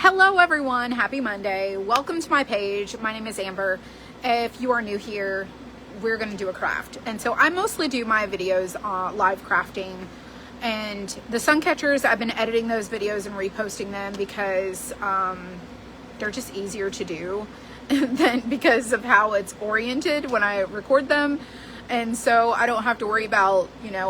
Hello everyone, happy Monday. Welcome to my page. My name is Amber. If you are new here, we're going to do a craft. And so I mostly do my videos live crafting, and the suncatchers, I've been editing those videos and reposting them because they're just easier to do than because of how it's oriented when I record them. And so I don't have to worry about,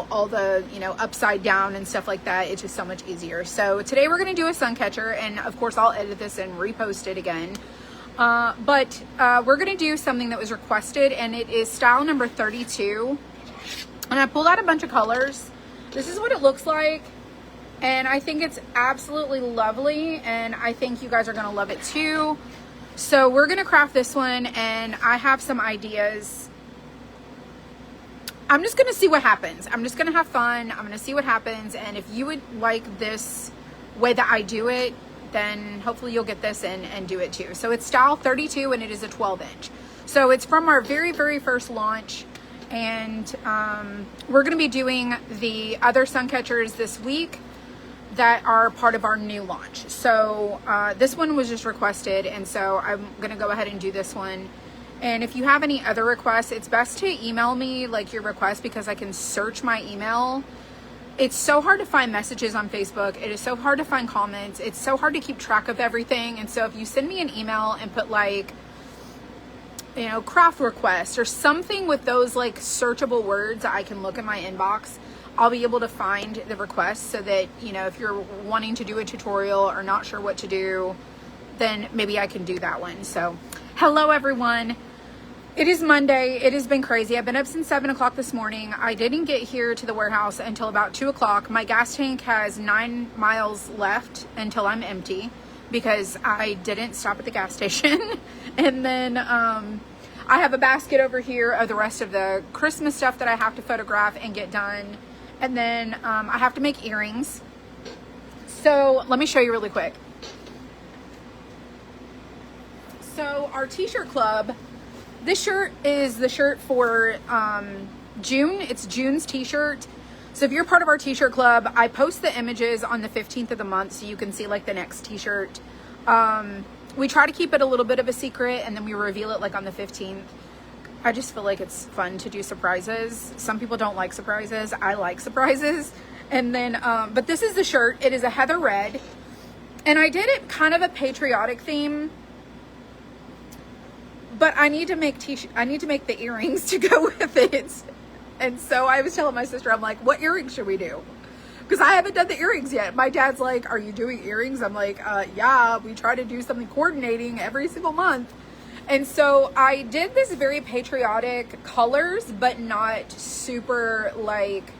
all the, upside down and stuff like that. It's just so much easier. So today we're going to do a suncatcher, and of course I'll edit this and repost it again. But we're going to do something that was requested, and it is style number 32. And I pulled out a bunch of colors. This is what it looks like. And I think it's absolutely lovely, and I think you guys are going to love it too. So we're going to craft this one, and I have some ideas. I'm just going to see what happens. I'm just going to have fun. I'm going to see what happens. And if you would like this way that I do it, then hopefully you'll get this and do it too. So it's style 32, and it is a 12-inch. So it's from our very, very first launch. And we're going to be doing the other suncatchers this week that are part of our new launch. So this one was just requested, and so I'm going to go ahead and do this one. And if you have any other requests, it's best to email me like your request, because I can search my email. It's so hard to find messages on Facebook. It is so hard to find comments. It's so hard to keep track of everything. And so if you send me an email and put like, craft request or something with those like searchable words, I can look in my inbox. I'll be able to find the request so that, if you're wanting to do a tutorial or not sure what to do, then maybe I can do that one. So hello everyone. It is Monday. It has been crazy. I've been up since 7 o'clock this morning. I didn't get here to the warehouse until about 2 o'clock. My gas tank has 9 miles left until I'm empty because I didn't stop at the gas station. And then I have a basket over here of the rest of the Christmas stuff that I have to photograph and get done. And then I have to make earrings. So let me show you really quick. So our t-shirt club, this shirt is the shirt for June. It's June's t-shirt. So if you're part of our t-shirt club, I post the images on the 15th of the month so you can see like the next t-shirt. We try to keep it a little bit of a secret, and then we reveal it like on the 15th. I just feel like it's fun to do surprises. Some people don't like surprises. I like surprises. And then, but this is the shirt. It is a heather red, and I did it kind of a patriotic theme. But I need to make the earrings to go with it. And so I was telling my sister, I'm like, what earrings should we do? Because I haven't done the earrings yet. My dad's like, are you doing earrings? I'm like, yeah, we try to do something coordinating every single month. And so I did this very patriotic colors, but not super like,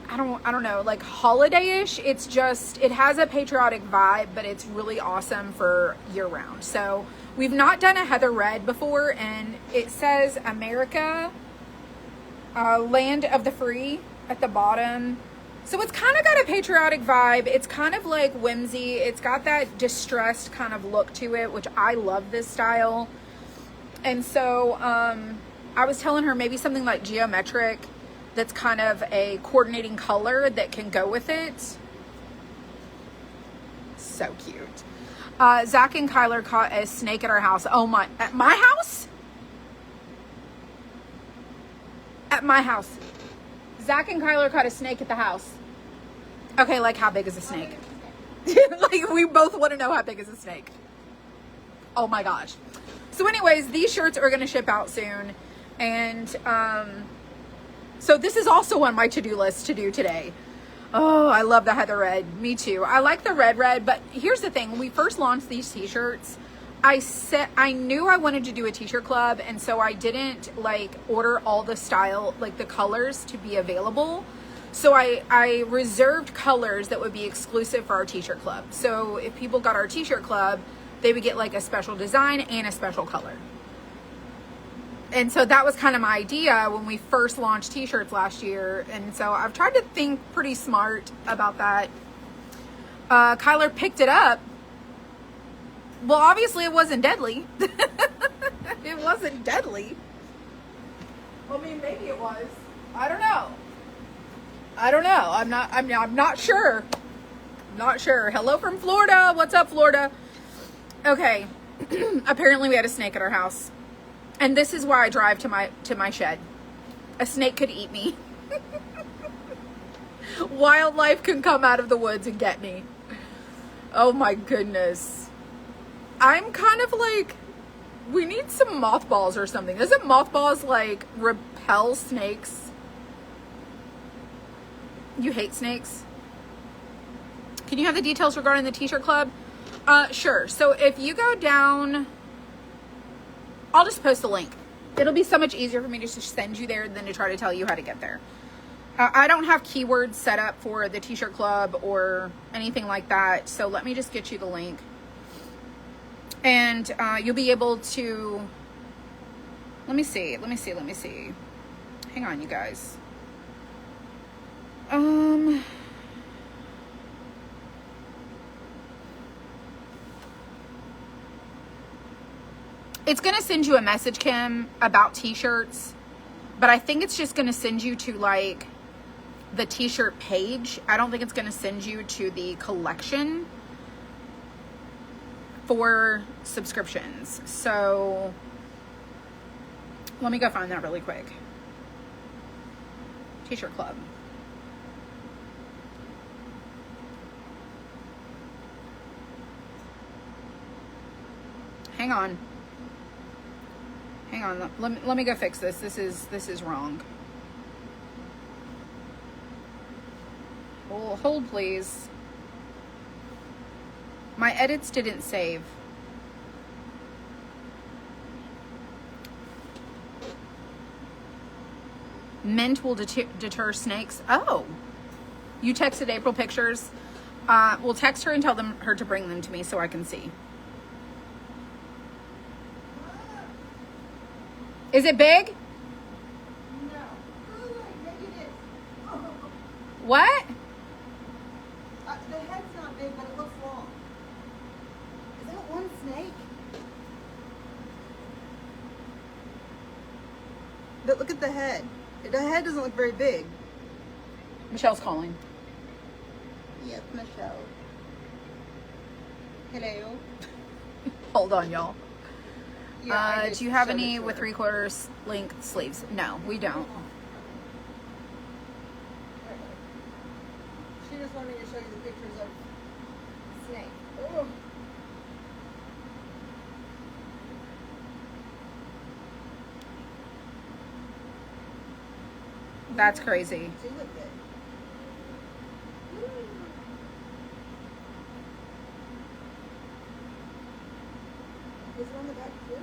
I don't know, like holiday-ish. It's just, it has a patriotic vibe, but it's really awesome for year round. So we've not done a heather red before, and it says America, land of the free at the bottom. So it's kind of got a patriotic vibe. It's kind of like whimsy. It's got that distressed kind of look to it, which I love this style. And so I was telling her maybe something like geometric, that's kind of a coordinating color that can go with it. So cute. Zach and Kyler caught a snake at our house. Oh my, at my house? At my house. Zach and Kyler caught a snake at the house. Okay, like how big is a snake? Like we both want to know how big is a snake. Oh my gosh. So anyways, these shirts are going to ship out soon. And, so this is also on my to-do list to do today. Oh, I love the heather red. Me too. I like the red, but here's the thing. When we first launched these t-shirts, I knew I wanted to do a t-shirt club, and so I didn't like order all the style, like the colors to be available. So I reserved colors that would be exclusive for our t-shirt club. So if people got our t-shirt club, they would get like a special design and a special color. And so that was kind of my idea when we first launched t-shirts last year. And so I've tried to think pretty smart about that. Kyler picked it up. Well, obviously it wasn't deadly. It wasn't deadly. I mean, maybe it was. I don't know. I'm not sure. Not sure. Hello from Florida. What's up, Florida? Okay. Apparently we had a snake at our house. And this is why I drive to my shed. A snake could eat me. Wildlife can come out of the woods and get me. Oh my goodness. I'm kind of like, we need some mothballs or something. Doesn't mothballs like repel snakes? You hate snakes? Can you have the details regarding the t-shirt club? Sure. So if you go down, I'll just post a link. It'll be so much easier for me to just send you there than to try to tell you how to get there. I don't have keywords set up for the t-shirt club or anything like that. So let me just get you the link. And you'll be able to, let me see. Hang on, you guys. It's going to send you a message, Kim, about t-shirts, but I think it's just going to send you to like the t-shirt page. I don't think it's going to send you to the collection for subscriptions. So let me go find that really quick. T-shirt club. Hang on. Let me go fix this. This is wrong. Hold please. My edits didn't save. Mint will deter snakes. Oh, you texted April pictures. We'll text her and tell her to bring them to me so I can see. Is it big? No. What? The head's not big, but it looks long. Is that one snake? But look at the head. The head doesn't look very big. Michelle's calling. Yes, Michelle. Hello. Hold on, y'all. Yeah, do you have any with 3/4 length sleeves? No, we don't. She just wanted me to show you the pictures of snake. Oh. That's crazy. See, look at it. Is it on the back foot?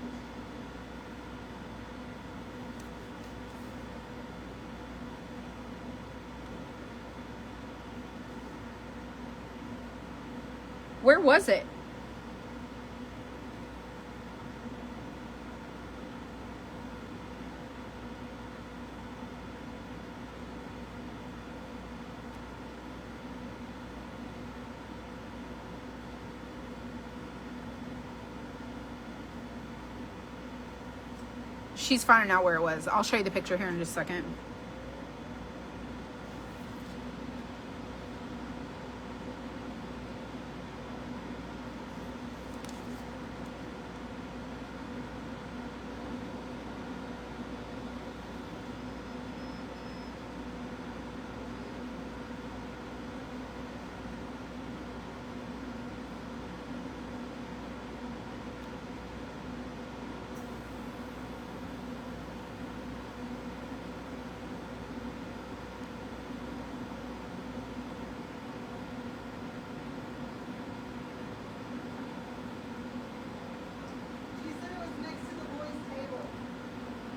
Where was it? She's finding out where it was. I'll show you the picture here in just a second.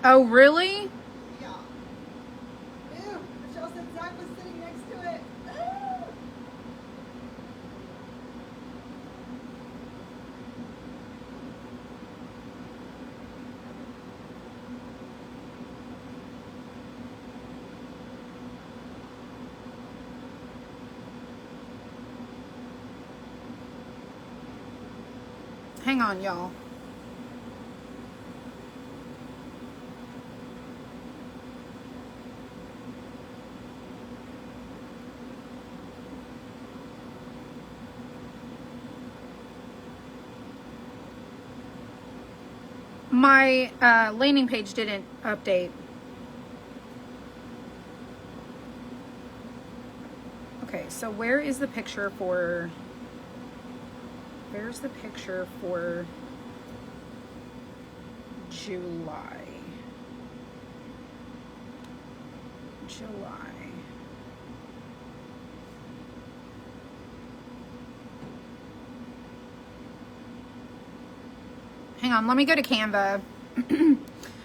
Oh, really? Yeah. Ew, Michelle said Zach was sitting next to it. Ew. Hang on, y'all. My landing page didn't update. Okay, so where's the picture for July? Hang on, let me go to Canva.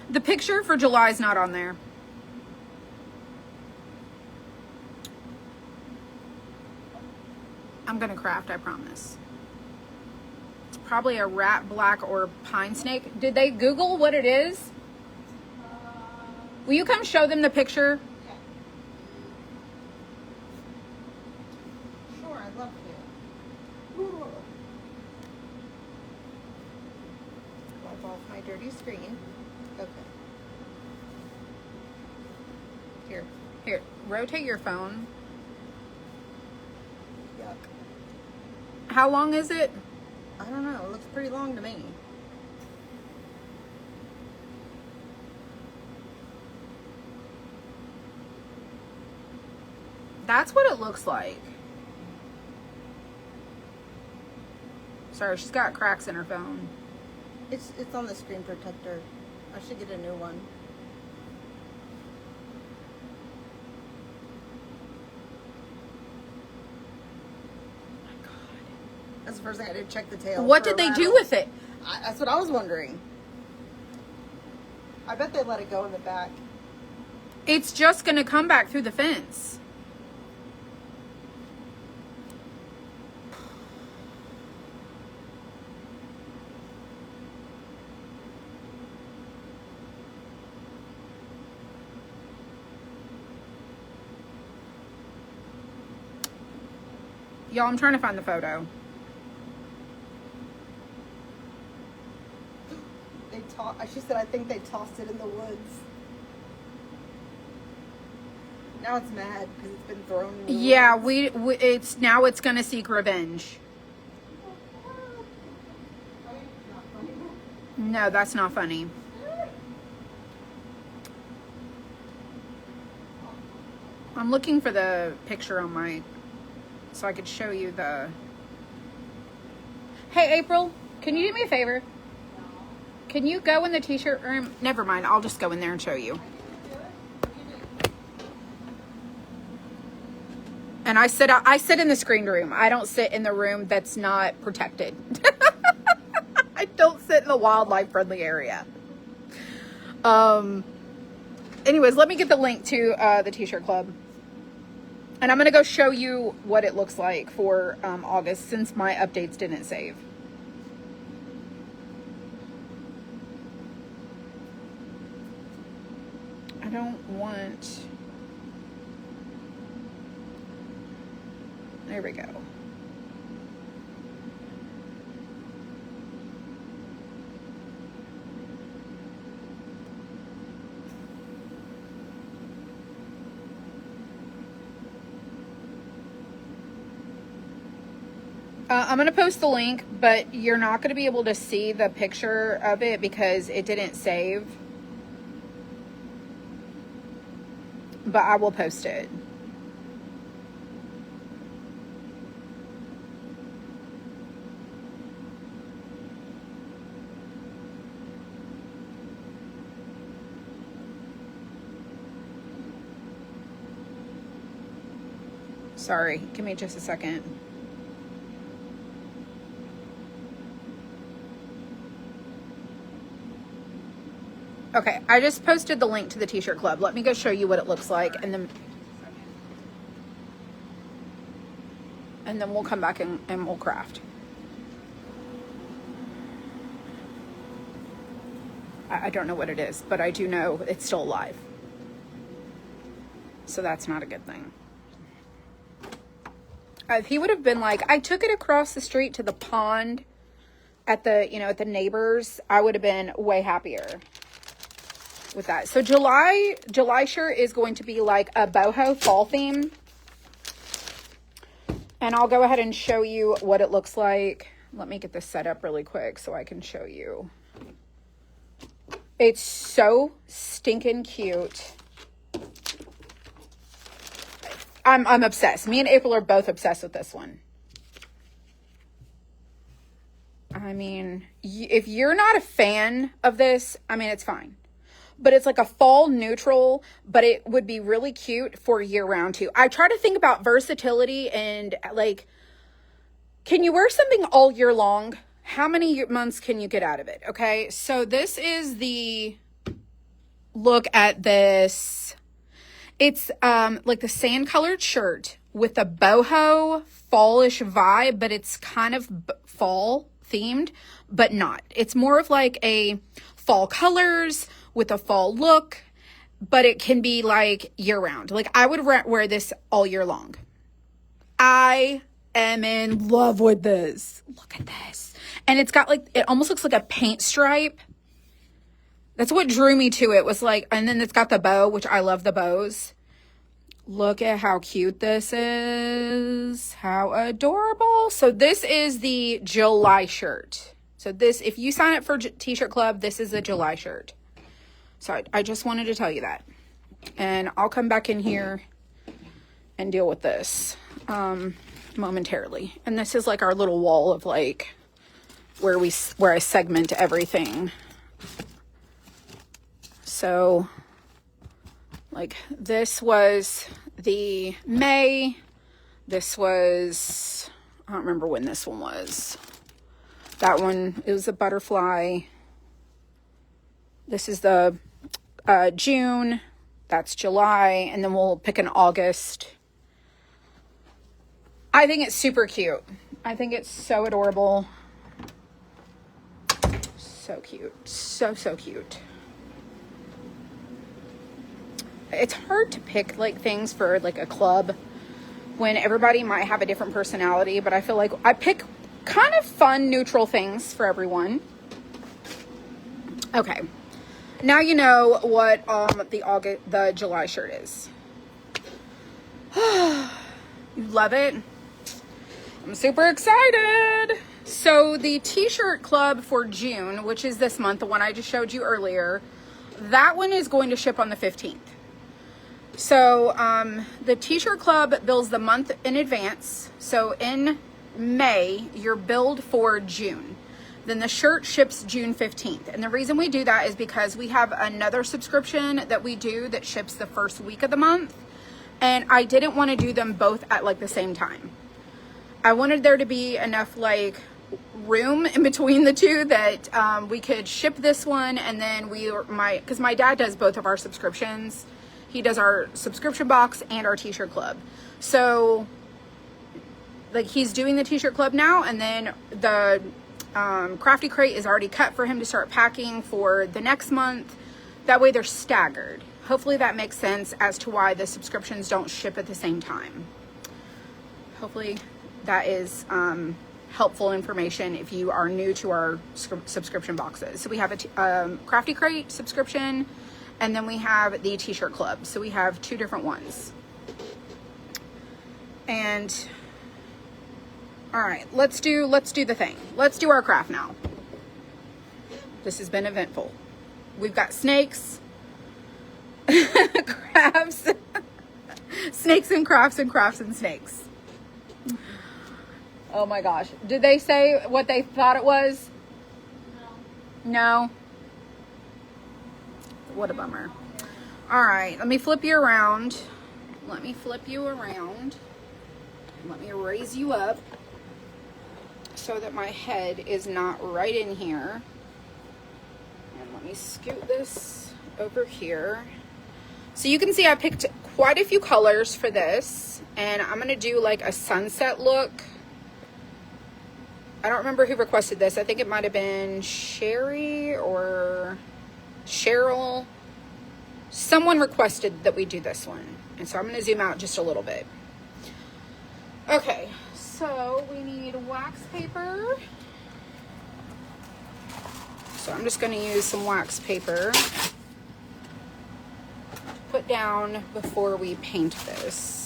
The picture for July is not on there. I'm gonna craft, I promise. It's probably a rat black or pine snake. Did they Google what it is? Will you come show them the picture? Yeah. Sure, I'd love to. Ooh. Wipe off my dirty screen. Okay. Here, rotate your phone. Yuck. How long is it? I don't know. It looks pretty long to me. That's what it looks like. Sorry, she's got cracks in her phone. It's on the screen protector. I should get a new one. Oh my God. That's the first thing I did. Check the tail. What did they do with it? That's what I was wondering. I bet they let it go in the back. It's just gonna come back through the fence. Y'all, I'm trying to find the photo. She said, I think they tossed it in the woods. Now it's mad because it's been thrown in the Yeah, woods. it's gonna seek revenge. No, that's not funny. I'm looking for the picture on my, so I could show you the. Hey, April, can you do me a favor? Can you go in the t-shirt room? Never mind, I'll just go in there and show you. And I sit in the screened room. I don't sit in the room that's not protected. I don't sit in the wildlife friendly area. Anyways, let me get the link to the t-shirt club. And I'm going to go show you what it looks like for August since my updates didn't save. I don't want... There we go. I'm going to post the link, but you're not going to be able to see the picture of it because it didn't save. But I will post it. Sorry, give me just a second. Okay, I just posted the link to the t-shirt club. Let me go show you what it looks like, and then we'll come back and we'll craft. I don't know what it is, but I do know it's still alive. So that's not a good thing. If he would have been like, I took it across the street to the pond at the, at the neighbors, I would have been way happier with that. So July shirt is going to be like a boho fall theme. And I'll go ahead and show you what it looks like. Let me get this set up really quick so I can show you. It's so stinking cute. I'm obsessed. Me and April are both obsessed with this one. I mean, if you're not a fan of this, I mean, it's fine. But it's like a fall neutral, but it would be really cute for year round too. I try to think about versatility and like, can you wear something all year long? How many months can you get out of it? Okay. So this is the look at this. It's like the sand colored shirt with a boho fallish vibe, but it's kind of fall themed, but not. It's more of like a fall colors with a fall look, but it can be like year round. Like I would wear this all year long. I am in love with this. Look at this. And it's got like, it almost looks like a paint stripe. That's what drew me to it, was like, and then it's got the bow, which I love the bows. Look at how cute this is. How adorable. So this is the July shirt. So this, if you sign up for T-shirt Club, this is a July shirt. So I just wanted to tell you that. And I'll come back in here and deal with this momentarily. And this is like our little wall of like where I segment everything. So like this was the May. This was, I don't remember when this one was. That one, it was a butterfly. This is the June. That's July. And then we'll pick an August. I think it's super cute. I think it's so adorable. So cute. So, so cute. It's hard to pick like things for like a club when everybody might have a different personality, but I feel like I pick kind of fun, neutral things for everyone. Okay. Now you know what the July shirt is. You love it? I'm super excited. So the T-shirt club for June, which is this month, the one I just showed you earlier, that one is going to ship on the 15th. So the T-shirt club bills the month in advance. So in May, you're billed for June. Then the shirt ships June 15th. And the reason we do that is because we have another subscription that we do that ships the first week of the month. And I didn't want to do them both at like the same time. I wanted there to be enough like room in between the two that we could ship this one, and then because my dad does both of our subscriptions. He does our subscription box and our T-shirt club. So like he's doing the T-shirt club now, and then the crafty crate is already cut for him to start packing for the next month. That way they're staggered. Hopefully that makes sense as to why the subscriptions don't ship at the same time. Hopefully that is helpful information if you are new to our subscription boxes. So we have a crafty crate subscription, and then we have the T-shirt club. So we have two different ones. And all right, let's do the thing. Let's do our craft now. This has been eventful. We've got snakes, crafts, snakes and crafts and crafts and snakes. Oh my gosh. Did they say what they thought it was? No. What a bummer. All right, let me flip you around. Let me raise you up so that my head is not right in here. And let me scoot this over here. So you can see I picked quite a few colors for this, and I'm going to do like a sunset look. I don't remember who requested this. I think it might have been Sherry or Cheryl. Someone requested that we do this one. And so I'm going to zoom out just a little bit. Okay, so we need wax paper. So I'm just going to use some wax paper to put down before we paint this.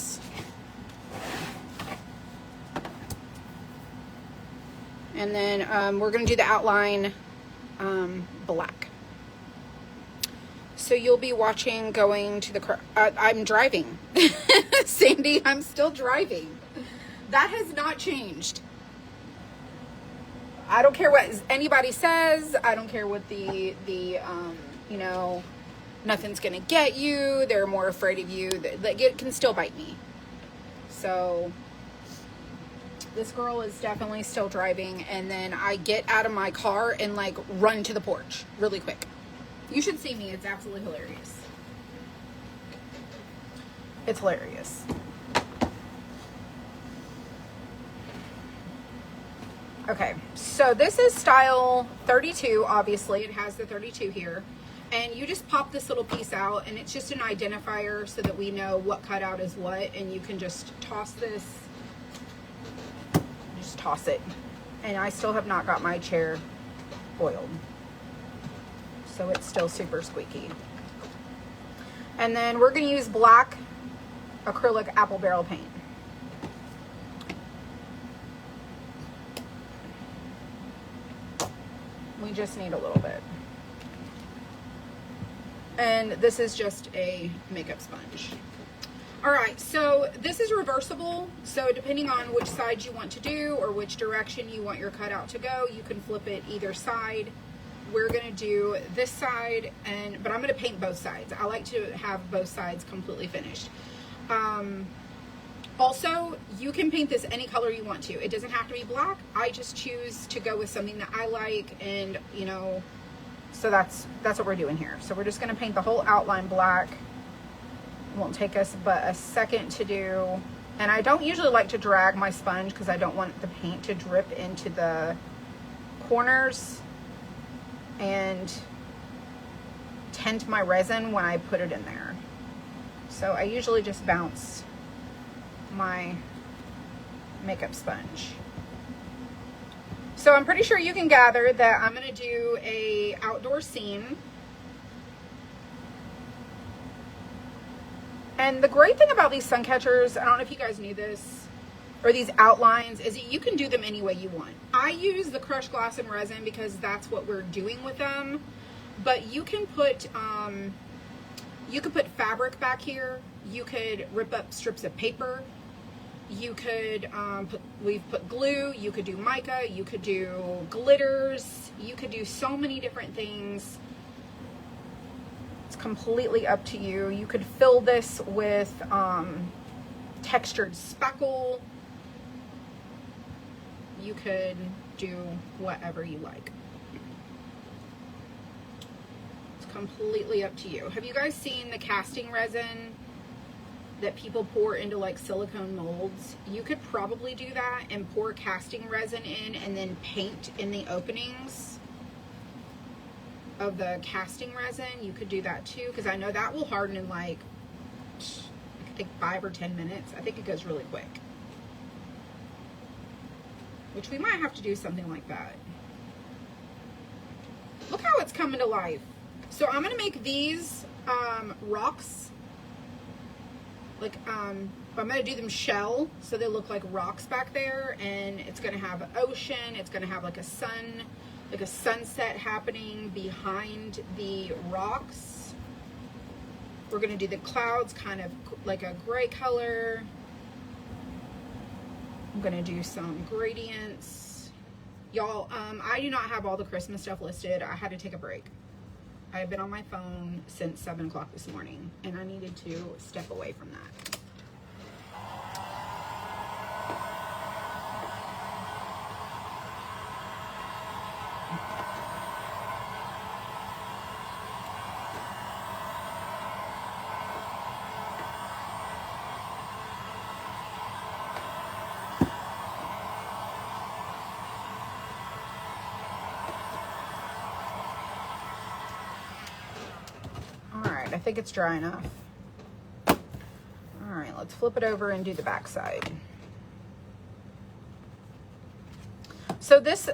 And then we're going to do the outline black. So you'll be watching going to the I'm driving. Sandy, I'm still driving. That has not changed. I don't care what anybody says. I don't care what the you know, nothing's gonna get you. They're more afraid of you. It can still bite me. So this girl is definitely still driving, and then I get out of my car and like run to the porch really quick. You should see me. It's absolutely hilarious. It's hilarious. Okay, so this is style 32, obviously. It has the 32 here. And you just pop this little piece out, and it's just an identifier so that we know what cutout is what, and you can just toss this. Just toss it. And I still have not got my chair oiled. So it's still super squeaky. And then we're going to use black acrylic apple barrel paint. We just need a little bit. And this is just a makeup sponge. All right, so this is reversible. So depending on which side you want to do or which direction you want your cutout to go, you can flip it either side. We're gonna do this side, but I'm gonna paint both sides. I like to have both sides completely finished. Also, you can paint this any color you want to. It doesn't have to be black. I just choose to go with something that I like, and you know, so that's what we're doing here. So we're just gonna paint the whole outline black. It won't take us but a second to do. And I don't usually like to drag my sponge because I don't want the paint to drip into the corners and tint my resin when I put it in there. So I usually just bounce my makeup sponge. So I'm pretty sure you can gather that I'm going to do a outdoor scene. And the great thing about these sun catchers, I don't know if you guys knew this, or these outlines, is that you can do them any way you want. I use the crushed glass and resin because that's what we're doing with them. But you can put fabric back here. You could rip up strips of paper. You could we've put glue. You could do mica. You could do glitters. You could do so many different things. It's completely up to you. You could fill this with textured speckle. You could do whatever you like. It's completely up to you. Have you guys seen the casting resin that people pour into like silicone molds? You could probably do that and pour casting resin in and then paint in the openings of the casting resin. You could do that too, because I know that will harden in like, I think 5 or 10 minutes. I think it goes really quick. Which we might have to do something like that. Look how it's coming to life. So I'm gonna make these rocks. Like I'm gonna do them shell so they look like rocks back there, and it's gonna have an ocean. It's gonna have like a sun, like a sunset happening behind the rocks. We're gonna do the clouds kind of like a gray color. I'm gonna do some gradients. Y'all, I do not have all the Christmas stuff listed. I had to take a break. I've been on my phone since 7 o'clock this morning, and I needed to step away from that. I think it's dry enough. All right, let's flip it over and do the back side. So this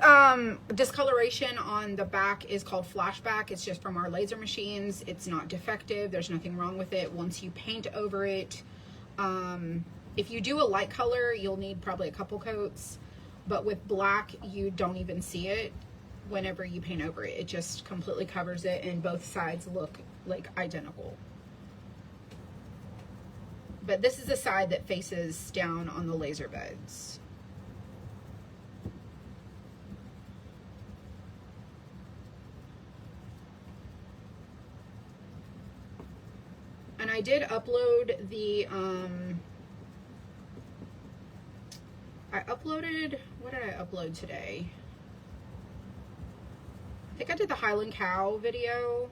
discoloration on the back is called flashback. It's just from our laser machines. It's not defective. There's nothing wrong with it. Once you paint over it, if you do a light color, you'll need probably a couple coats. But with black, you don't even see it whenever you paint over it. It just completely covers it, and both sides look like identical. But this is the side that faces down on the laser beds. And I did upload the, what did I upload today? I think I did the Highland Cow video.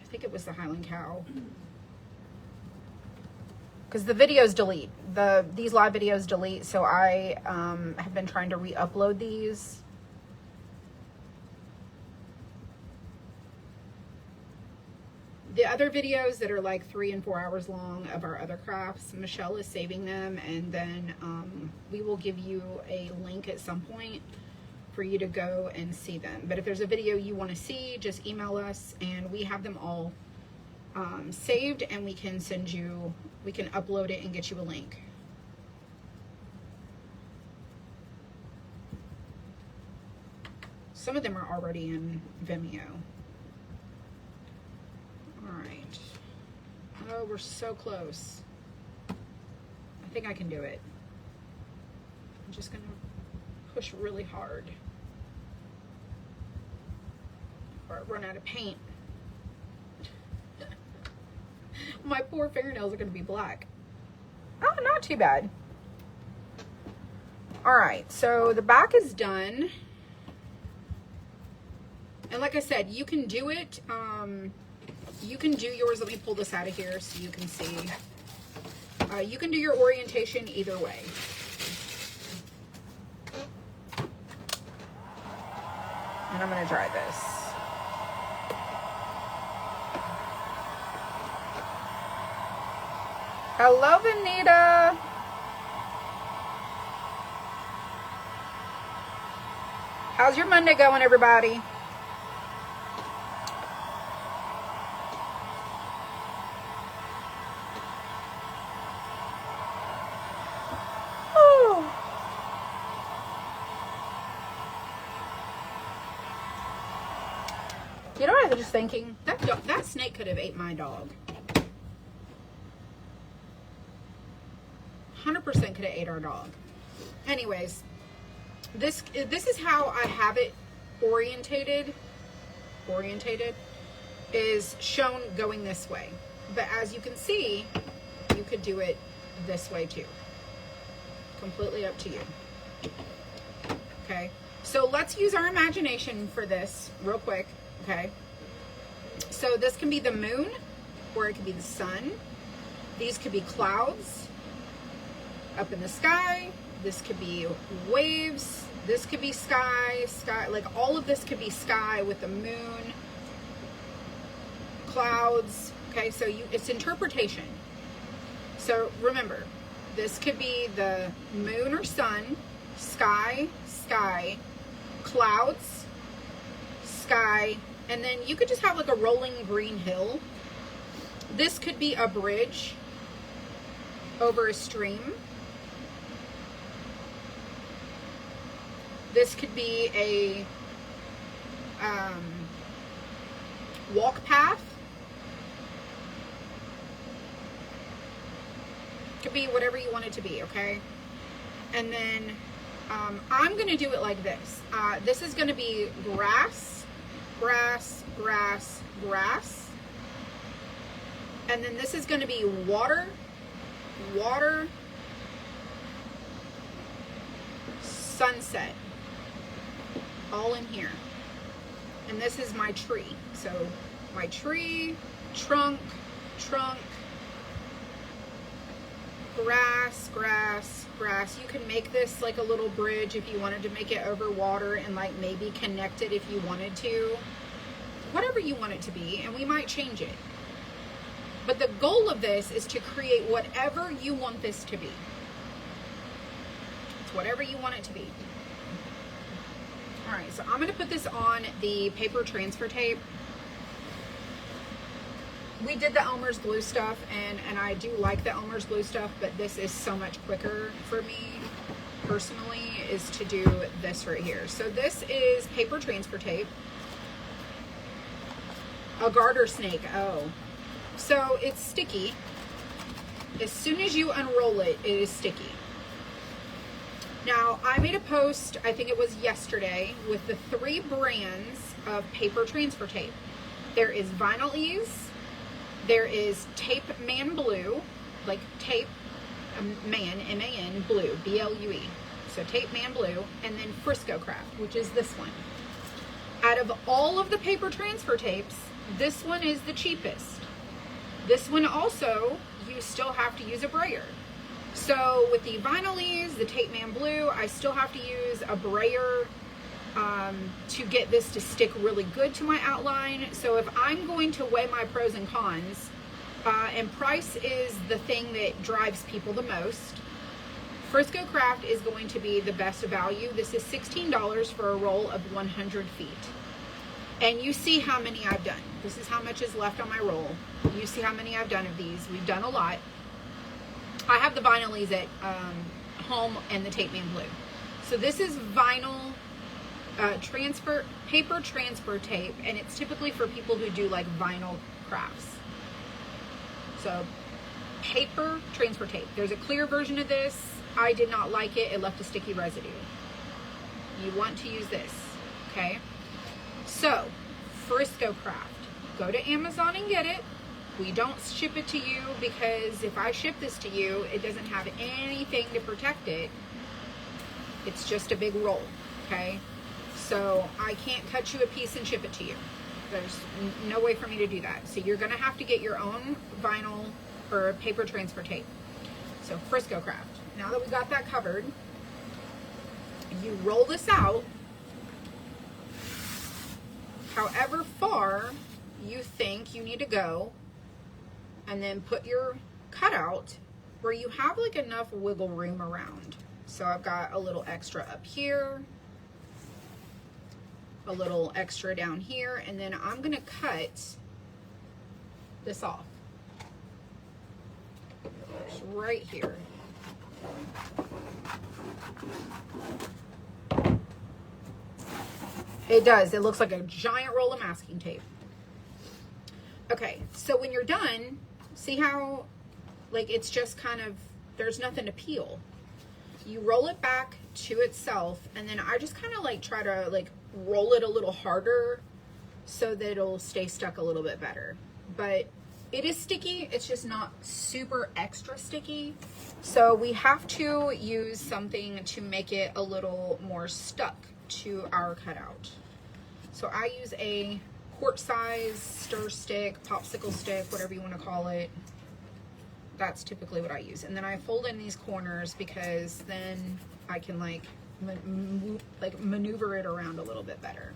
I think it was the Highland Cow. Because the videos delete. These live videos delete, so I have been trying to re-upload these. The other videos that are like 3 and 4 hours long of our other crafts, Michelle is saving them, and then we will give you a link at some point for you to go and see them. But if there's a video you want to see, just email us, and we have them all saved, and we can send you, we can upload it and get you a link. Some of them are already in Vimeo. All right. Oh, we're so close. I think I can do it. I'm just gonna push really hard, or I run out of paint. My poor fingernails are gonna be black. Oh, not too bad. All right, so the back is done. And like I said, you can do it, you can do yours. Let me pull this out of here so you can see. You can do your orientation either way. And I'm gonna dry this. Hello, Vanita. How's your Monday going, everybody? You know what I was just thinking? That snake could have ate my dog. 100% could have ate our dog. Anyways, this is how I have it orientated. Orientated is shown going this way. But as you can see, you could do it this way too. Completely up to you. Okay, so let's use our imagination for this real quick. Okay, so this can be the moon, or it could be the sun. These could be clouds up in the sky. This could be waves. This could be sky, like all of this could be sky with the moon, clouds. Okay, so it's interpretation. So remember, this could be the moon or sun, sky, clouds, sky, and then you could just have like a rolling green hill. This could be a bridge over a stream. This could be a walk path. Could be whatever you want it to be, okay? And then I'm going to do it like this. This is going to be grass, grass, grass, grass. And then this is going to be water, water, sunset. All in here. And this is my tree. So my tree, trunk, grass, grass, grass. You can make this like a little bridge if you wanted to make it over water and like maybe connect it if you wanted to. Whatever you want it to be, and we might change it. But the goal of this is to create whatever you want this to be. It's whatever you want it to be. All right, so I'm going to put this on the paper transfer tape. We did the Elmer's glue stuff, and I do like the Elmer's glue stuff, but this is so much quicker for me personally, is to do this right here. So this is paper transfer tape. A garter snake. Oh. So it's sticky. As soon as you unroll it, it is sticky. Now, I made a post, I think it was yesterday, with the 3 brands of paper transfer tape. There is Vinyl Ease, there is Tape Man Blue, like tape, man, M-A-N, blue, B-L-U-E. So Tape Man Blue, and then Frisco Craft, which is this one. Out of all of the paper transfer tapes, this one is the cheapest. This one also, you still have to use a brayer. So with the Vinyl Ease, the Tape Man Blue, I still have to use a brayer to get this to stick really good to my outline. So if I'm going to weigh my pros and cons, and price is the thing that drives people the most, Frisco Craft is going to be the best value. This is $16 for a roll of 100 feet. And you see how many I've done. This is how much is left on my roll. You see how many I've done of these. We've done a lot. I have the Vinyl Ease at home and the Tape Man Blue. So this is vinyl paper transfer tape, and it's typically for people who do like vinyl crafts. So paper transfer tape. There's a clear version of this. I did not like it. It left a sticky residue. You want to use this, okay? So, Frisco Craft. Go to Amazon and get it. We don't ship it to you because if I ship this to you, it doesn't have anything to protect it. It's just a big roll, okay? So I can't cut you a piece and ship it to you. There's no way for me to do that. So you're gonna have to get your own vinyl or paper transfer tape. So Frisco Craft. Now that we got that covered, you roll this out however far you think you need to go, and then put your cutout where you have like enough wiggle room around. So I've got a little extra up here, a little extra down here, and then I'm gonna cut this off. It's right here. It does. It looks like a giant roll of masking tape. Okay, so when you're done, see how, like, it's just kind of, there's nothing to peel. You roll it back to itself, and then I just kind of like try to like roll it a little harder so that it'll stay stuck a little bit better. But it is sticky. It's just not super extra sticky. So we have to use something to make it a little more stuck to our cutout. So I use a quart size stir stick, popsicle stick, whatever you want to call it. That's typically what I use. And then I fold in these corners because then I can like maneuver it around a little bit better.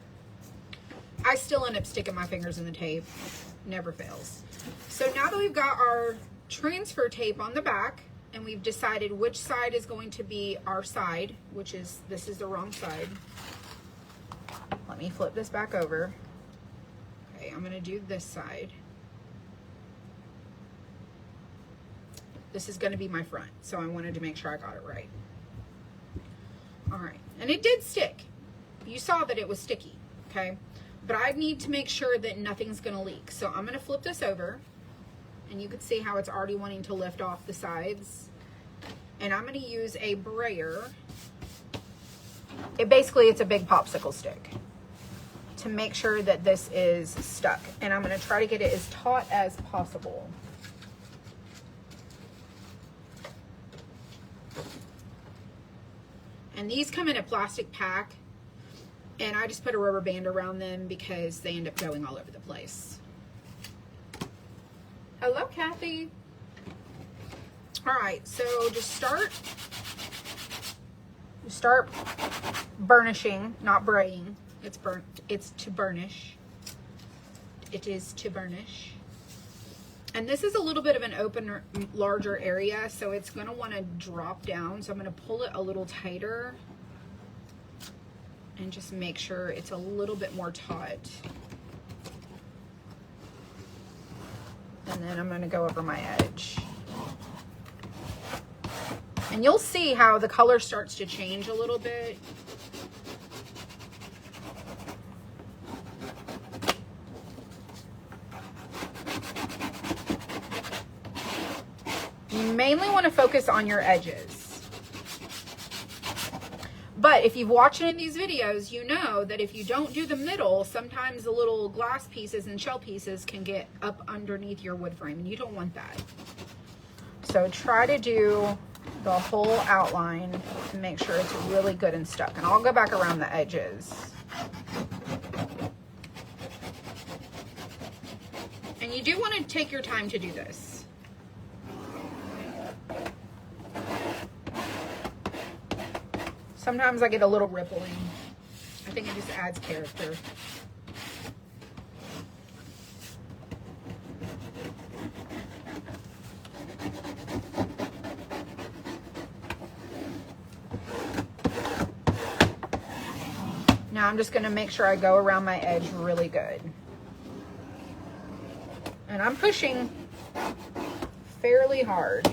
I still end up sticking my fingers in the tape. Never fails. So now that we've got our transfer tape on the back and we've decided which side is going to be our side, which is, this is the wrong side. Let me flip this back over. Okay, I'm gonna do this side. This is gonna be my front, so I wanted to make sure I got it right. All right, and it did stick. You saw that it was sticky, okay? But I need to make sure that nothing's gonna leak. So I'm gonna flip this over, and you can see how it's already wanting to lift off the sides. And I'm gonna use a brayer. Basically, it's a big popsicle stick to make sure that this is stuck. And I'm gonna try to get it as taut as possible. And these come in a plastic pack, and I just put a rubber band around them because they end up going all over the place. Hello, Kathy. All right, so just start burnishing, not braying. It's to burnish. It is to burnish. And this is a little bit of an open, larger area, so it's gonna wanna drop down. So I'm gonna pull it a little tighter and just make sure it's a little bit more taut. And then I'm gonna go over my edge. And you'll see how the color starts to change a little bit. mainly want to focus on your edges. But if you've watched any of these videos, you know that if you don't do the middle, sometimes the little glass pieces and shell pieces can get up underneath your wood frame, and you don't want that. So try to do the whole outline and make sure it's really good and stuck. And I'll go back around the edges. And you do want to take your time to do this. Sometimes I get a little rippling. I think it just adds character. Now I'm just going to make sure I go around my edge really good. And I'm pushing fairly hard.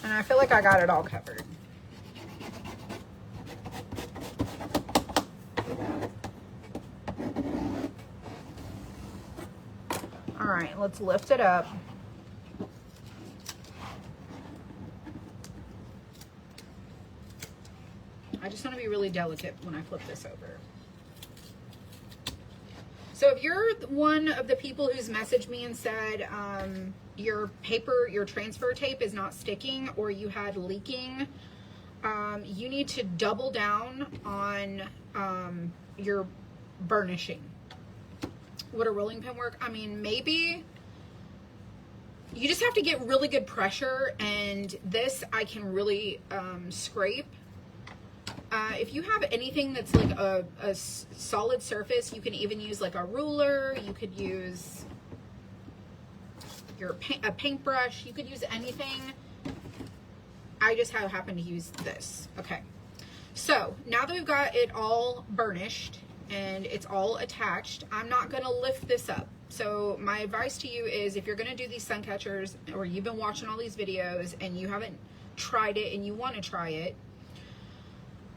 And I feel like I got it all covered. All right, let's lift it up. I just want to be really delicate when I flip this over. So if you're one of the people who's messaged me and said your paper, your transfer tape is not sticking, or you had leaking, you need to double down on your burnishing. Would a rolling pin work? I mean, maybe. You just have to get really good pressure, and this I can really scrape. If you have anything that's like a solid surface, you can even use like a ruler. You could use a paintbrush. You could use anything. I just happen to use this. Okay. So now that we've got it all burnished and it's all attached, I'm not going to lift this up. So my advice to you is, if you're going to do these sun catchers, or you've been watching all these videos and you haven't tried it and you want to try it,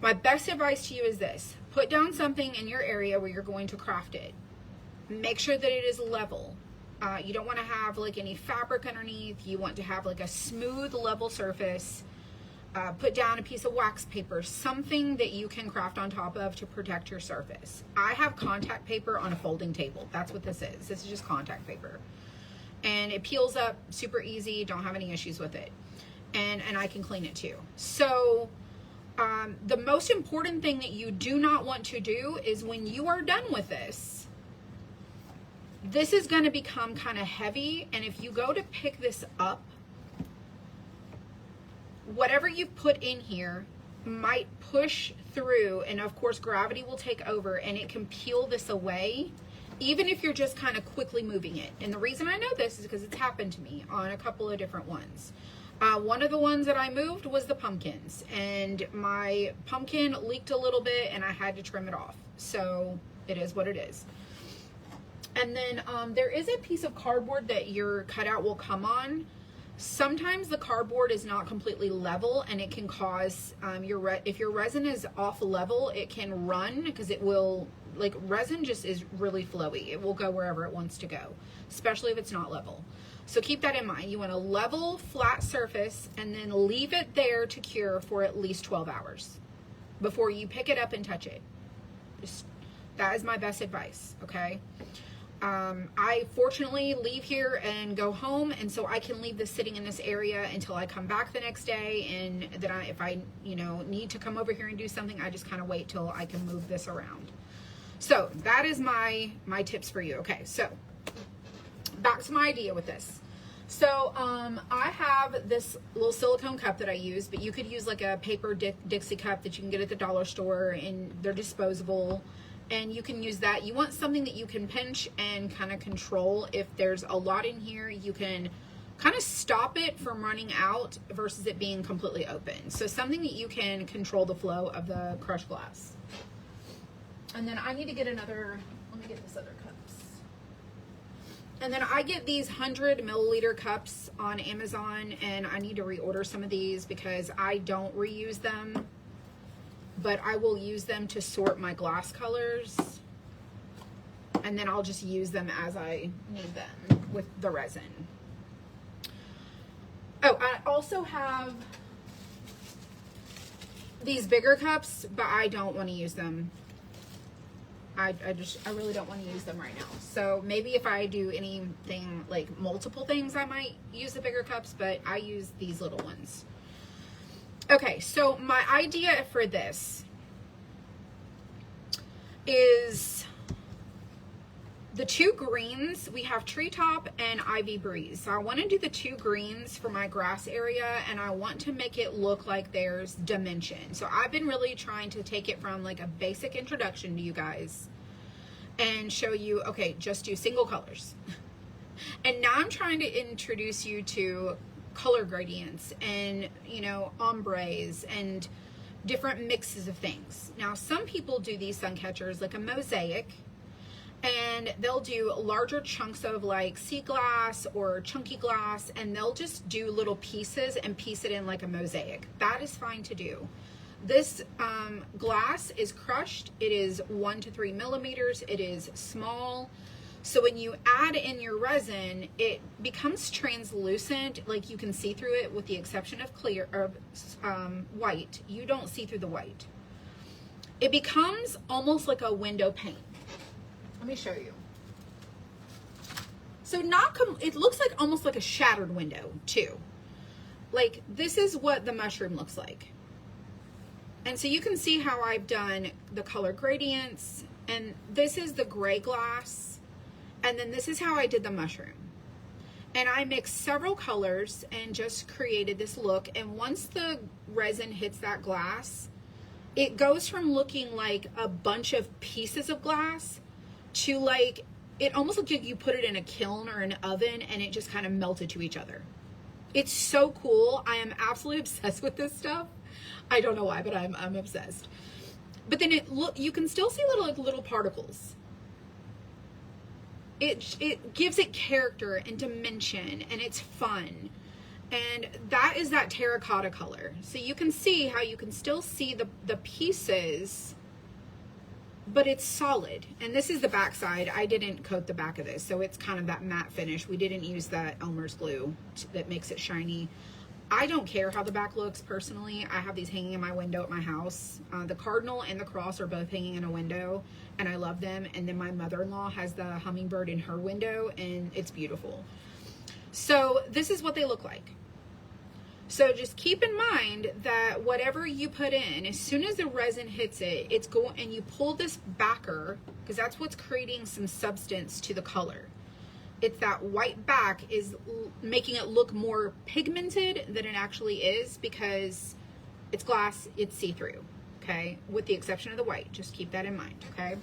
my best advice to you is this: put down something in your area where you're going to craft it. Make sure that it is level. You don't want to have like any fabric underneath. You want to have like a smooth, level surface. Put down a piece of wax paper, something that you can craft on top of to protect your surface. I have contact paper on a folding table. That's what this is. This is just contact paper. And it peels up super easy. Don't have any issues with it. And I can clean it too. So the most important thing that you do not want to do is, when you are done with this, this is going to become kind of heavy. And if you go to pick this up, whatever you put in here might push through, and of course gravity will take over, and it can peel this away, even if you're just kind of quickly moving it. And the reason I know this is because it's happened to me on a couple of different ones. One of the ones that I moved was the pumpkins, and my pumpkin leaked a little bit and I had to trim it off. So it is what it is. And then there is a piece of cardboard that your cutout will come on. Sometimes the cardboard is not completely level, and it can cause if your resin is off level, it can run, because it will, like, resin just is really flowy. It will go wherever it wants to go, especially if it's not level. So keep that in mind. You want a level, flat surface, and then leave it there to cure for at least 12 hours before you pick it up and touch it. That is my best advice, okay? I fortunately leave here and go home, and so I can leave this sitting in this area until I come back the next day, and then if I need to come over here and do something, I just kind of wait till I can move this around. So that is my tips for you. Okay, so back to my idea with this. So I have this little silicone cup that I use, but you could use like a paper Dixie cup that you can get at the dollar store, and they're disposable. And you can use that. You want something that you can pinch and kind of control. If there's a lot in here, you can kind of stop it from running out versus it being completely open. So something that you can control the flow of the crushed glass. And then I need to get let me get this other cups. And then I get these 100 milliliter cups on Amazon, and I need to reorder some of these because I don't reuse them. But I will use them to sort my glass colors. And and then I'll just use them as I need them with the resin. Oh, I also have these bigger cups, but I don't want to use them. I really don't want to use them right now. So maybe if I do anything like multiple things, I might use the bigger cups, but I use these little ones. Okay, so my idea for this is the two greens. We have Treetop and Ivy Breeze. So I want to do the two greens for my grass area, and I want to make it look like there's dimension. So I've been really trying to take it from like a basic introduction to you guys and show you, okay, just do single colors. And now I'm trying to introduce you to color gradients and, you know, ombres and different mixes of things. Now, some people do these sun catchers like a mosaic, and they'll do larger chunks of like sea glass or chunky glass, and they'll just do little pieces and piece it in like a mosaic. That is fine to do. This glass is crushed. It is 1 to 3 millimeters. It is small. So when you add in your resin, it becomes translucent, like you can see through it with the exception of clear or white. You don't see through the white. It becomes almost like a window pane. Let me show you. So it looks like almost like a shattered window too. Like this is what the mushroom looks like. And so you can see how I've done the color gradients, and this is the gray glass. And then this is how I did the mushroom. And I mixed several colors and just created this look. And once the resin hits that glass, it goes from looking like a bunch of pieces of glass to like, it almost looks like you put it in a kiln or an oven and it just kind of melted to each other. It's so cool. I am absolutely obsessed with this stuff. I don't know why, but I'm obsessed. But then you can still see little particles. It gives it character and dimension, and it's fun. And that is that terracotta color. So you can see how you can still see the pieces, but it's solid. And this is the back side. I didn't coat the back of this, so it's kind of that matte finish. We didn't use that Elmer's glue that makes it shiny. I don't care how the back looks personally. I have these hanging in my window at my house. The cardinal and the cross are both hanging in a window, and I love them. And then my mother-in-law has the hummingbird in her window, and it's beautiful. So this is what they look like. So just keep in mind that whatever you put in, as soon as the resin hits it, it's going, and you pull this backer, because that's what's creating some substance to the color. It's that white back is making it look more pigmented than it actually is, because it's glass, it's see-through, okay? With the exception of the white, just keep that in mind, okay?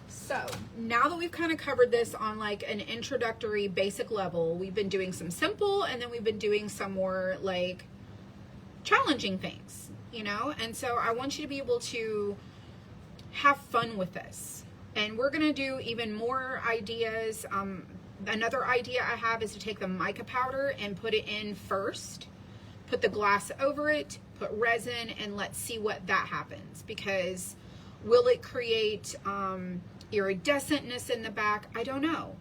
So now that we've kind of covered this on like an introductory basic level, we've been doing some simple, and then we've been doing some more like challenging things, you know? And so I want you to be able to have fun with this. And we're gonna do even more ideas. Another idea I have is to take the mica powder and put it in first, put the glass over it, put resin, and let's see what that happens. Because will it create iridescentness in the back? I don't know.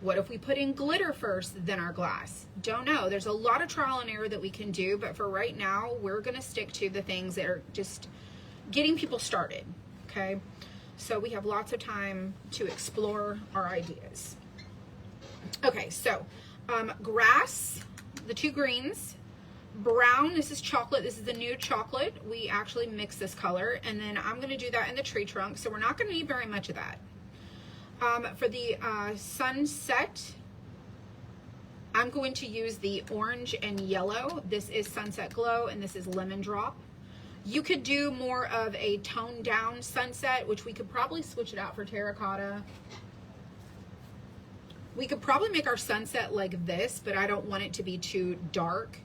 What if we put in glitter first, then our glass? Don't know. There's a lot of trial and error that we can do, but for right now, we're gonna stick to the things that are just getting people started, okay? So we have lots of time to explore our ideas. Okay, so grass, the two greens, brown, this is chocolate, this is the new chocolate. We actually mix this color, and then I'm gonna do that in the tree trunk, so we're not gonna need very much of that. For the sunset, I'm going to use the orange and yellow. This is Sunset Glow, and this is Lemon Drop. You could do more of a toned down sunset, which we could probably switch it out for terracotta. We could probably make our sunset like this, but I don't want it to be too dark.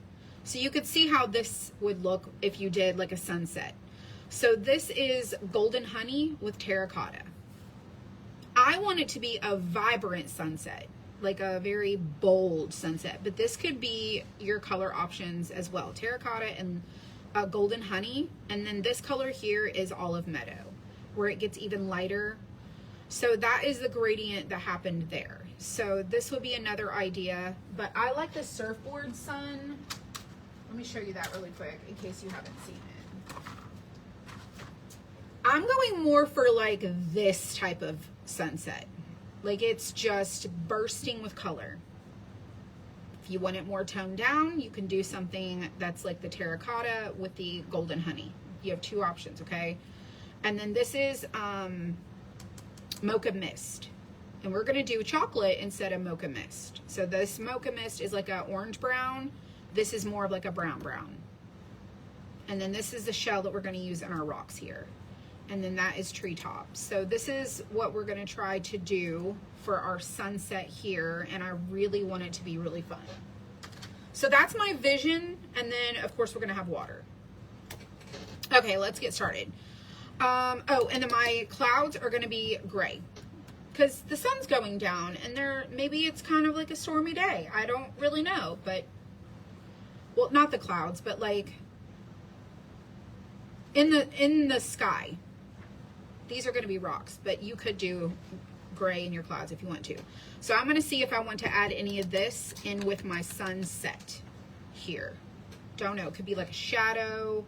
So you could see how this would look if you did like a sunset. So this is Golden Honey with terracotta. I want it to be a vibrant sunset, like a very bold sunset, but this could be your color options as well. Terracotta and Golden Honey, and then this color here is Olive Meadow, where it gets even lighter. So that is the gradient that happened there. So this would be another idea, but I like the surfboard sun. Let me show you that really quick in case you haven't seen it. I'm going more for like this type of sunset. Like it's just bursting with color. If you want it more toned down, you can do something that's like the terracotta with the golden honey. You have two options, okay? And then this is mocha mist. And we're gonna do chocolate instead of mocha mist. So this mocha mist is like a orange brown. This is more of like a brown brown. And then this is the shell that we're gonna use in our rocks here. And then that is treetops. So this is what we're gonna try to do for our sunset here. And I really want it to be really fun. So that's my vision. And then of course we're gonna have water. Okay, let's get started. Oh, and then my clouds are gonna be gray because the sun's going down and maybe it's kind of like a stormy day. I don't really know, but, well, not the clouds, but like in the sky. These are gonna be rocks, but you could do gray in your clouds if you want to. So I'm gonna see if I want to add any of this in with my sunset here. Don't know, it could be like a shadow.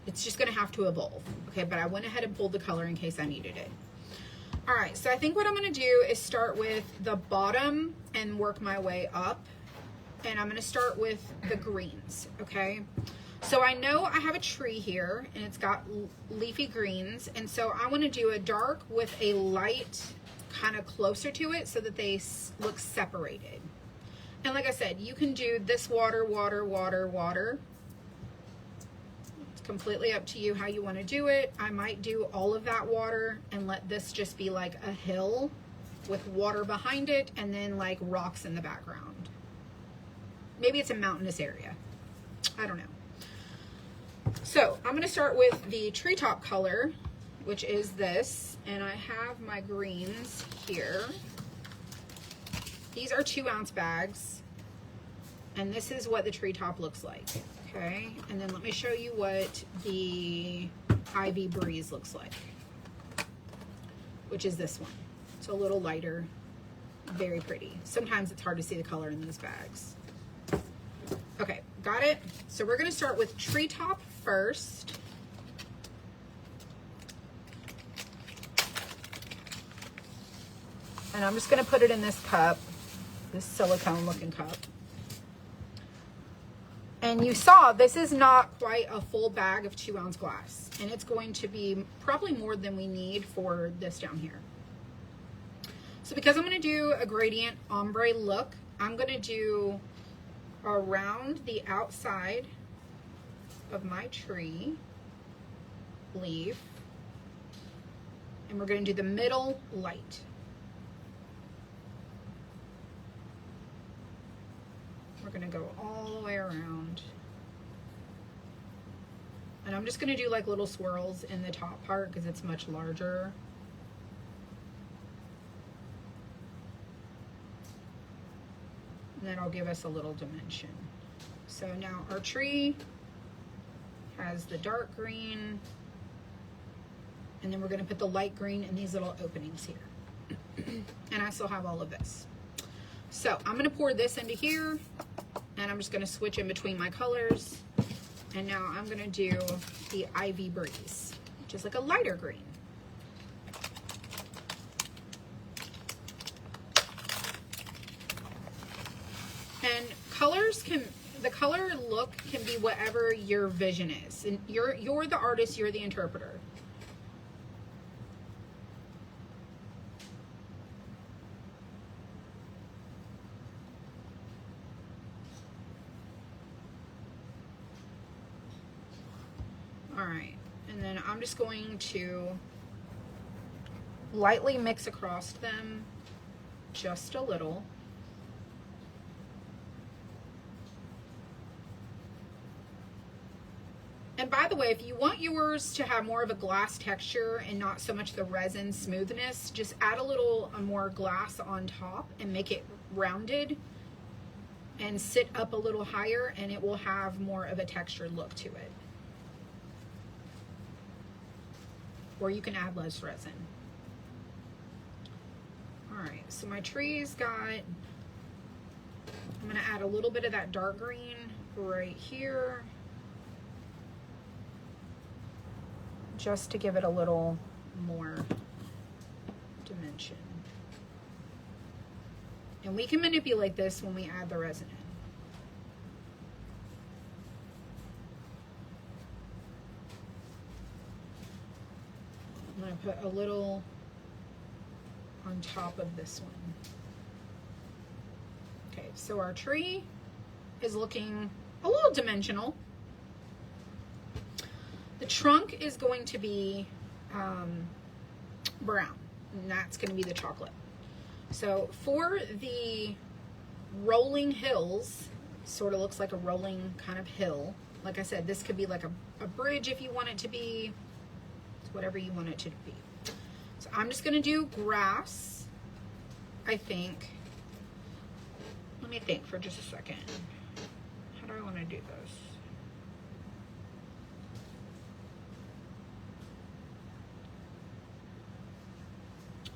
It's just gonna have to evolve, okay? But I went ahead and pulled the color in case I needed it. All right, so I think what I'm gonna do is start with the bottom and work my way up. And I'm gonna start with the greens, okay? So I know I have a tree here and it's got leafy greens. And so I wanna do a dark with a light kind of closer to it so that they look separated. And like I said, you can do this water, water, water, water. Completely up to you how you want to do it. I might do all of that water and let this just be like a hill with water behind it and then like rocks in the background. Maybe it's a mountainous area. I don't know. So I'm going to start with the treetop color, which is this, and I have my greens here. These are 2-ounce bags, and this is what the treetop looks like. Okay, and then let me show you what the Ivy Breeze looks like, which is this one. It's a little lighter, very pretty. Sometimes it's hard to see the color in these bags. Okay, got it? So we're gonna start with treetop first. And I'm just gonna put it in this cup, this silicone looking cup. And you saw this is not quite a full bag of 2-ounce glass, and it's going to be probably more than we need for this down here. So because I'm going to do a gradient ombre look, I'm going to do around the outside of my tree leaf, and we're going to do the middle light. We're going to go all the way around. And I'm just going to do like little swirls in the top part because it's much larger. And that'll give us a little dimension. So now our tree has the dark green, and then we're going to put the light green in these little openings here. And I still have all of this. So I'm going to pour this into here, and I'm just going to switch in between my colors. And now I'm going to do the Ivy Breeze, which is like a lighter green. And the color look can be whatever your vision is. And you're the artist, you're the interpreter. All right, and then I'm just going to lightly mix across them just a little. And by the way, if you want yours to have more of a glass texture and not so much the resin smoothness, just add a little more glass on top and make it rounded and sit up a little higher, and it will have more of a textured look to it. Or you can add less resin. right, so my tree's got, I'm gonna add a little bit of that dark green right here, just to give it a little more dimension. And we can manipulate this when we add the resin in. I'm going to put a little on top of this one. Okay, so our tree is looking a little dimensional. The trunk is going to be brown, and that's going to be the chocolate. So for the rolling hills, sort of looks like a rolling kind of hill. Like I said, this could be like a bridge if you want it to be. It's whatever you want it to be. So I'm just going to do grass, I think. Let me think for just a second. How do I want to do this?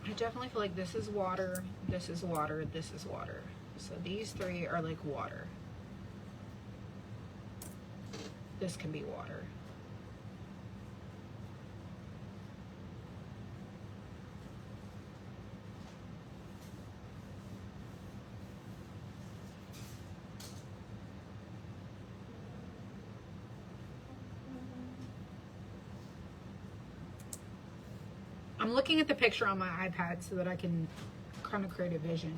I definitely feel like this is water, this is water, this is water. So these three are like water. This can be water. I'm looking at the picture on my iPad so that I can kind of create a vision.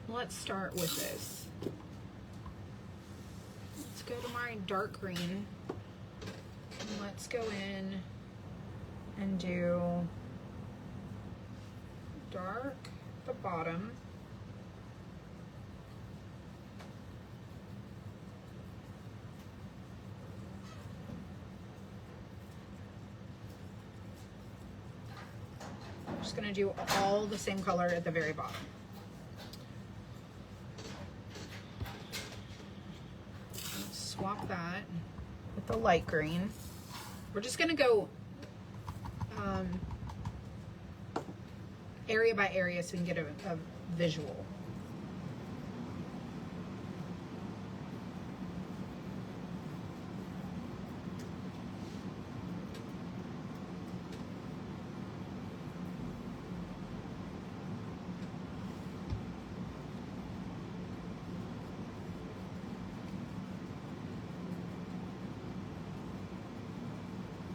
Let's start with this. Let's go to my dark green. And let's go in and do dark at the bottom. Just going to do all the same color at the very bottom. Let's swap that with the light green. We're just going to go area by area so we can get a visual.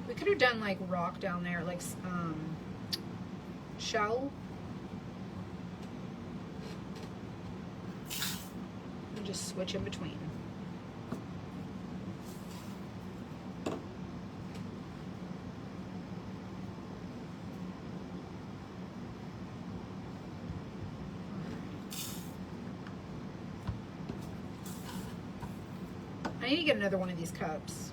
We could have done like rock down there, like shell. And just switch in between. I need to get another one of these cups.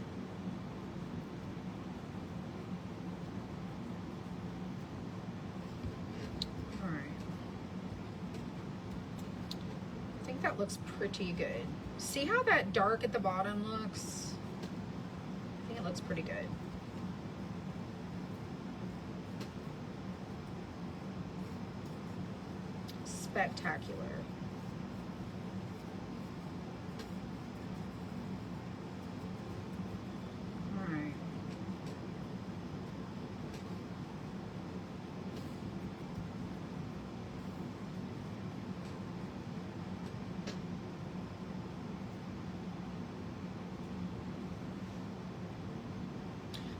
That looks pretty good. See how that dark at the bottom looks? I think it looks pretty good. Spectacular. All right.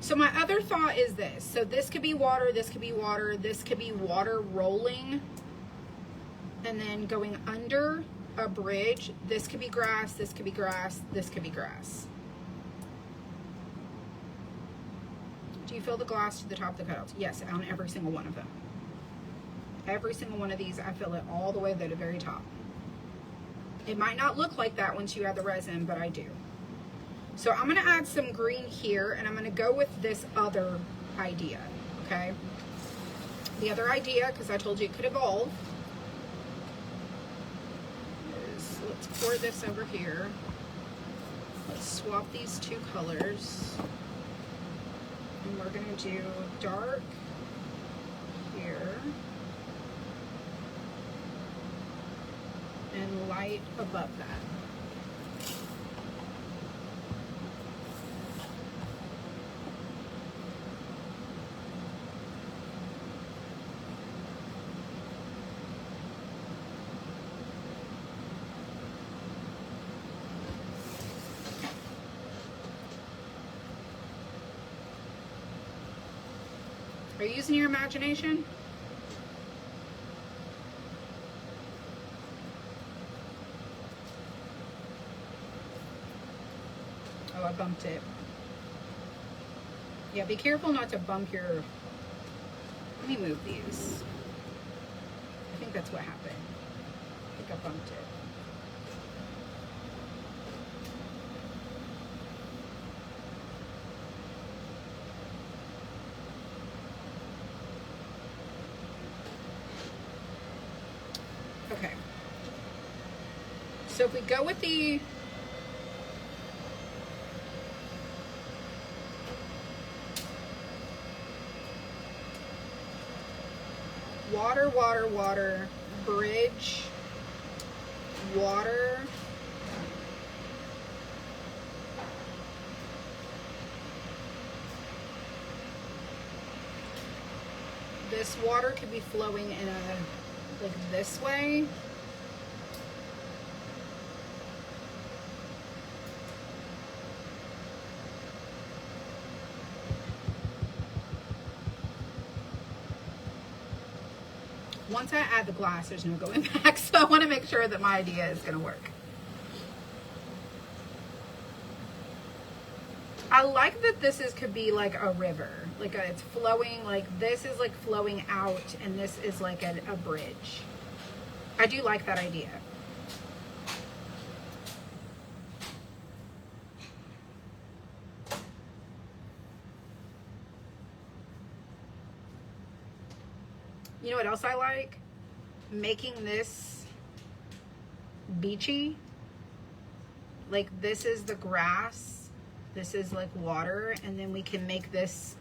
So my other thought is this. So this could be water, this could be water, this could be water rolling and then going under a bridge. This could be grass, this could be grass, this could be grass. Do you fill the glass to the top of the cutouts? Yes, on every single one of them. Every single one of these, I fill it all the way to the very top. It might not look like that once you add the resin, but I do. So I'm going to add some green here, and I'm going to go with this other idea, okay? The other idea, because I told you it could evolve, is let's pour this over here. Let's swap these two colors. And we're going to do dark here. And light above that. Are you using your imagination? Oh, I bumped it. Yeah, be careful not to bump your... Let me move these. I think that's what happened. I think I bumped it. Okay. So if we go with the water, water, water, bridge, water, this water could be flowing in a, like this way. Once I add the glass, there's no going back, so I want to make sure that my idea is going to work. I like that this could be like a river, like it's flowing, like this is like flowing out and this is like a bridge. I do like that idea. You know what else I like? Making this beachy. Like this is the grass, this is like water, and then we can make this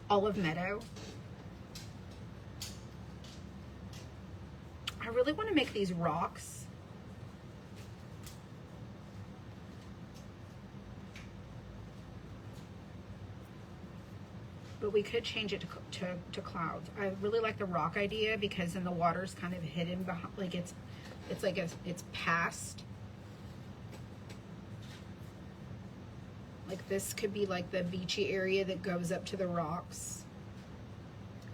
olive meadow. I really want to make these rocks. But we could change it to clouds. I really like the rock idea because then the water's kind of hidden behind, like it's like it's past. Like this could be like the beachy area that goes up to the rocks.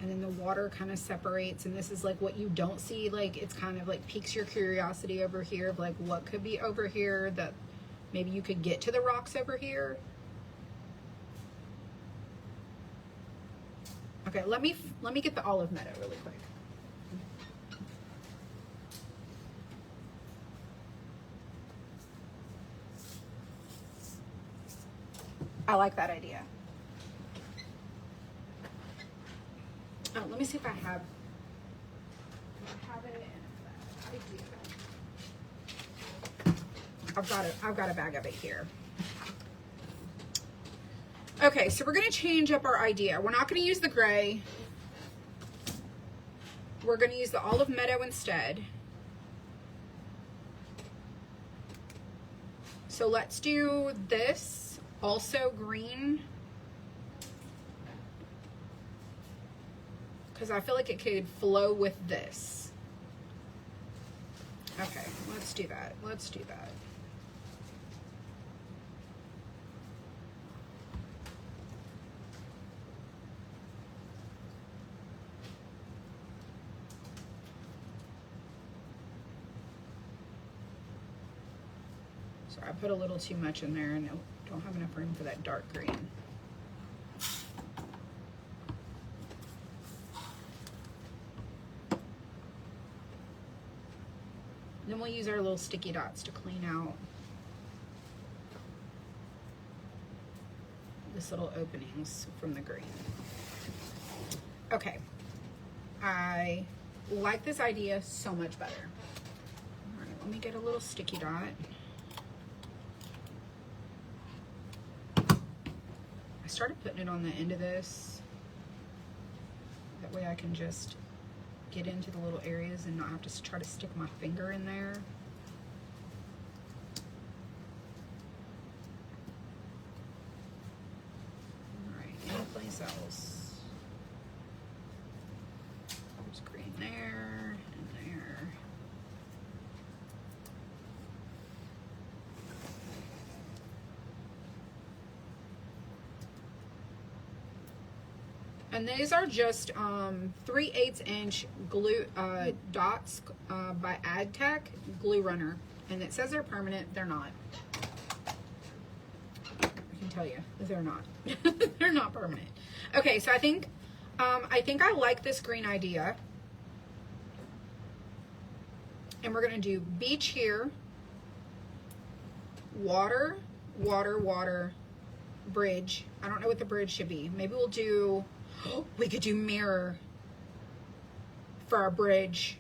And then the water kind of separates, and this is like what you don't see, like it's kind of like piques your curiosity over here of like what could be over here that maybe you could get to the rocks over here. Okay, let me get the olive meadow really quick. I like that idea. Oh, let me see if I have it in. I've got a bag of it here. Okay, so we're going to change up our idea. We're not going to use the gray. We're going to use the olive meadow instead. So let's do this, also green. Because I feel like it could flow with this. Okay, let's do that. Let's do that. I put a little too much in there and I don't have enough room for that dark green. Then we'll use our little sticky dots to clean out this little openings from the green. Okay, I like this idea so much better. All right, let me get a little sticky dot. I started putting it on the end of this. That way I can just get into the little areas and not have to try to stick my finger in there. All right, anyplace else? There's green there and there. And these are just 3/8 inch glue dots by AdTech glue runner, and it says they're permanent. They're not. I can tell you they're not. They're not permanent. Okay, so I think I like this green idea, and we're gonna do beach here, water, water, water, bridge. I don't know what the bridge should be. Maybe we'll do. We could do mirror for our bridge.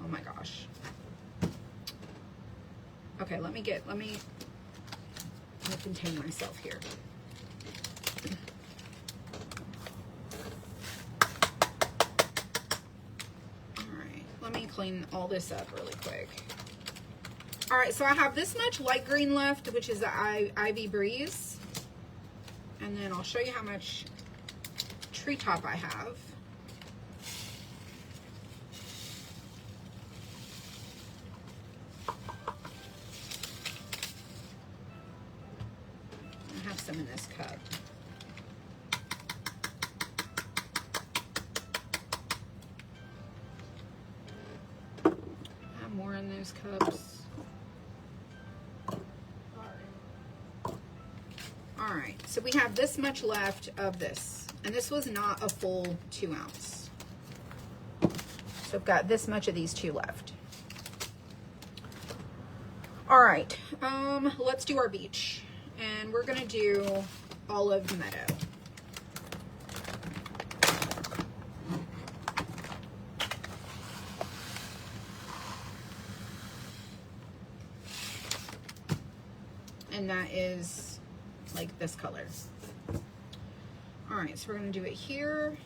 Oh my gosh. Okay, let me contain myself here. All right, let me clean all this up really quick. All right, so I have this much light green left, which is the Ivy Breeze. And then I'll show you how much treetop I have. I have some in this cup. I have more in those cups. All right, so we have this much left of this. And this was not a full 2 ounce. So I've got this much of these 2 left. All right, let's do our beach. And we're gonna do Olive Meadow. And that is like this color. All right, so we're gonna do it here.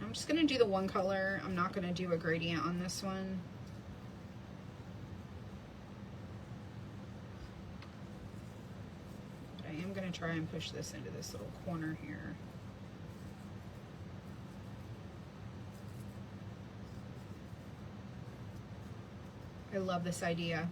I'm just gonna do the one color. I'm not gonna do a gradient on this one. But I am gonna try and push this into this little corner here. I love this idea.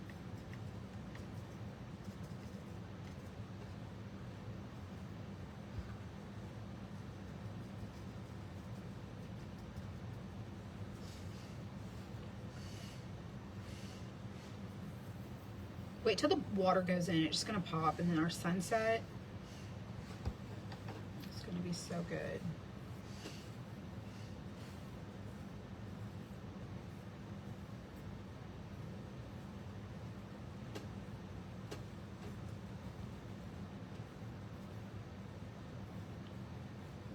Wait till the water goes in. It's just gonna pop, and then our sunset. It's gonna be so good.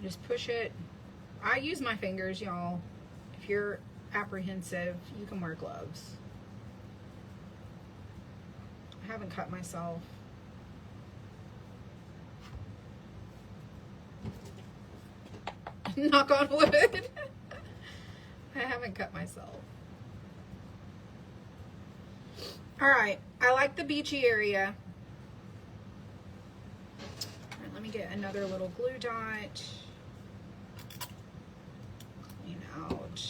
Just push it. I use my fingers, y'all. If you're apprehensive, you can wear gloves. I haven't cut myself. Knock on wood. I haven't cut myself. All right, I like the beachy area. All right, let me get another little glue dot. Clean out.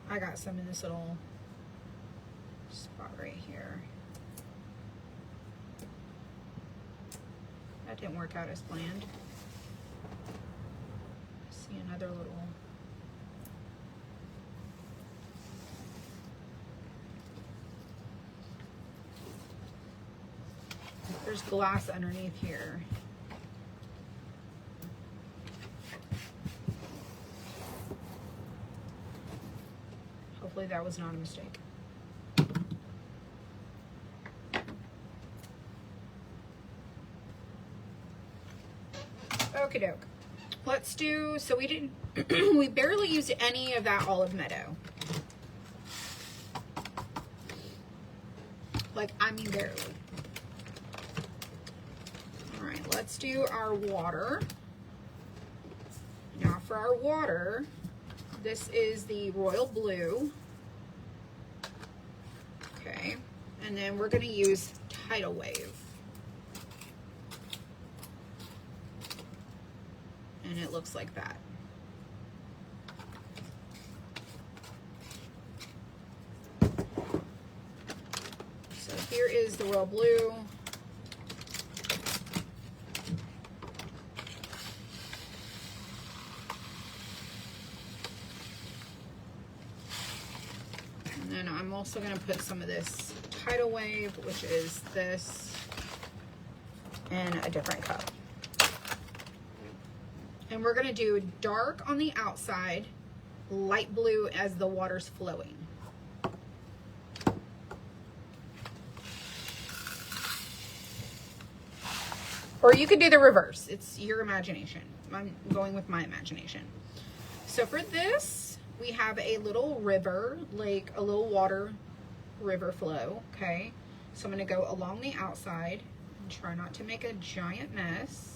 I got some in this little spot right here. That didn't work out as planned. See another little. There's glass underneath here. Hopefully that was not a mistake. Okie doke. let's do, so we didn't, we barely used any of that olive meadow. Like, I mean barely. All right, let's do our water. Now for our water, this is the royal blue. Okay, and then we're gonna use tidal wave. And it looks like that. So here is the royal blue. And then I'm also going to put some of this tidal wave, which is this, in a different cup. And we're going to do dark on the outside, light blue as the water's flowing. Or you could do the reverse. It's your imagination. I'm going with my imagination. So for this, we have a little river, like a little water river flow, okay? So I'm going to go along the outside and try not to make a giant mess.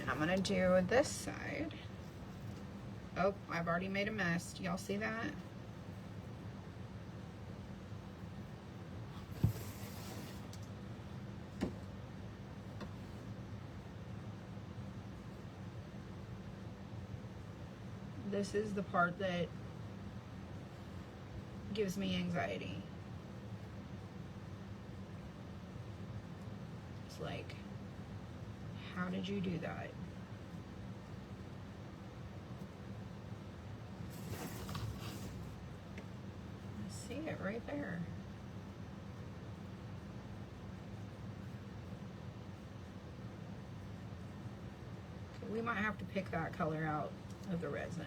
I'm gonna do this side. Oh, I've already made a mess. Do y'all see that? This is the part that gives me anxiety. It's like, how did you do that? I see it right there. Okay, we might have to pick that color out of the resin.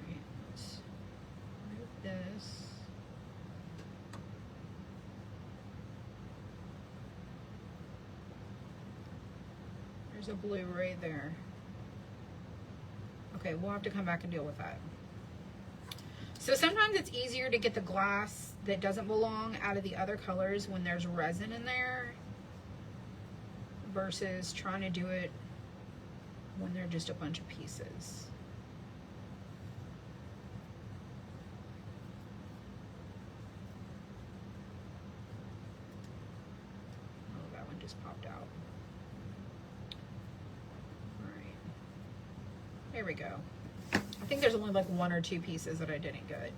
Alright, let's move this. There's a blue right there. Okay, we'll have to come back and deal with that. So sometimes it's easier to get the glass that doesn't belong out of the other colors when there's resin in there versus trying to do it when they're just a bunch of pieces. Oh, that one just popped out. There we go. I think there's only like one or two pieces that I didn't get.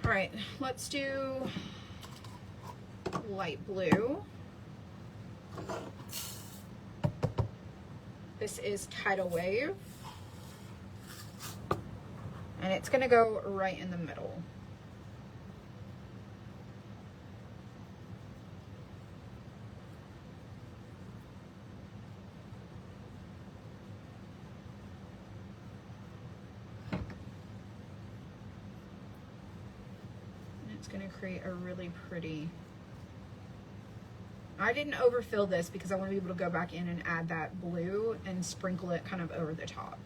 All right, let's do light blue. This is tidal wave. And it's gonna go right in the middle. It's going to create a really pretty, I didn't overfill this because I want to be able to go back in and add that blue and sprinkle it kind of over the top.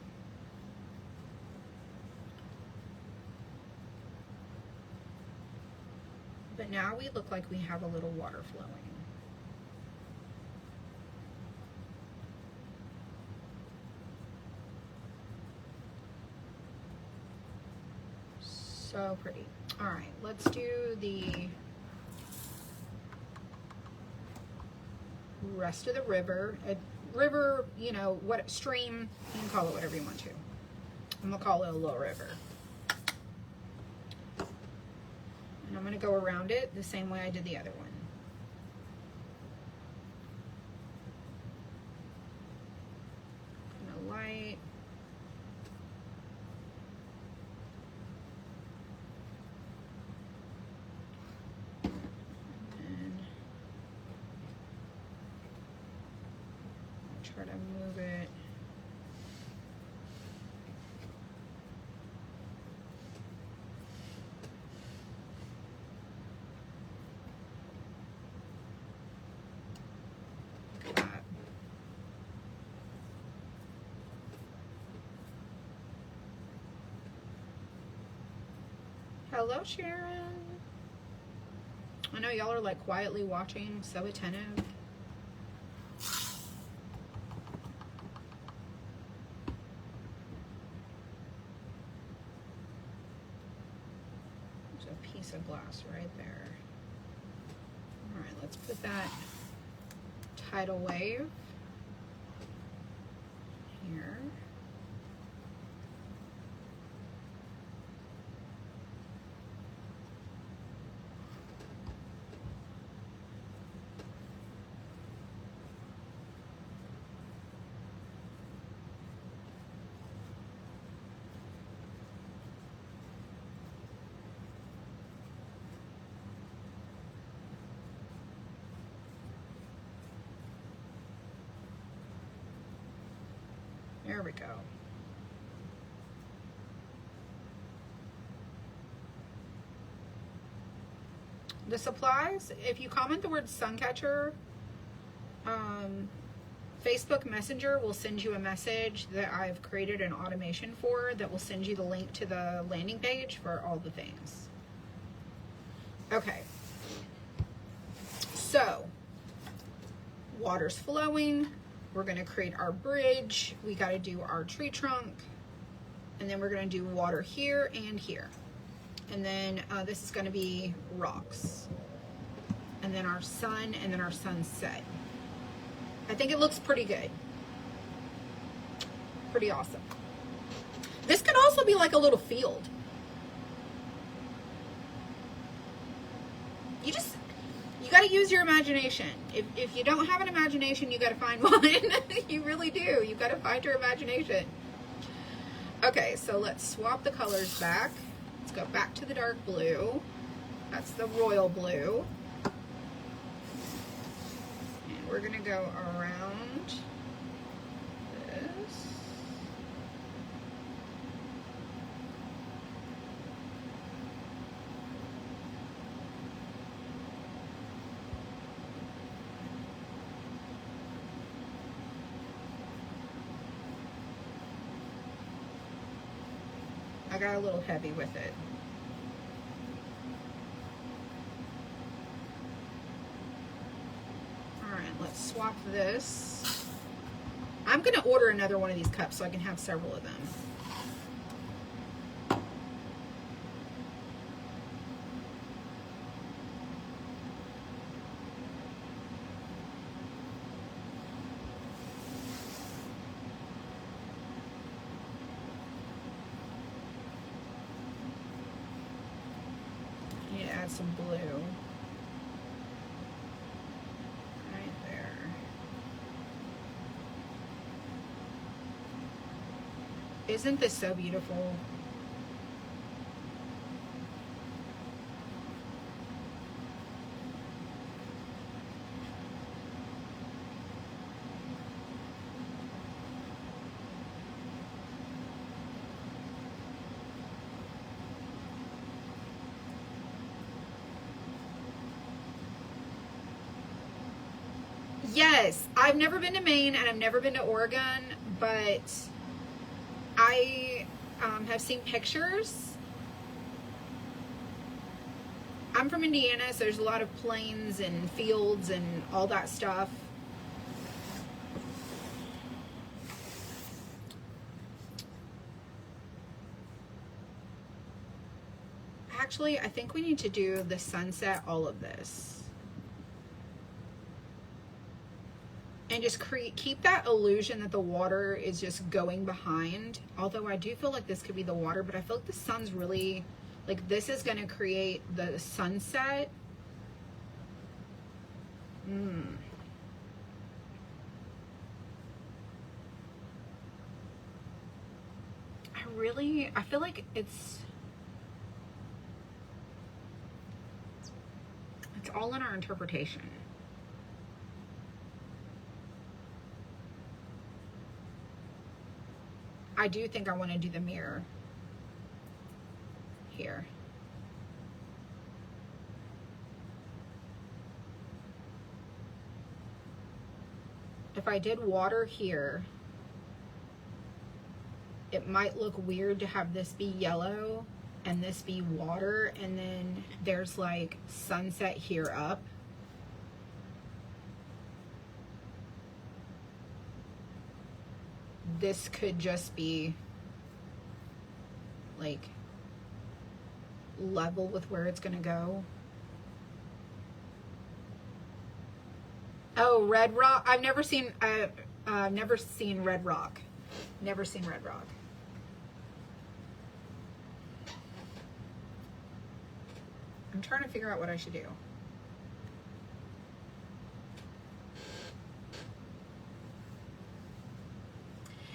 But now we look like we have a little water flowing. So pretty. All right, let's do the rest of the river. A river, you know, what stream, you can call it whatever you want to. I'm gonna call it a little river. And I'm gonna go around it the same way I did the other one. Kind of light. try to move it. Look at that. Hello, Sharon. I know y'all are like quietly watching, so attentive. There's a piece of glass right there. All right, let's put that tidal wave here. There we go. The supplies, if you comment the word suncatcher, Facebook Messenger will send you a message that I've created an automation for that will send you the link to the landing page for all the things. Okay. So, water's flowing. We're going to create our bridge. We got to do our tree trunk. And then we're going to do water here and here. And then this is going to be rocks. And then our sun, and then our sunset. I think it looks pretty good. Pretty awesome. This could also be like a little field. You got to use your imagination. If you don't have an imagination, you got to find one. You really do. You got to find your imagination. Okay, so let's swap the colors back. Let's go back to the dark blue. That's the royal blue. And we're going to go around this. I got a little heavy with it. All right, let's swap this. I'm gonna order another one of these cups so I can have several of them. Some blue right there. Isn't this so beautiful? Yes, I've never been to Maine and I've never been to Oregon, but I have seen pictures. I'm from Indiana, so there's a lot of plains and fields and all that stuff. Actually, I think we need to do the sunset, all of this. And just keep that illusion that the water is just going behind. Although I do feel like this could be the water, but I feel like the sun's really, like this is going to create the sunset. I feel like it's all in our interpretation. I do think I want to do the mirror here. If I did water here, it might look weird to have this be yellow and this be water, and then there's like sunset here up. This could just be like level with where it's gonna go. Oh, red rock. I've never seen red rock. Never seen red rock. I'm trying to figure out what I should do.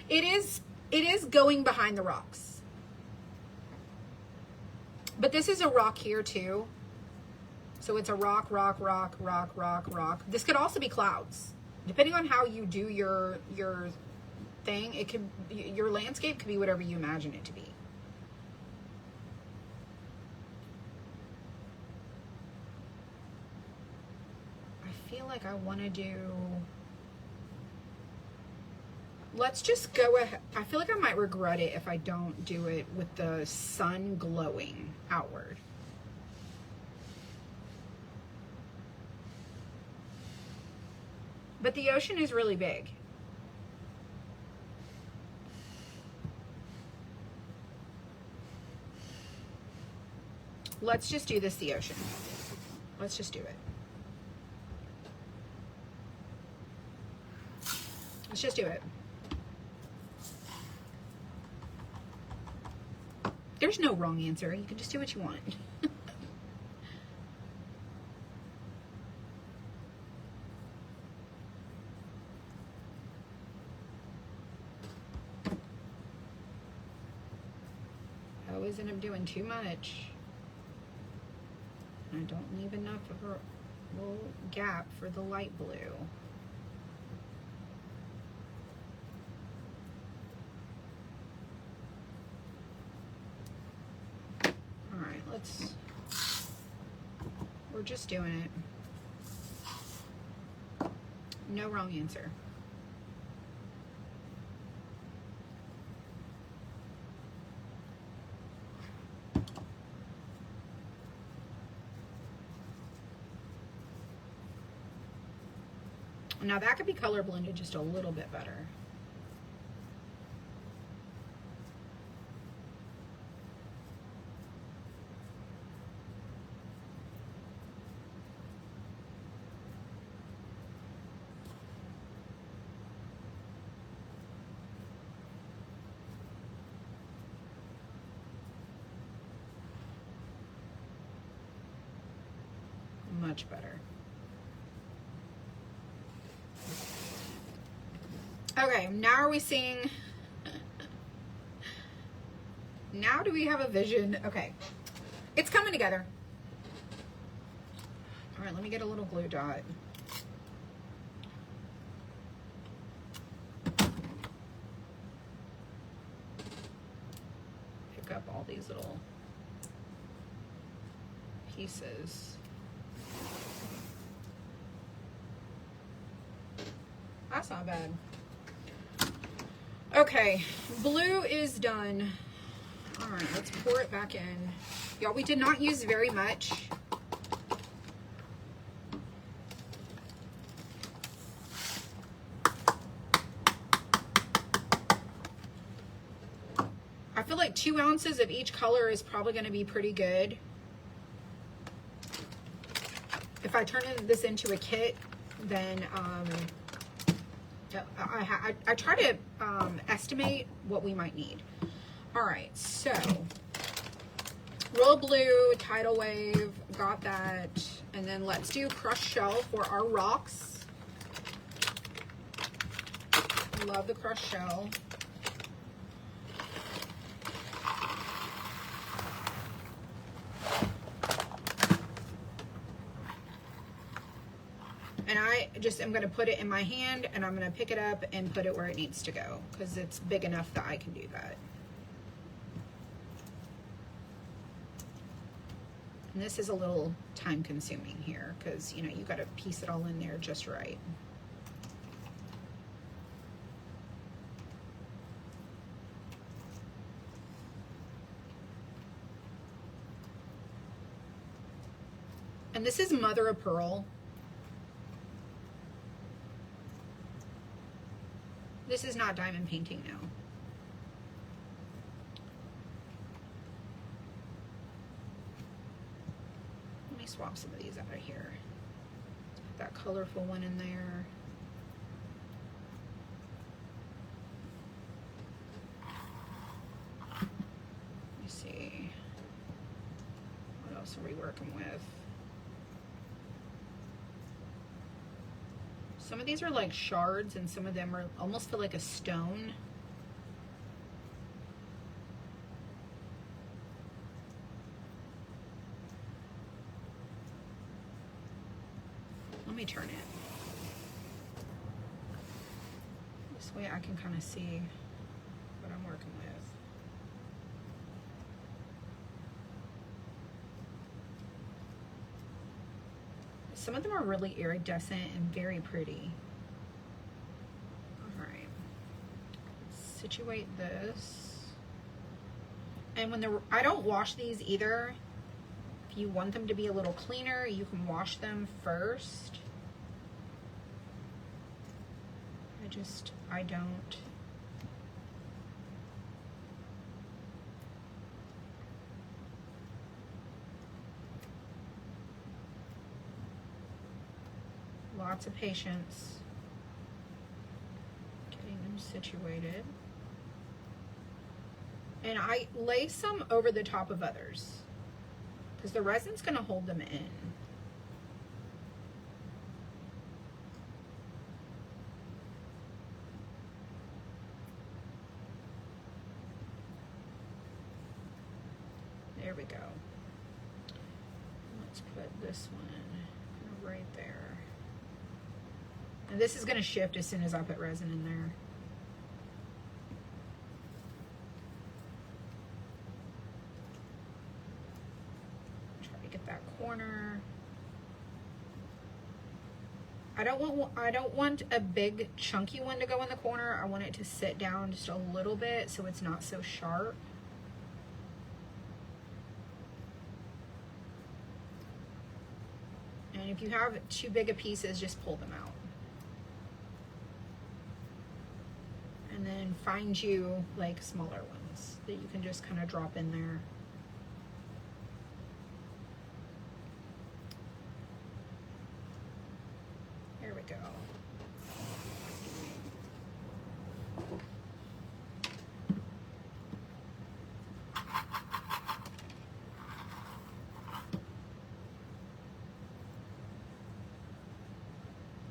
It is going behind the rocks. But this is a rock here too. So it's a rock, rock, rock, rock, rock, rock. This could also be clouds. Depending on how you do your thing, it could, your landscape could be whatever you imagine it to be. I feel like I want to do, let's just go ahead. I feel like I might regret it if I don't do it with the sun glowing outward. But the ocean is really big. Let's just do this, the ocean. Let's just do it. Let's just do it. There's no wrong answer. You can just do what you want. I always end up doing too much. I don't leave enough of a little gap for the light blue. All right, we're just doing it. No wrong answer. Now that could be color blended just a little bit better. Much better. Okay, now are we seeing, now do we have a vision? Okay, it's coming together. All right, let me get a little glue dot. Pick up all these little pieces. That's not bad. Okay, blue is done. All right, let's pour it back in. Y'all, we did not use very much. I feel like 2 ounces of each color is probably going to be pretty good. If I turn this into a kit, then I try to estimate what we might need. All right, so royal blue, tidal wave, got that. And then let's do crushed shell for our rocks. Love the crushed shell. And I just am gonna put it in my hand and I'm gonna pick it up and put it where it needs to go because it's big enough that I can do that. And this is a little time consuming here because, you know, you got to piece it all in there just right. And this is mother of pearl. This is not diamond painting now. Let me swap some of these out of here. Put that colorful one in there. Let me see. What else are we working with? Some of these are like shards and some of them are almost feel like a stone. Let me turn it. This way I can kind of see what I'm working with. Some of them are really iridescent and very pretty. All right, situate this. And when I don't wash these either. If you want them to be a little cleaner, you can wash them first. I don't. Lots of patience getting them situated. And I lay some over the top of others because the resin's going to hold them in. There we go. Let's put this one right there. And this is going to shift as soon as I put resin in there. Try to get that corner. I don't want a big chunky one to go in the corner. I want it to sit down just a little bit so it's not so sharp. And if you have too big of pieces, just pull them out. And then find you like smaller ones that you can just kind of drop in there. There we go.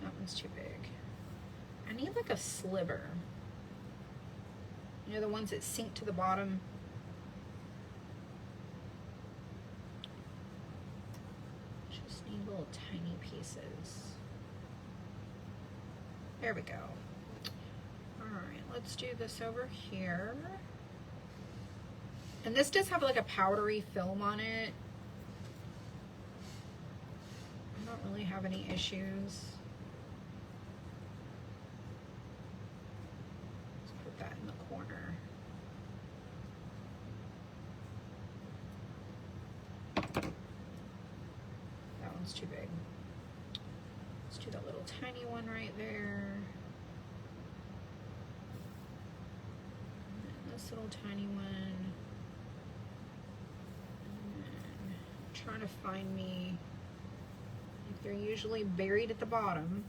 That one's too big. I need like a sliver. You know, the ones that sink to the bottom. Just need little tiny pieces. There we go. All right, let's do this over here. And this does have like a powdery film on it. I don't really have any issues. That in the corner. That one's too big. Let's do that little tiny one right there. And this little tiny one. And then I'm trying to find me, like they're usually buried at the bottom.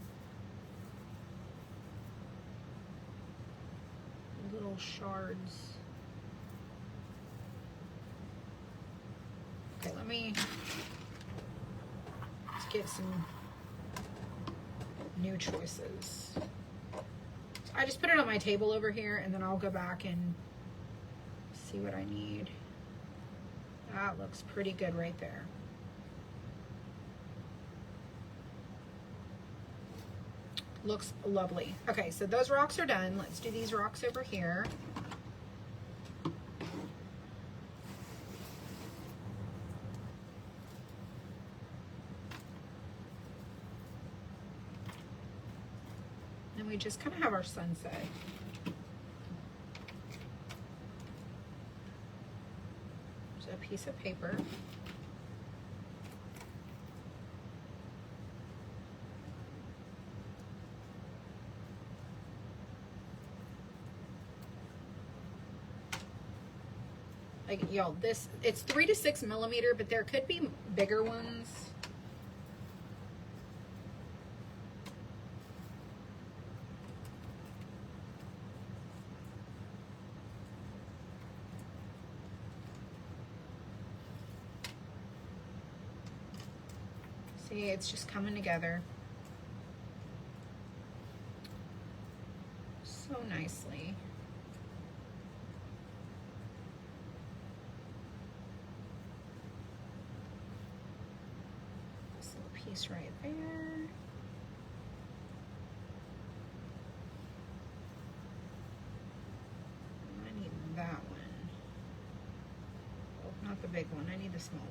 Little shards. Okay, let's get some new choices. So I just put it on my table over here and then I'll go back and see what I need. That looks pretty good right there. Looks lovely. Okay, so those rocks are done. Let's do these rocks over here. And we just kind of have our sunset. There's a piece of paper. Like, y'all, this, it's 3 to 6 millimeter, but there could be bigger ones. See, it's just coming together so nicely. This little piece right there. I need that one. Oh, not the big one. I need the small one.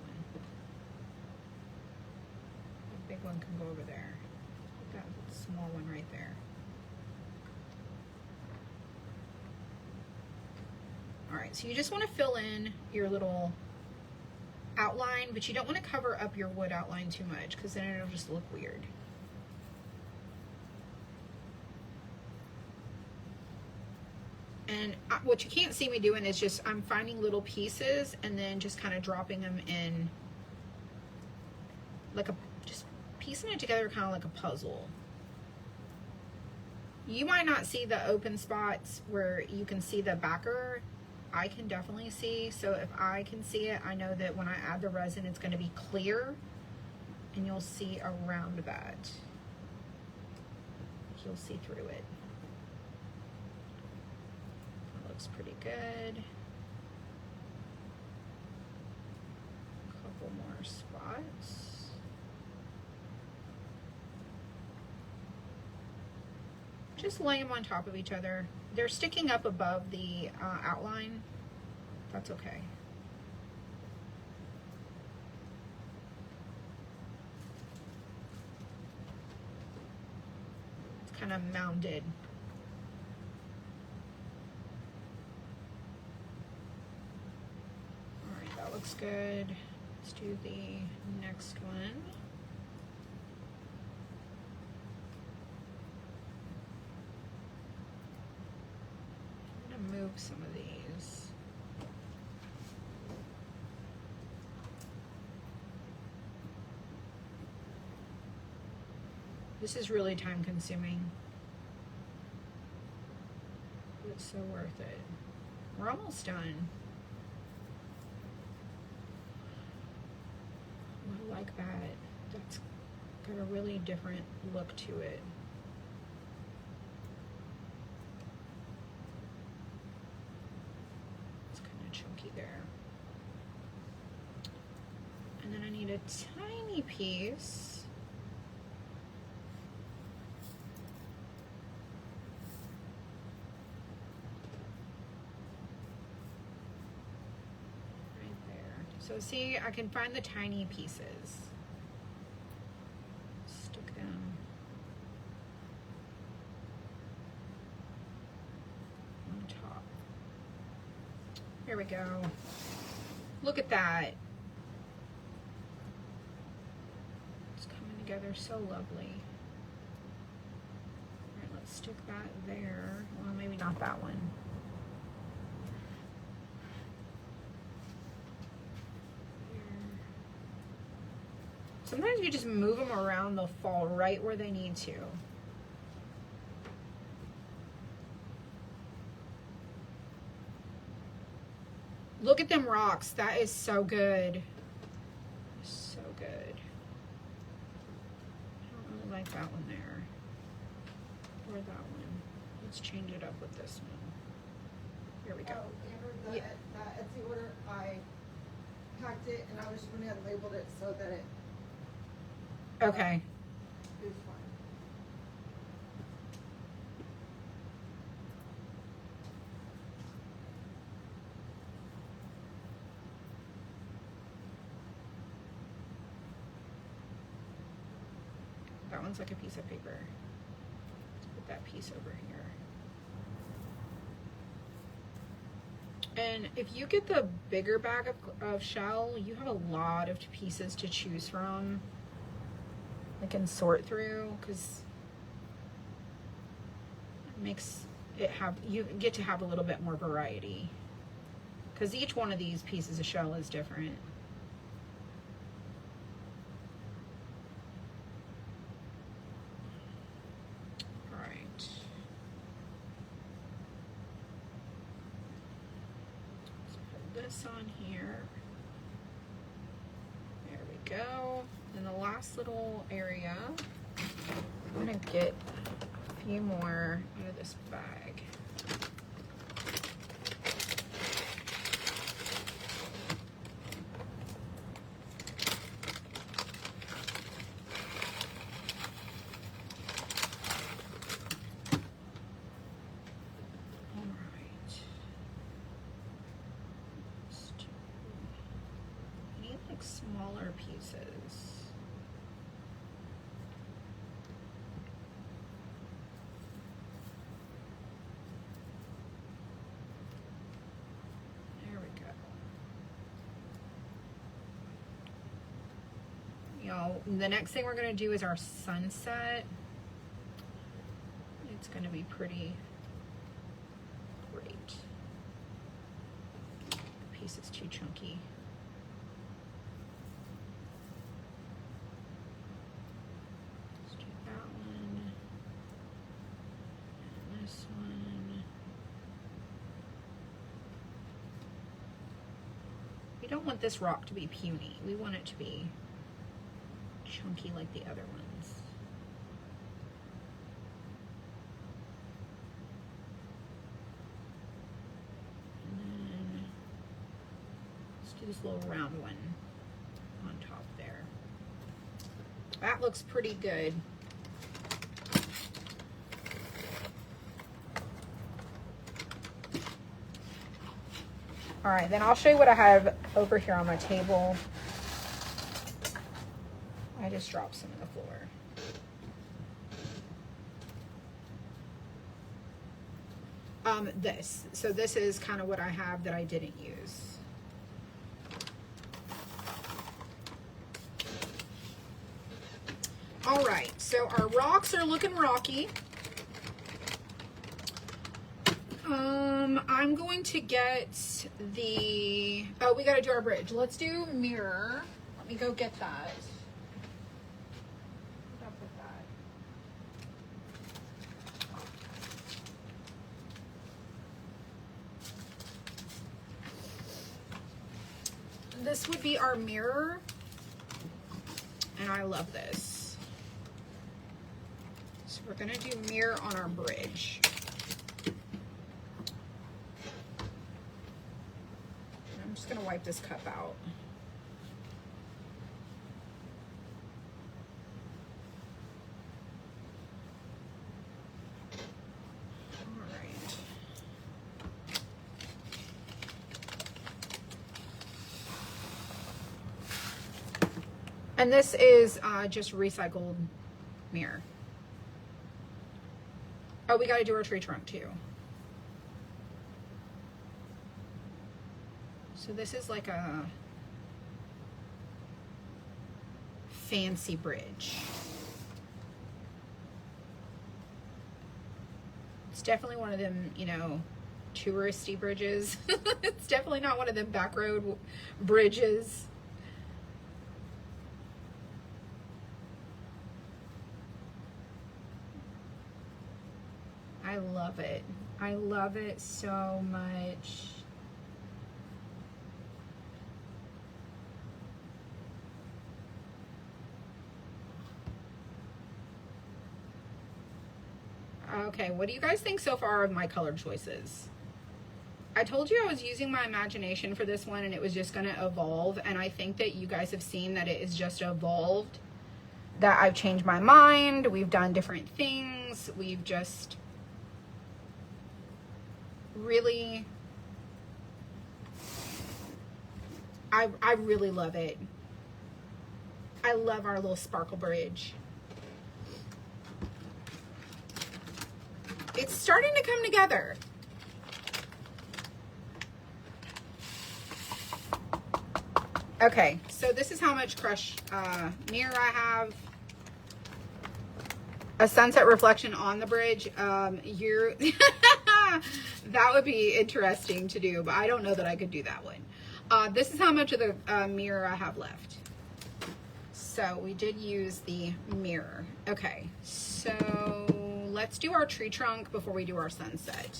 The big one can go over there. Put that small one right there. All right, so you just want to fill in your little outline, but you don't want to cover up your wood outline too much because then it'll just look weird. And what you can't see me doing is just, I'm finding little pieces and then just kind of dropping them in, like just piecing it together kind of like a puzzle. You might not see the open spots where you can see the backer. I can definitely see. So if I can see it, I know that when I add the resin, it's going to be clear and you'll see around that. You'll see through it. That looks pretty good. A couple more spots. Just lay them on top of each other. They're sticking up above the outline. That's okay. It's kind of mounded. All right, that looks good. Let's do the next one. Move some of these. This is really time consuming. It's so worth it. We're almost done. I like that. That's got a really different look to it. Chunky there. And then I need a tiny piece. Right there. So see, I can find the tiny pieces. Stick them on top. Here we go. Look at that. It's coming together so lovely. All right, let's stick that there. Well, maybe not that one. Here. Sometimes you just move them around, they'll fall right where they need to. Look at them rocks. That is so good. So good. I don't really like that one there. Or that one. Let's change it up with this one. Here we go. Amber, that Etsy order, I packed it and I was just went ahead and labeled it so that it Okay. was that one's like a piece of paper. Let's put that piece over here. And if you get the bigger bag of shell, you have a lot of pieces to choose from. I can sort through, because it makes it have, you get to have a little bit more variety, because each one of these pieces of shell is different. All right. Let's put this on here. There we go. And the last little area, I'm gonna get a few more out of this bag. All right. I need like smaller pieces. The next thing we're going to do is our sunset. It's going to be pretty great. The piece is too chunky. Let's do that one. And this one. We don't want this rock to be puny. We want it to be chunky like the other ones. And then let's do this little round one on top there. That looks pretty good. All right, then I'll show you what I have over here on my table. I just dropped some on the floor. So this is kind of what I have that I didn't use. All right, so our rocks are looking rocky. I'm going to get the, oh, we got to do our bridge. Let's do mirror. Let me go get that. This would be our mirror, and I love this. So we're gonna do mirror on our bridge. And I'm just gonna wipe this cup out. And this is just recycled mirror. Oh, we got to do our tree trunk too. So this is like a fancy bridge. It's definitely one of them, you know, touristy bridges. It's definitely not one of them back road bridges. I love it. I love it so much. Okay, what do you guys think so far of my color choices? I told you I was using my imagination for this one and it was just going to evolve, and I think that you guys have seen that it is just evolved, that I've changed my mind, we've done different things, we've just really, I really love it. I love our little sparkle bridge. it's starting to come together. Okay, so this is how much crushed mirror I have. A sunset reflection on the bridge. You're that would be interesting to do, but I don't know that I could do that one. This is how much of the mirror I have left. So we did use the mirror. Okay, so let's do our tree trunk before we do our sunset.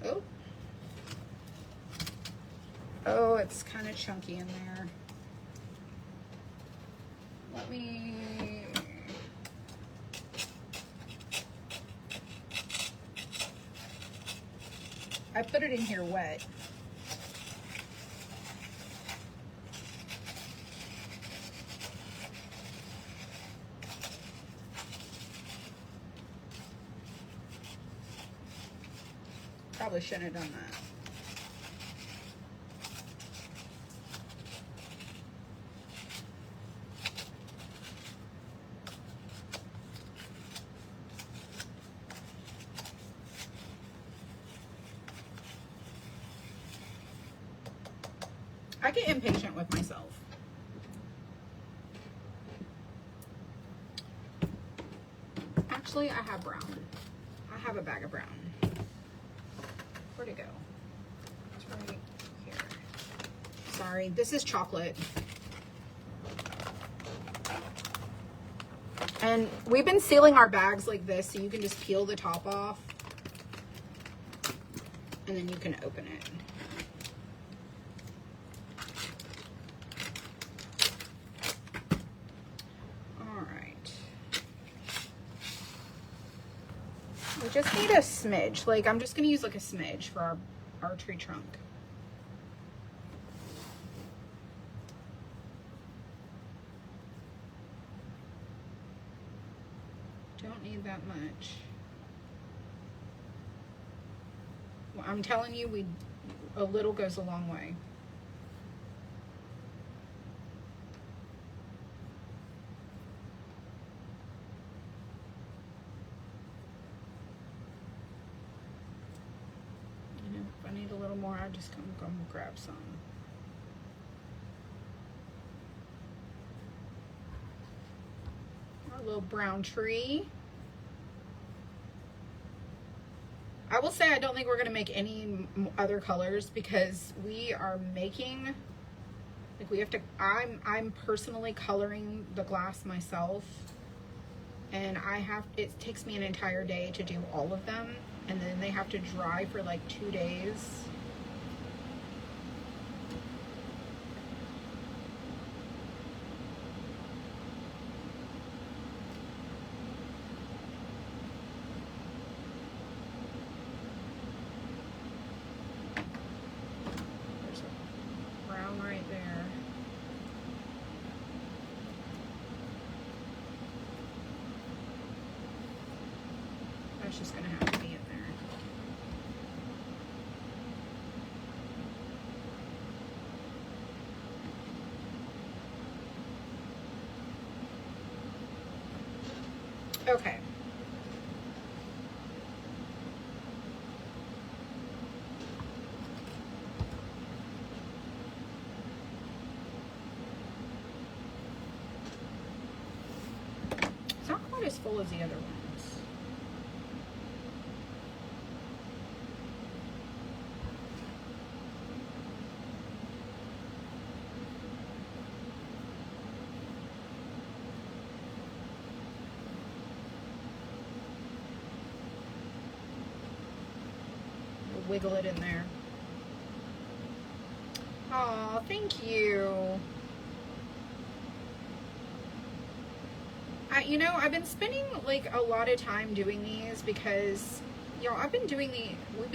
Oh. Oh, it's kind of chunky in there. Let me... I put it in here wet. Probably shouldn't have done that. I get impatient with myself. Actually, I have brown. I have a bag of brown. Where'd it go? It's right here. Sorry, this is chocolate. And we've been sealing our bags like this so you can just peel the top off and then you can open it. We just need a smidge. Like, I'm just gonna use like a smidge for our tree trunk. Don't need that much. Well, I'm telling you, a little goes a long way. If I need a little more, I just come grab some. Our little brown tree. I will say I don't think we're gonna make any other colors because we are making, like we have to, I'm personally coloring the glass myself, and it takes me an entire day to do all of them, and then they have to dry for like 2 days. There's a brown right there. That's just gonna have to be in there. Okay. It's not quite as full as the other ones. Wiggle it in there. Oh, thank you. You know, I've been spending like a lot of time doing these because, you know, we've been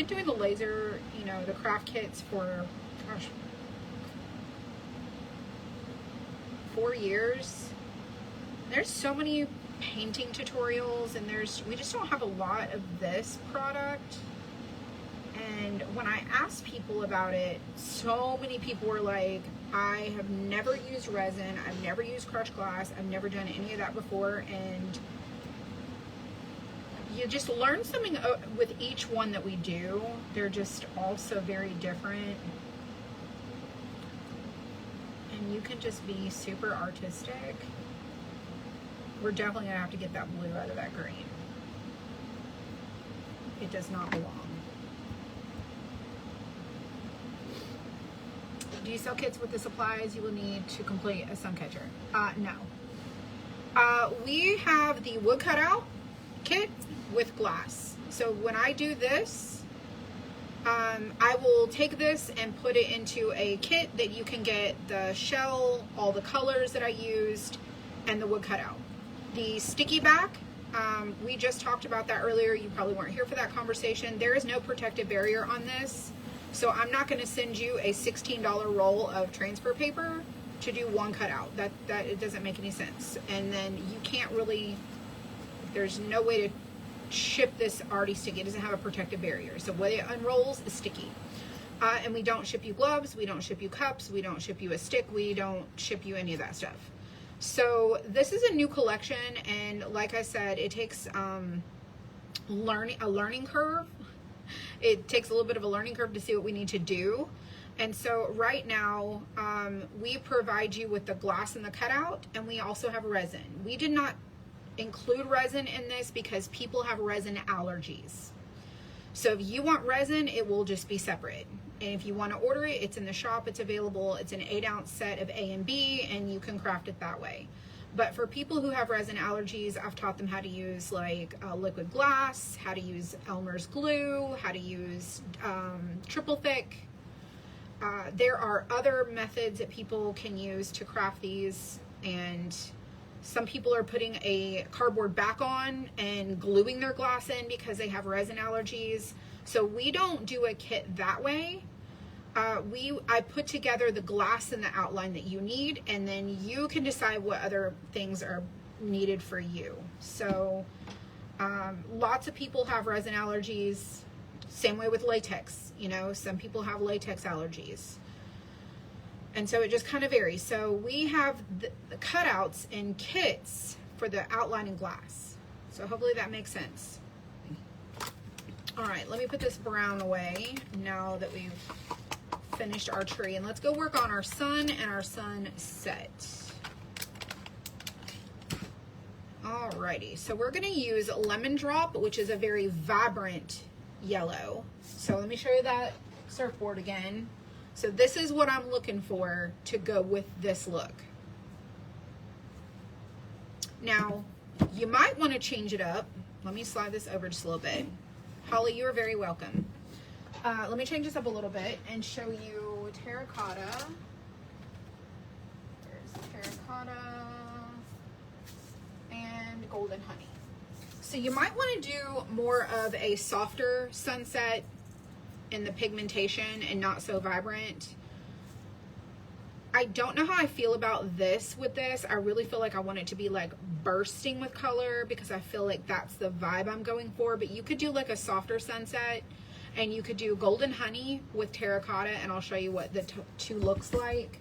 doing the laser, you know, the craft kits for, gosh, 4 years. There's so many painting tutorials, and we just don't have a lot of this product. And when I asked people about it, so many people were like, I have never used resin, I've never used crushed glass, I've never done any of that before, and you just learn something with each one that we do. They're just all so very different. And you can just be super artistic. We're definitely gonna have to get that blue out of that green. It does not belong. Do you sell kits with the supplies you will need to complete a suncatcher? No. We have the wood cutout kit with glass. So when I do this, I will take this and put it into a kit that you can get the shell, all the colors that I used, and the wood cutout. The sticky back, we just talked about that earlier. You probably weren't here for that conversation. There is no protective barrier on this. So I'm not going to send you a $16 roll of transfer paper to do one cutout. That it doesn't make any sense. And then you can't really, there's no way to ship this already sticky. It doesn't have a protective barrier. So when it unrolls, it's sticky. And we don't ship you gloves. We don't ship you cups. We don't ship you a stick. We don't ship you any of that stuff. So this is a new collection. And like I said, it takes a learning curve. It takes a little bit of a learning curve to see what we need to do. And so right now, we provide you with the glass and the cutout, and we also have resin. We did not include resin in this because people have resin allergies. So if you want resin, it will just be separate. And if you want to order it, it's in the shop, it's available. It's an 8-ounce set of A and B, and you can craft it that way. But for people who have resin allergies, I've taught them how to use like liquid glass, how to use Elmer's glue, how to use triple thick. There are other methods that people can use to craft these, and some people are putting a cardboard back on and gluing their glass in because they have resin allergies. So we don't do a kit that way. I put together the glass and the outline that you need, and then you can decide what other things are needed for you. So lots of people have resin allergies. Same way with latex, you know, some people have latex allergies. And so it just kind of varies. So we have the cutouts in kits for the outline and glass. So hopefully that makes sense. All right, let me put this brown away now that we've finished our tree, and let's go work on our sun and our sunset. Alrighty, so we're gonna use Lemon Drop, which is a very vibrant yellow. So let me show you that surfboard again. So this is what I'm looking for to go with this look. Now, you might want to change it up. Let me slide this over just a little bit. Holly, you are very welcome. Let me change this up a little bit and show you terracotta. There's terracotta and golden honey. So you might want to do more of a softer sunset in the pigmentation and not so vibrant. I don't know how I feel about this with this. I really feel like I want it to be like bursting with color because I feel like that's the vibe I'm going for. But you could do like a softer sunset, and you could do golden honey with terracotta, and I'll show you what the two looks like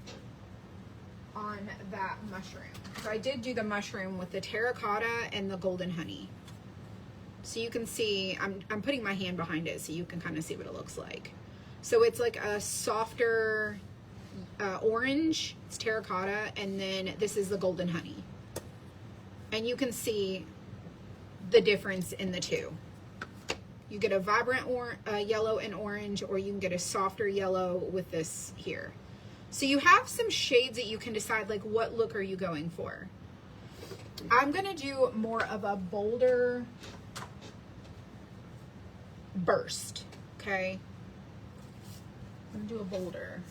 on that mushroom. So I did do the mushroom with the terracotta and the golden honey. So you can see, I'm putting my hand behind it so you can kind of see what it looks like. So it's like a softer orange, it's terracotta, and then this is the golden honey. And you can see the difference in the two. You get a vibrant yellow and orange, or you can get a softer yellow with this here. So you have some shades that you can decide, like, what look are you going for? I'm gonna do more of a bolder burst, okay? I'm gonna do a bolder.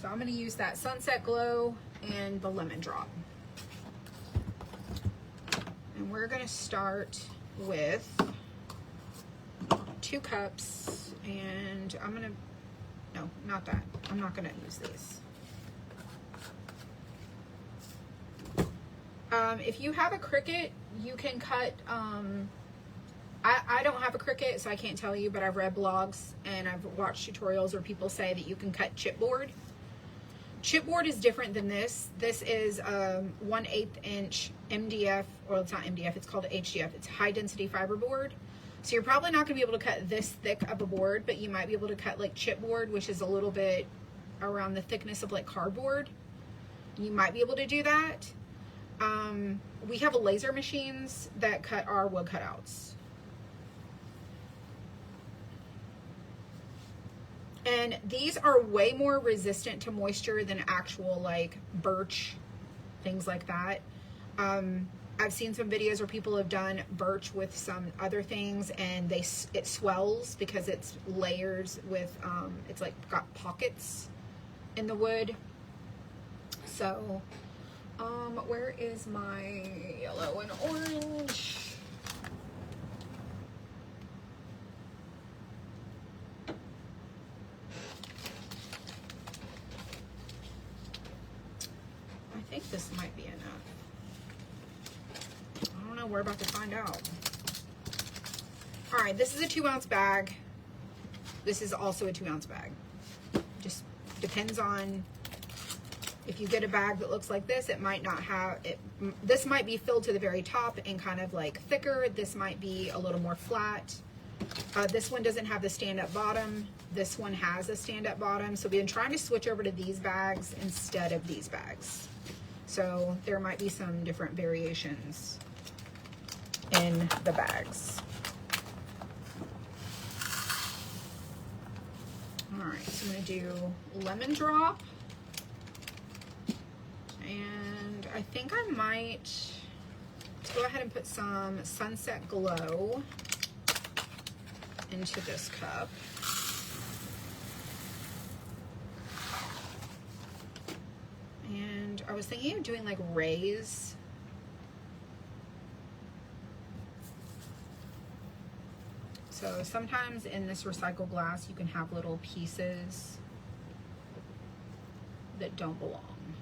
So I'm gonna use that Sunset Glow and the Lemon Drop. And we're gonna start with 2 cups, and I'm gonna, no, not that. I'm not gonna use these. If you have a Cricut, you can cut, I don't have a Cricut, so I can't tell you, but I've read blogs and I've watched tutorials where people say that you can cut chipboard Chipboard is different than this. This is 1/8 inch MDF, or it's not MDF, it's called HDF. It's high density fiberboard. So you're probably not gonna be able to cut this thick of a board, but you might be able to cut like chipboard, which is a little bit around the thickness of like cardboard. You might be able to do that. We have laser machines that cut our wood cutouts. And these are way more resistant to moisture than actual like birch, things like that. I've seen some videos where people have done birch with some other things, and it swells because it's layers with, it's like got pockets in the wood. So, where is my yellow and orange? I think this might be enough. I don't know, we're about to find out. All right, this is a 2-ounce bag. This is also a 2-ounce bag. Just depends on, if you get a bag that looks like this, it might not have it. This might be filled to the very top and kind of like thicker. This might be a little more flat. This one doesn't have the stand-up bottom. This one has a stand-up bottom. So we've been trying to switch over to these bags instead of these bags. So there might be some different variations in the bags. All right, so I'm gonna do lemon drop. And I think I might, let's go ahead and put some Sunset Glow into this cup. And I was thinking of doing like rays. So sometimes in this recycled glass, you can have little pieces that don't belong.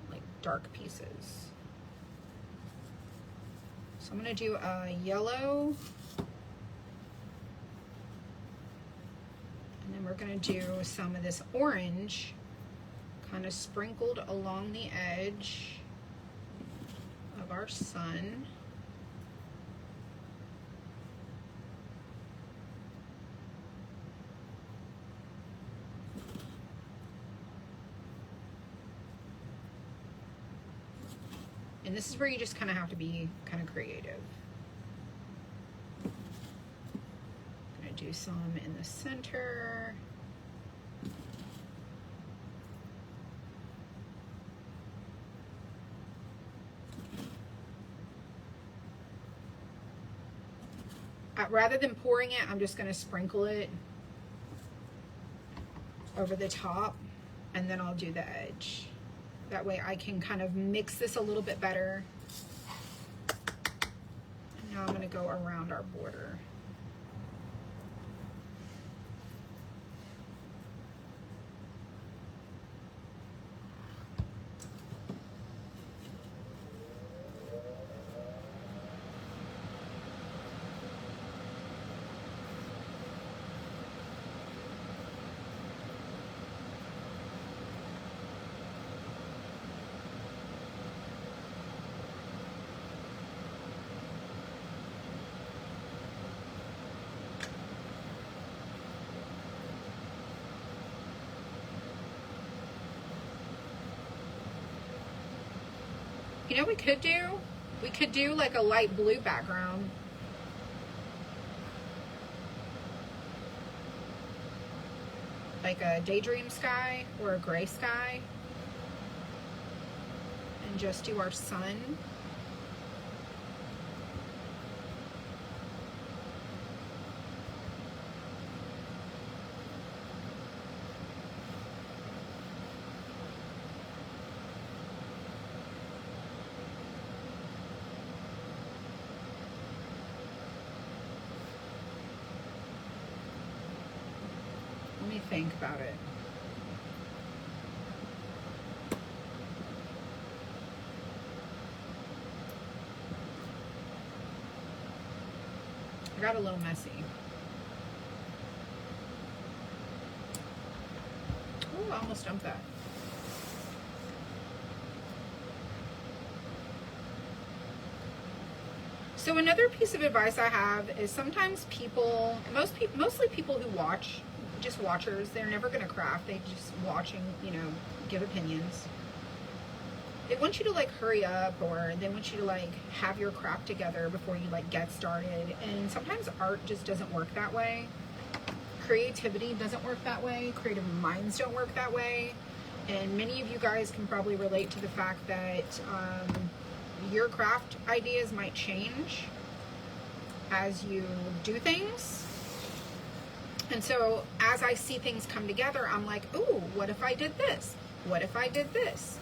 Like dark pieces. So I'm gonna do a yellow. And then we're gonna do some of this orange, kind of sprinkled along the edge of our sun. And this is where you just kind of have to be kind of creative. I'm gonna do some in the center. Rather than pouring it, I'm just gonna sprinkle it over the top, and then I'll do the edge. That way I can kind of mix this a little bit better. And now I'm gonna go around our border. You know what we could do? We could do like a light blue background. Like a daydream sky or a gray sky. And just do our sun. Let me think about it. I got a little messy. Ooh, I almost dumped that. So another piece of advice I have is sometimes people, mostly people who watch, just watchers, they're never going to craft. They just watching, you know, give opinions. They want you to like hurry up, or they want you to like have your craft together before you like get started. And sometimes art just doesn't work that way. Creativity doesn't work that way. Creative minds don't work that way. And many of you guys can probably relate to the fact that your craft ideas might change as you do things. And so as I see things come together, I'm like, ooh, what if I did this? What if I did this?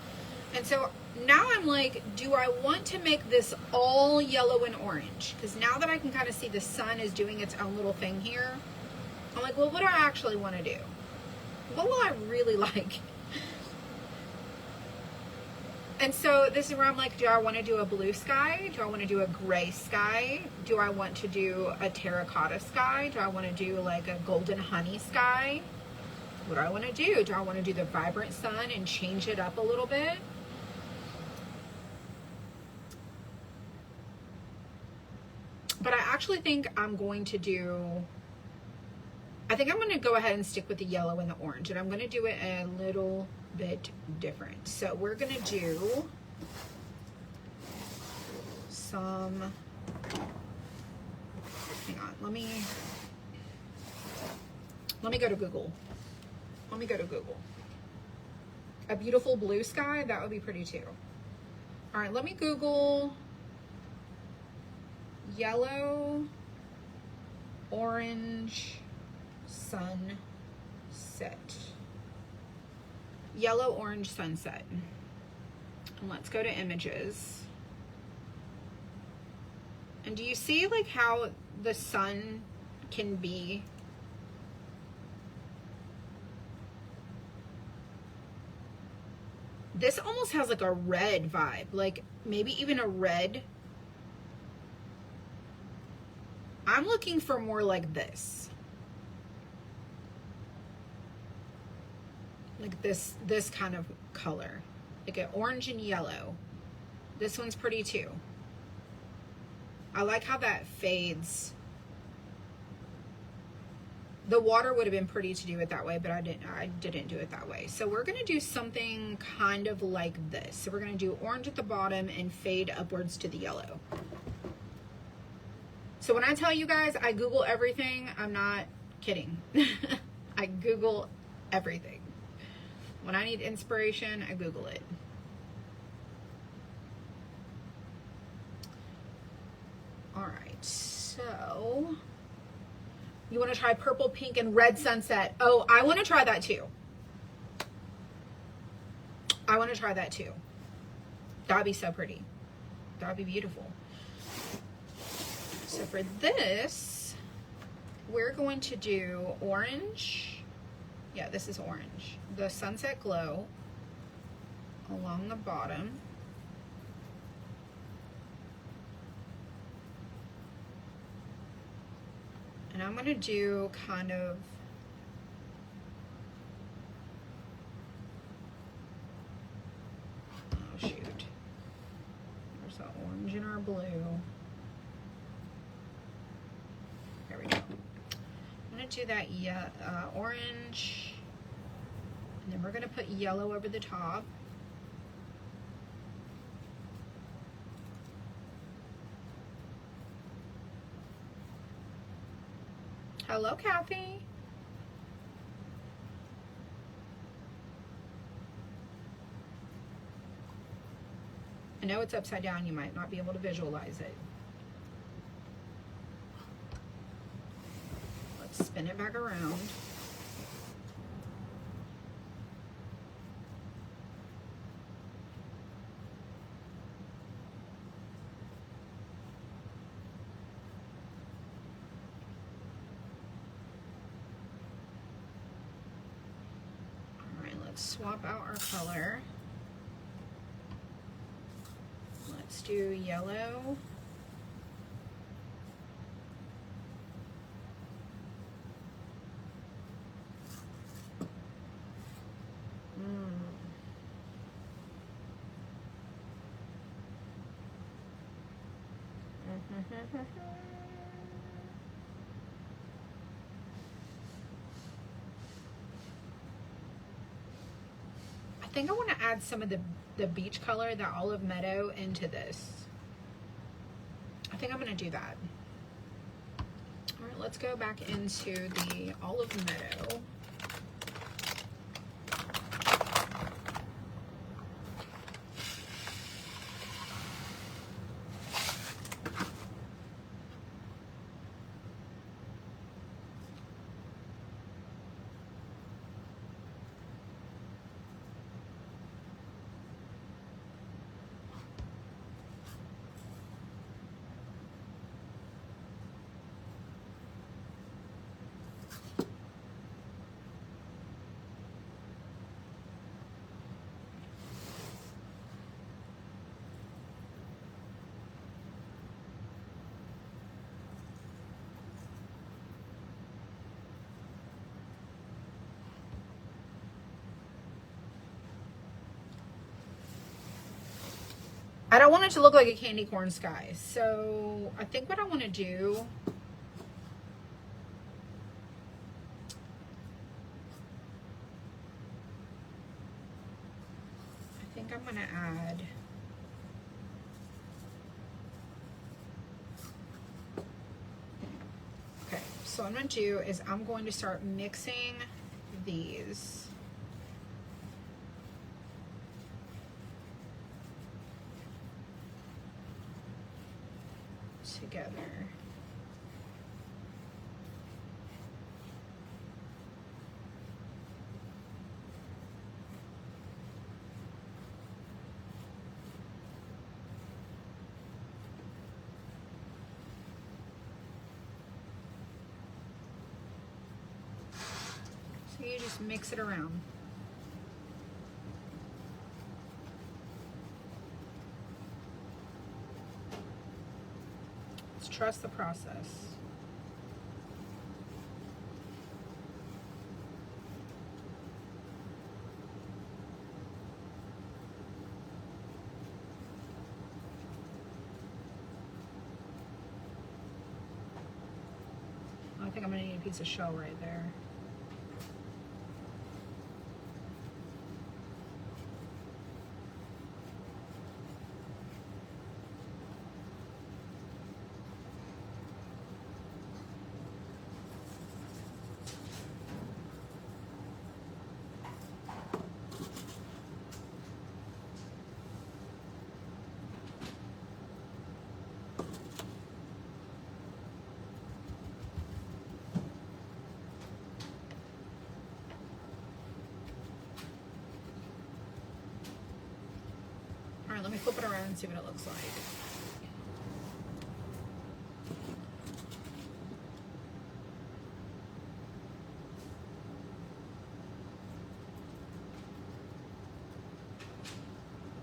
And so now I'm like, do I want to make this all yellow and orange? Because now that I can kind of see the sun is doing its own little thing here, I'm like, well, what do I actually want to do? What will I really like? And so this is where I'm like, do I want to do a blue sky? Do I want to do a gray sky? Do I want to do a terracotta sky? Do I want to do like a golden honey sky? What do I want to do? Do I want to do the vibrant sun and change it up a little bit? But I actually think I'm going to I think I'm going to go ahead and stick with the yellow and the orange, and I'm going to do it a little bit different. So we're going to do some, hang on, let me go to Google. Let me go to Google. A beautiful blue sky, that would be pretty too. All right, let me Google yellow, orange, sunset. Yellow, orange, sunset. And let's go to images. And do you see like how the sun can be this almost has like a red vibe, like maybe even a red. I'm looking for more like this. Like this kind of color, like an orange and yellow. This one's pretty too. I like how that fades. The water would have been pretty to do it that way, but I didn't do it that way. So we're gonna do something kind of like this. So we're gonna do orange at the bottom and fade upwards to the yellow. So when I tell you guys I Google everything, I'm not kidding. I Google everything. When I need inspiration, I Google it. All right, so you want to try purple, pink, and red sunset. Oh, I want to try that too. I want to try that too. That'd be so pretty. That'd be beautiful. So for this, we're going to do orange. Yeah, this is orange. The sunset glow along the bottom. And I'm going to do kind of oh shoot. There's that orange and our blue. There we go. I'm going to do that orange, and then we're going to put yellow over the top. Hello, Kathy. I know it's upside down. You might not be able to visualize it. Let's spin it back around. Swap out our color. Let's do yellow. think I want to add some of the beach color, the olive meadow, into this. I think I'm going to do that. All right, let's go back into the olive meadow. I don't want it to look like a candy corn sky. So I think what I want to do, I think I'm going to add okay, so what I'm going to do is I'm going to start mixing these. Together. So you just mix it around. Trust the process. I think I'm gonna need a piece of shell right there. All right, let me flip it around and see what it looks like.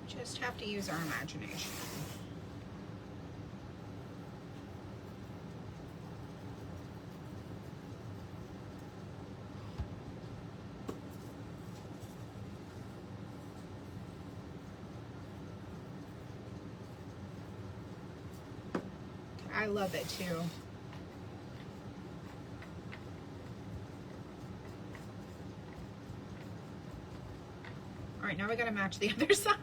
Just have to use our imagination. I love it too. All right, now we gotta match the other side.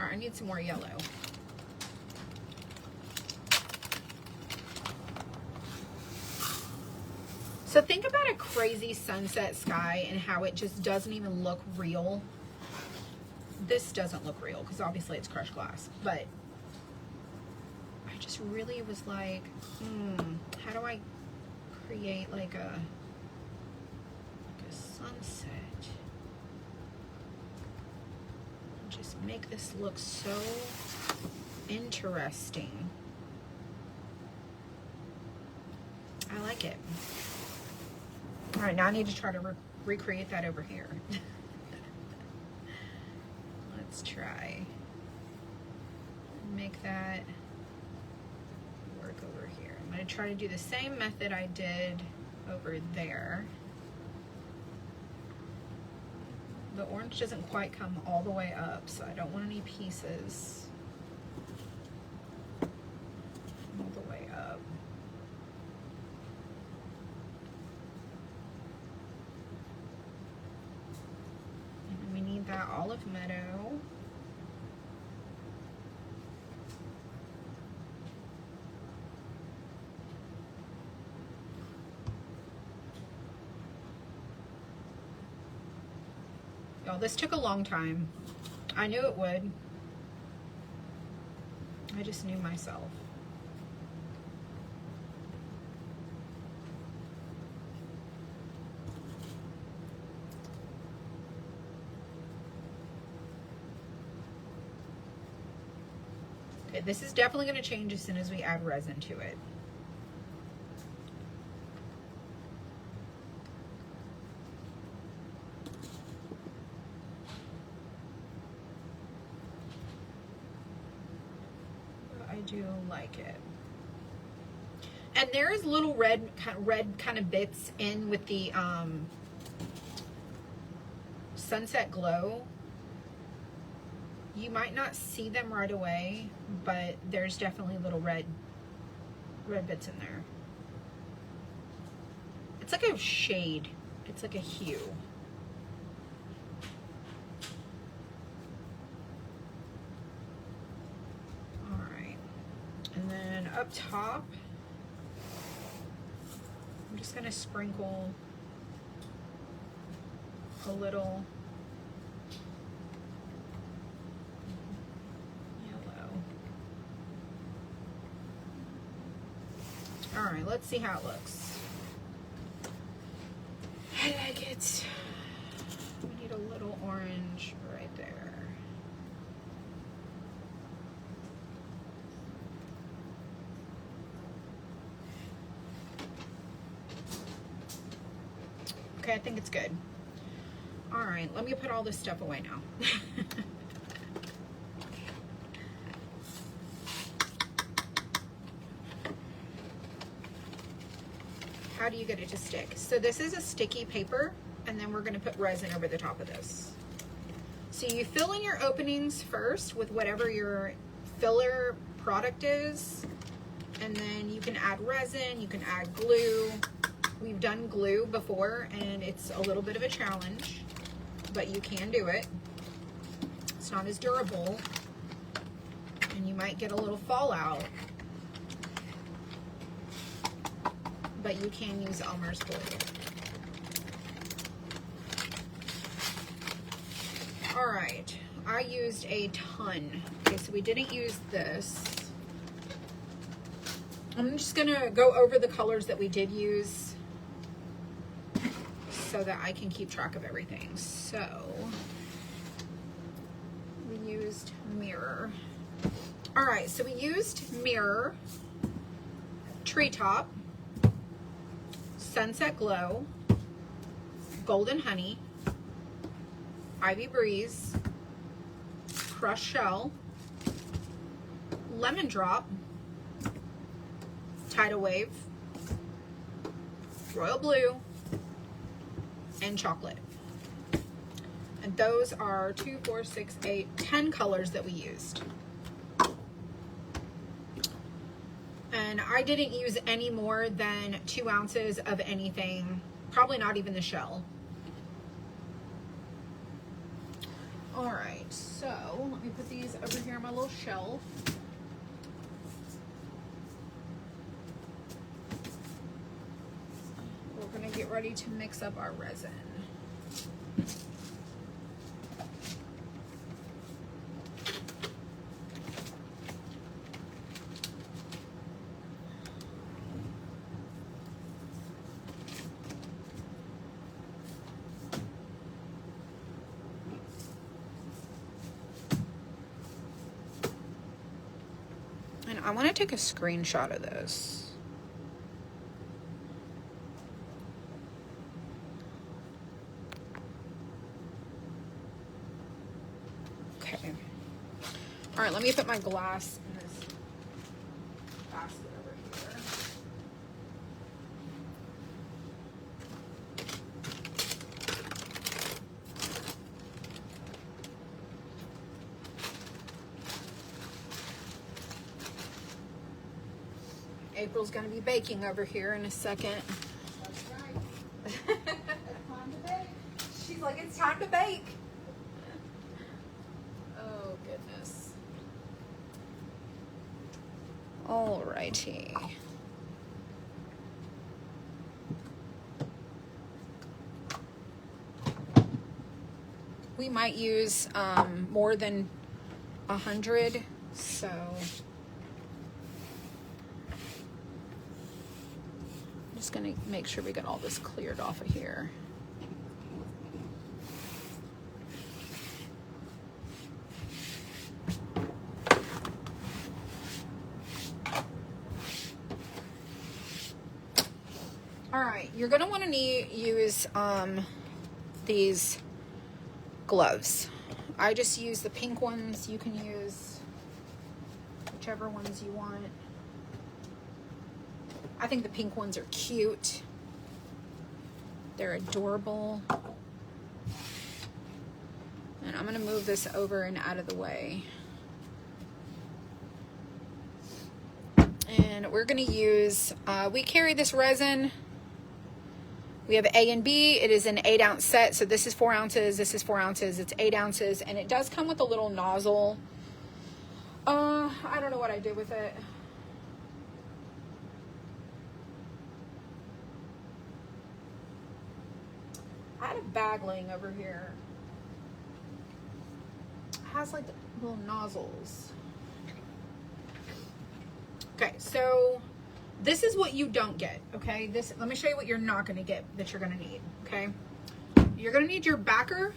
All right, I need some more yellow. So think about a crazy sunset sky and how it just doesn't even look real. This doesn't look real because obviously it's crushed glass, but I just really was like, how do I create like a sunset? Just make this look so interesting. I like it. All right, now I need to try to recreate that over here. Let's try. Make that work over here. I'm going to try to do the same method I did over there. The orange doesn't quite come all the way up, so I don't want any pieces all the way up. And we need that olive meadow. Y'all, this took a long time. I knew it would. I just knew myself. Okay, this is definitely going to change as soon as we add resin to it. I do like it. And there's little red kind of bits in with the Sunset Glow. You might not see them right away, but there's definitely little red bits in there. It's like a shade. It's like a hue. All right. And then up top, I'm just gonna sprinkle a little yellow. All right, let's see how it looks. I like it. We need a little orange right there. Okay, I think it's good. All right, let me put all this stuff away now. How do you get it to stick? So this is a sticky paper, and then we're gonna put resin over the top of this. So you fill in your openings first with whatever your filler product is, and then you can add resin, you can add glue. We've done glue before, and it's a little bit of a challenge, but you can do it. It's not as durable, and you might get a little fallout, but you can use Elmer's glue. All right, I used a ton. Okay, so we didn't use this. I'm just gonna go over the colors that we did use so that I can keep track of everything. So we used mirror. All right, so we used mirror, treetop, sunset glow, golden honey, ivy breeze, crushed shell, lemon drop, tidal wave, royal blue, and chocolate. And those are 2, 4, 6, 8, 10 colors that we used. And I didn't use any more than 2 ounces of anything, probably not even the shell. All right, so let me put these over here on my little shelf. We're gonna get ready to mix up our resin. And I want to take a screenshot of this. Okay. All right, let me put my glass in this basket over here. April's gonna be baking over here in a second. That's right. It's time to bake. She's like, it's time to bake. Oh, goodness. Alrighty. We might use more than 100, so I'm just gonna make sure we get all this cleared off of here. All right, you're gonna want to use these gloves. I just use the pink ones. You can use whichever ones you want. I think the pink ones are cute. They're adorable. And I'm gonna move this over and out of the way. And we're gonna use, we carry this resin. We have A and B. It is an 8-ounce set. So this is 4 ounces. This is 4 ounces. It's 8 ounces. And it does come with a little nozzle. I don't know what I did with it. I had a bag laying over here. It has like little nozzles. Okay, so this is what you don't get, okay? Let me show you what you're not gonna get that you're gonna need, okay? You're gonna need your backer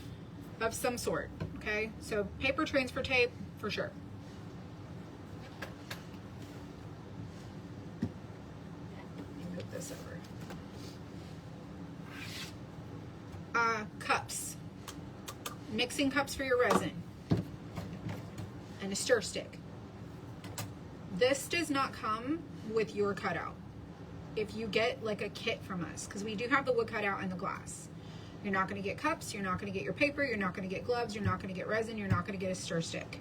of some sort, okay? So paper transfer tape, for sure. Move this over. Cups. Mixing cups for your resin. And a stir stick. This does not come with your cutout if you get like a kit from us, because we do have the wood cutout and the glass. You're not going to get cups, you're not going to get your paper, you're not going to get gloves, you're not going to get resin, you're not going to get a stir stick.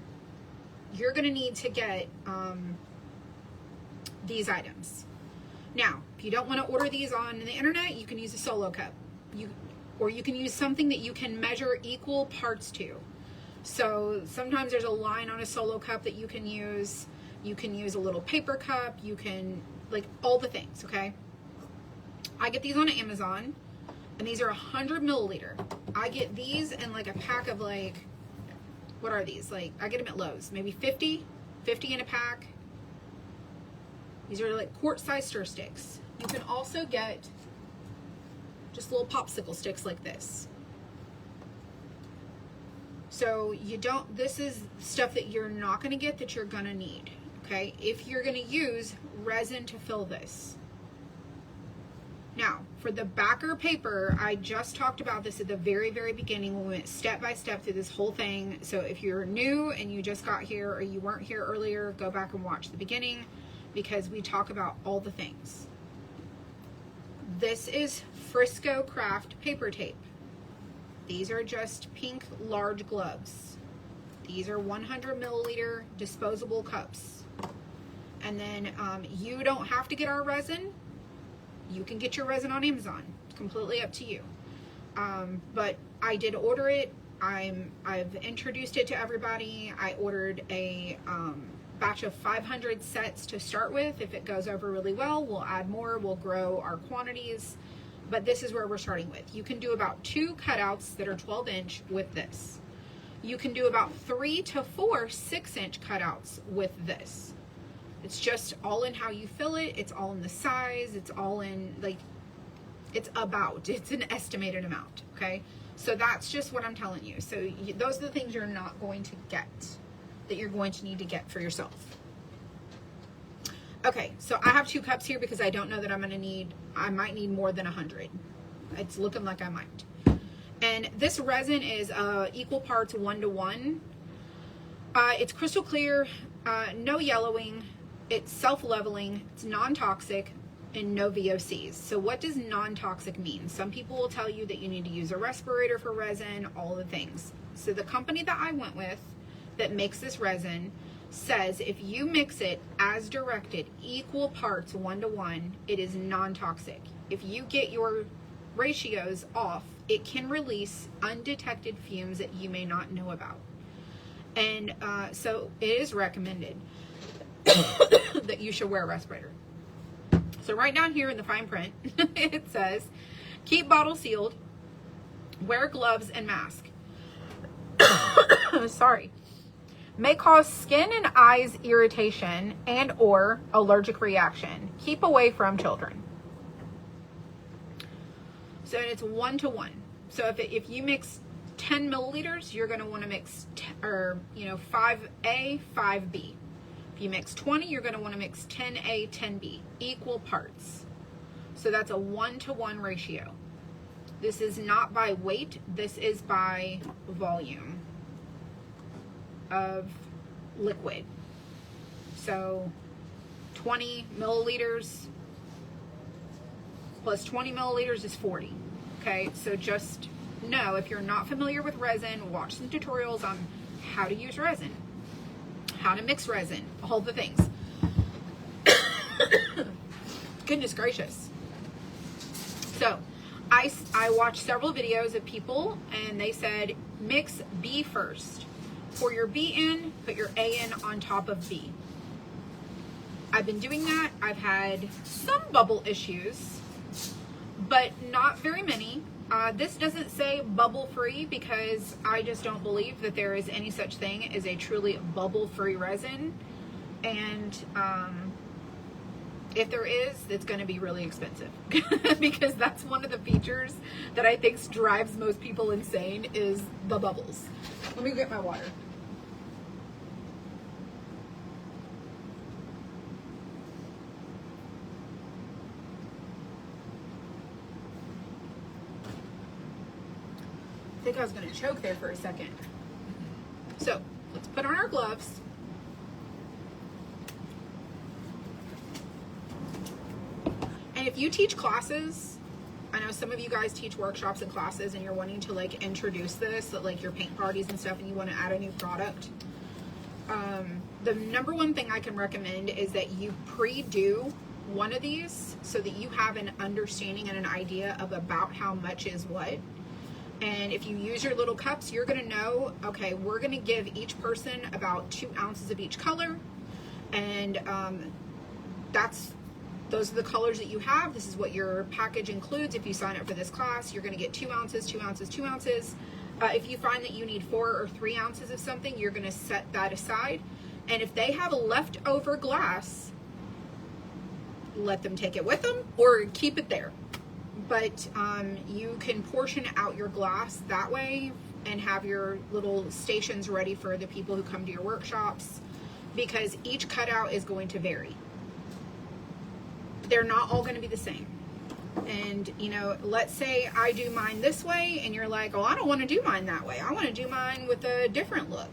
You're going to need to get these items. Now, if you don't want to order these on the internet, you can use a solo cup. Or you can use something that you can measure equal parts to. So sometimes there's a line on a solo cup that you can use. You can use a little paper cup. You can, like, all the things, okay? I get these on Amazon, and these are 100 milliliter. I get these in like a pack of like, what are these? Like, I get them at Lowe's, maybe 50 in a pack. These are like quart-size stir sticks. You can also get just little popsicle sticks like this. So this is stuff that you're not gonna get that you're gonna need. Okay, if you're going to use resin to fill this. Now, for the backer paper, I just talked about this at the very, very beginning when we went step by step through this whole thing. So if you're new and you just got here or you weren't here earlier, go back and watch the beginning because we talk about all the things. This is Frisco Craft paper tape. These are just pink large gloves. These are 100 milliliter disposable cups. And then you don't have to get our resin. You can get your resin on Amazon. It's completely up to you. But I did order it. I've introduced it to everybody. I ordered a batch of 500 sets to start with. If it goes over really well, we'll add more. We'll grow our quantities. But this is where we're starting with. You can do about 2 cutouts that are 12-inch with this. You can do about 3 to 4 6-inch cutouts with this. It's just all in how you fill it. It's all in the size. It's all in, like, it's an estimated amount, okay? So that's just what I'm telling you. So those are the things you're not going to get that you're going to need to get for yourself. Okay, so I have 2 cups here because I don't know that I might need more than 100. It's looking like I might. And this resin is equal parts 1 to 1. It's crystal clear, no yellowing. It's self-leveling, it's non-toxic, and no VOCs. So what does non-toxic mean? Some people will tell you that you need to use a respirator for resin, all the things. So the company that I went with that makes this resin says if you mix it as directed, equal parts 1-to-1, it is non-toxic. If you get your ratios off, it can release undetected fumes that you may not know about. And so it is recommended that you should wear a respirator. So right down here in the fine print, it says, keep bottle sealed, wear gloves and mask. Sorry. May cause skin and eyes irritation and or allergic reaction. Keep away from children. So it's 1-to-1. So if you mix 10 milliliters, you're going to want to mix 5A, 5B. If you mix 20, you're going to want to mix 10A, 10B, equal parts. So that's a 1-to-1 ratio. This is not by weight, this is by volume of liquid. So 20 milliliters plus 20 milliliters is 40. Okay, so just know, if you're not familiar with resin, watch some tutorials on how to use resin, how to mix resin, all the things. Goodness gracious. So I watched several videos of people and they said mix B first. Pour your B in, put your A in on top of B. I've been doing that. I've had some bubble issues, but not very many. This doesn't say bubble free because I just don't believe that there is any such thing as a truly bubble free resin. And if there is, it's going to be really expensive because that's one of the features that I think drives most people insane is the bubbles. Let me get my water. I think I was going to choke there for a second. So let's put on our gloves. And if you teach classes, I know some of you guys teach workshops and classes and you're wanting to like introduce this at like your paint parties and stuff and you want to add a new product. The number one thing I can recommend is that you pre-do one of these so that you have an understanding and an idea of about how much is what. And if you use your little cups, you're going to know, okay, we're going to give each person about 2 ounces of each color. And those are the colors that you have. This is what your package includes. If you sign up for this class, you're going to get 2 ounces, 2 ounces, 2 ounces. If you find that you need 4 or 3 ounces of something, you're going to set that aside. And if they have a leftover glass, let them take it with them or keep it there. But you can portion out your glass that way and have your little stations ready for the people who come to your workshops, because each cutout is going to vary. They're not all going to be the same. And, you know, let's say I do mine this way and you're like, oh, I don't want to do mine that way. I want to do mine with a different look.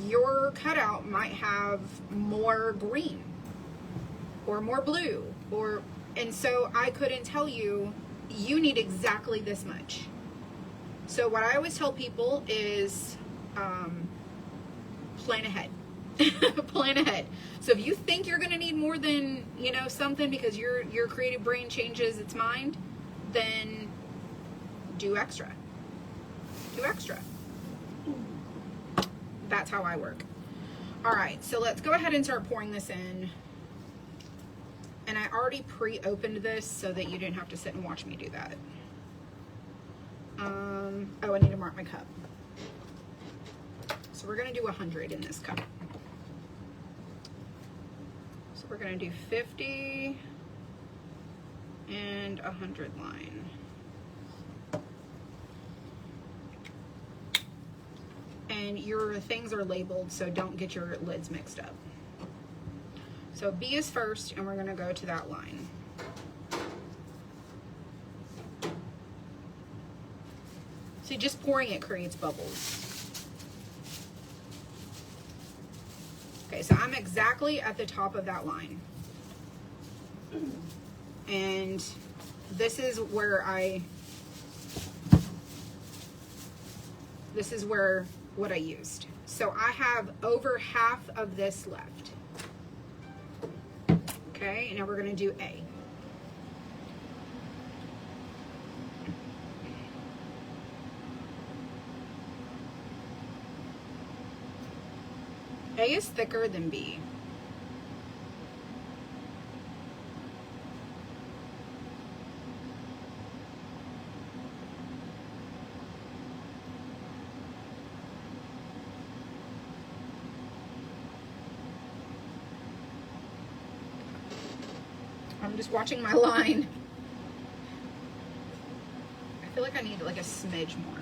Your cutout might have more green or more blue, and so I couldn't tell you, you need exactly this much. So what I always tell people is plan ahead. Plan ahead. So if you think you're going to need more than, you know, something because your creative brain changes its mind, then do extra. Do extra. That's how I work. All right, so let's go ahead and start pouring this in. And I already pre-opened this so that you didn't have to sit and watch me do that. Oh, I need to mark my cup. So we're going to do 100 in this cup. So we're going to do 50 and 100 line. And your things are labeled, so don't get your lids mixed up. So B is first, and we're going to go to that line. See, just pouring it creates bubbles. Okay, so I'm exactly at the top of that line. And this is where what I used. So I have over half of this left. Okay, and now we're gonna do A. A is thicker than B. I'm just watching my line. I feel like I need like a smidge more.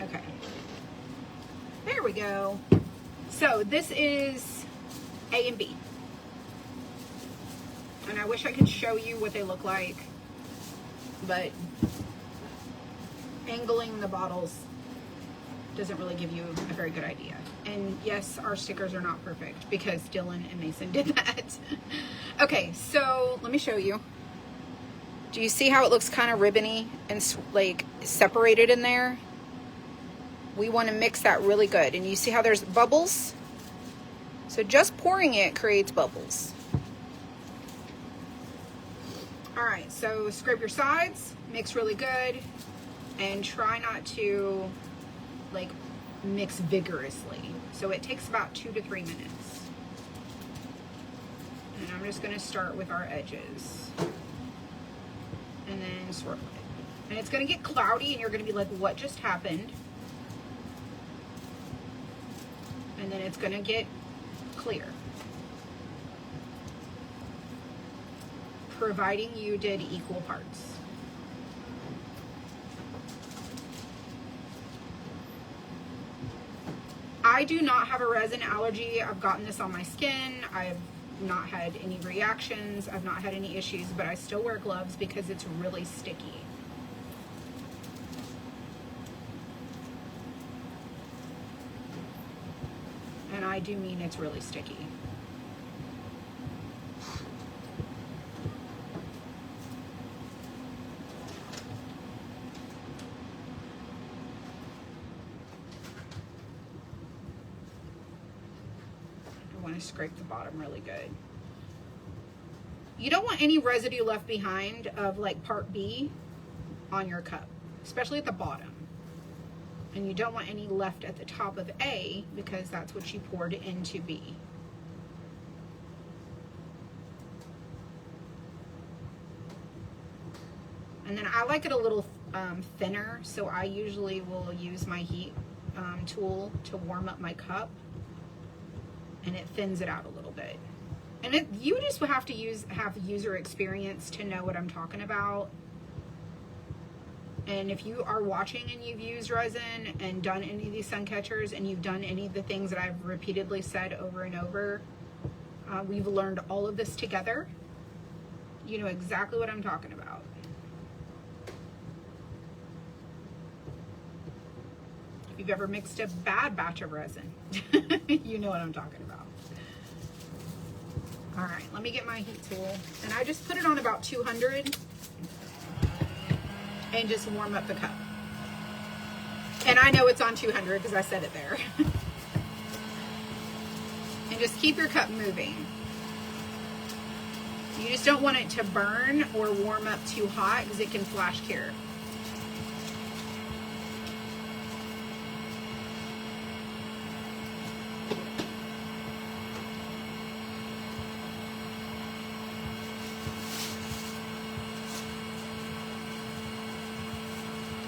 Okay. There we go. So this is A and B. And I wish I could show you what they look like, but angling the bottles doesn't really give you a very good idea. And yes, our stickers are not perfect because Dylan and Mason did that. Okay, so let me show you. Do you see how it looks kind of ribbony and like separated in there? We want to mix that really good. And you see how there's bubbles? So just pouring it creates bubbles. All right, so scrape your sides, mix really good, and try not to like mix vigorously. So it takes about 2 to 3 minutes. And I'm just gonna start with our edges. And then swirl it. And it's gonna get cloudy and you're gonna be like, what just happened? And then it's gonna get clear. Providing you did equal parts. I do not have a resin allergy. I've gotten this on my skin. I've not had any reactions. I've not had any issues, but I still wear gloves because it's really sticky. And I do mean it's really sticky. Scrape the bottom really good. You don't want any residue left behind of like part B on your cup, especially at the bottom. And you don't want any left at the top of A because that's what you poured into B. And then I like it a little thinner, so I usually will use my heat tool to warm up my cup. And it thins it out a little bit. And you just have to have user experience to know what I'm talking about. And if you are watching and you've used resin and done any of these sun catchers and you've done any of the things that I've repeatedly said over and over, we've learned all of this together. You know exactly what I'm talking about. If you've ever mixed a bad batch of resin, you know what I'm talking about. All right, let me get my heat tool. And I just put it on about 200 and just warm up the cup. And I know it's on 200 because I said it there. And just keep your cup moving. You just don't want it to burn or warm up too hot because it can flash cure.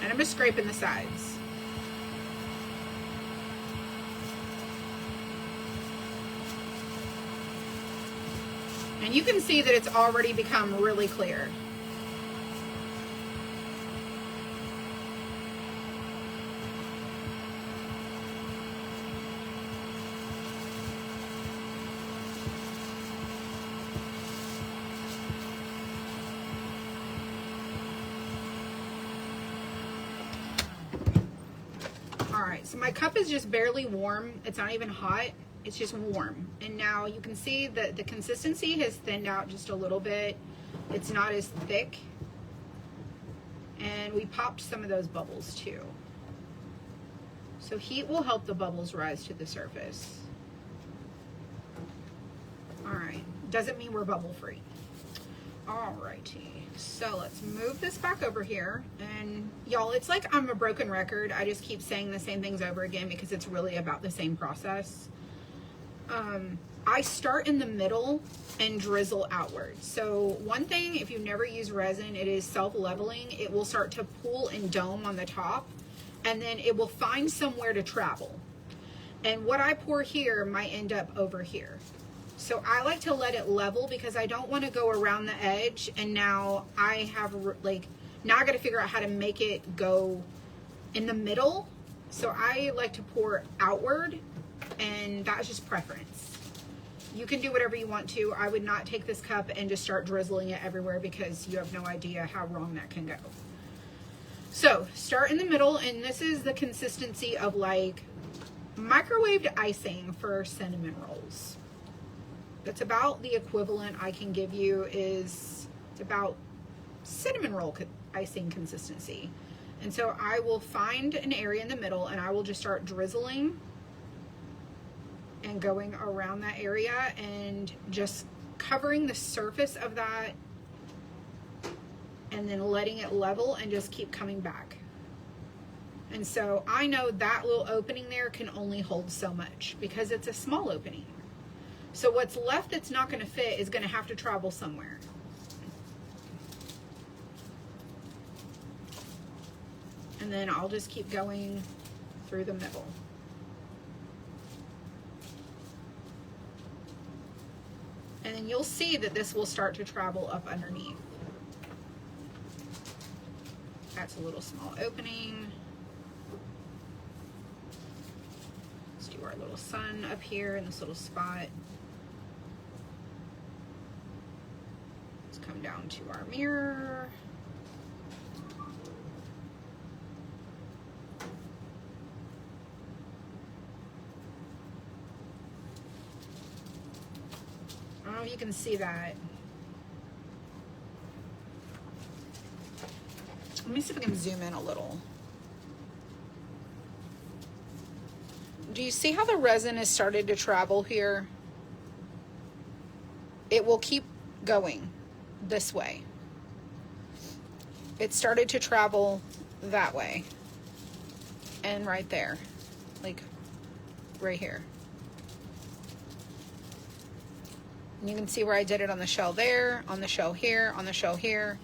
And I'm just scraping the sides. And you can see that it's already become really clear. Alright, so my cup is just barely warm. It's not even hot. It's just warm. And now you can see that the consistency has thinned out just a little bit. It's not as thick. And we popped some of those bubbles too. So heat will help the bubbles rise to the surface. All right, doesn't mean we're bubble free. All righty, so let's move this back over here. And y'all, it's like I'm a broken record. I just keep saying the same things over again because it's really about the same process. I start in the middle and drizzle outward. So one thing, if you never use resin, it is self-leveling. It will start to pool and dome on the top, and then it will find somewhere to travel. And what I pour here might end up over here. So I like to let it level because I don't want to go around the edge, and now I have now I got to figure out how to make it go in the middle. So I like to pour outward, and that's just preference. You can do whatever you want to. I would not take this cup and just start drizzling it everywhere because you have no idea how wrong that can go. So start in the middle, and this is the consistency of like microwaved icing for cinnamon rolls. That's about the equivalent I can give you. Is it's about cinnamon roll icing consistency. And so I will find an area in the middle, and I will just start drizzling and going around that area and just covering the surface of that, and then letting it level and just keep coming back. And so I know that little opening there can only hold so much because it's a small opening. So what's left that's not going to fit is going to have to travel somewhere. And then I'll just keep going through the middle. And then you'll see that this will start to travel up underneath. That's a little small opening. Let's do our little sun up here in this little spot. Let's come down to our mirror. I don't know if you can see that. Let me see if I can zoom in a little. Do you see how the resin has started to travel here? It will keep going this way. It started to travel that way. And right there. Like right here. And you can see where I did it on the shell there, on the shell here, on the shell here.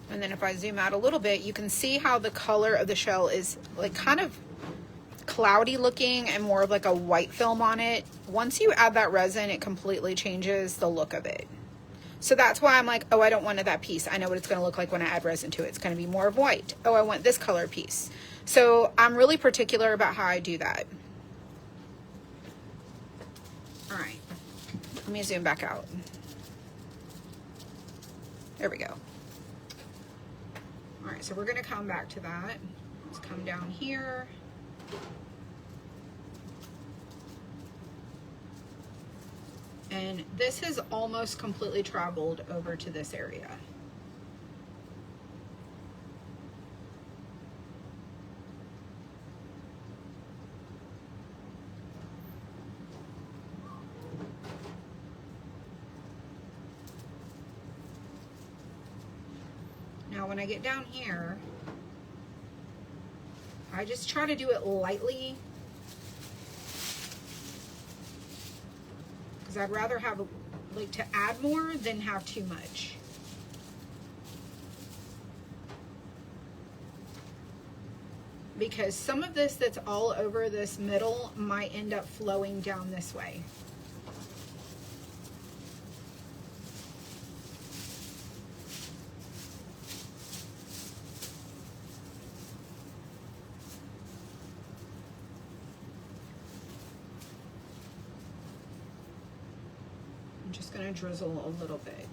And then if I zoom out a little bit, you can see how the color of the shell is like kind of cloudy looking and more of like a white film on it. Once you add that resin, it completely changes the look of it. So that's why I'm like, oh, I don't want that piece. I know what it's going to look like when I add resin to it. It's going to be more of white. Oh, I want this color piece. So I'm really particular about how I do that. All right. Let me zoom back out. There we go. All right, so we're gonna come back to that. Let's come down here. And this has almost completely traveled over to this area. Now when I get down here, I just try to do it lightly because I'd rather have like to add more than have too much. Because some of this that's all over this middle might end up flowing down this way. I'm just going to drizzle a little bit.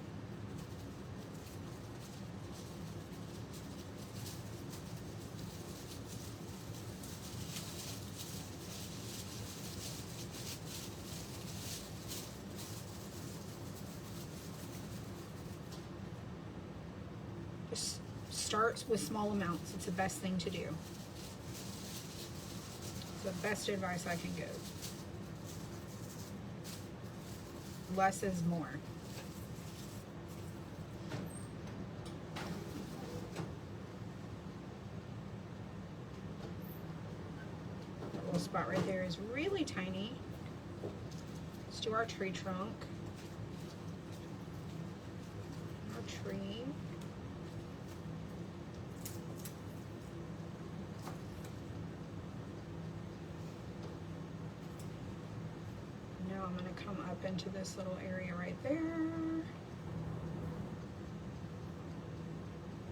start with small amounts. It's the best thing to do. It's the best advice I can give. Less is more. That little spot right there is really tiny. Let's do our tree trunk. Our tree. Now I'm going to come up into this little area right there.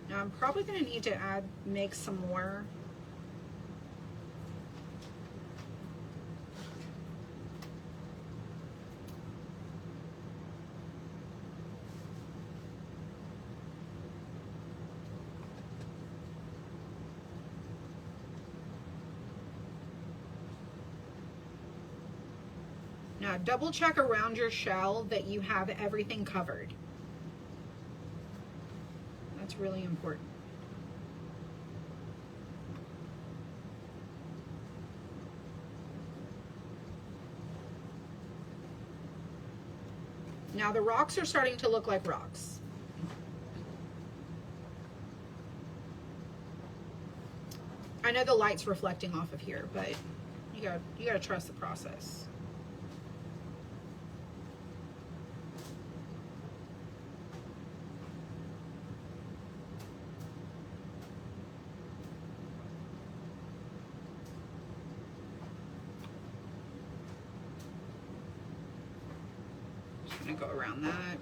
Now I'm probably going to need to make some more. Now double check around your shell that you have everything covered. That's really important. Now the rocks are starting to look like rocks. I know the light's reflecting off of here, but you gotta trust the process. Gonna go around that.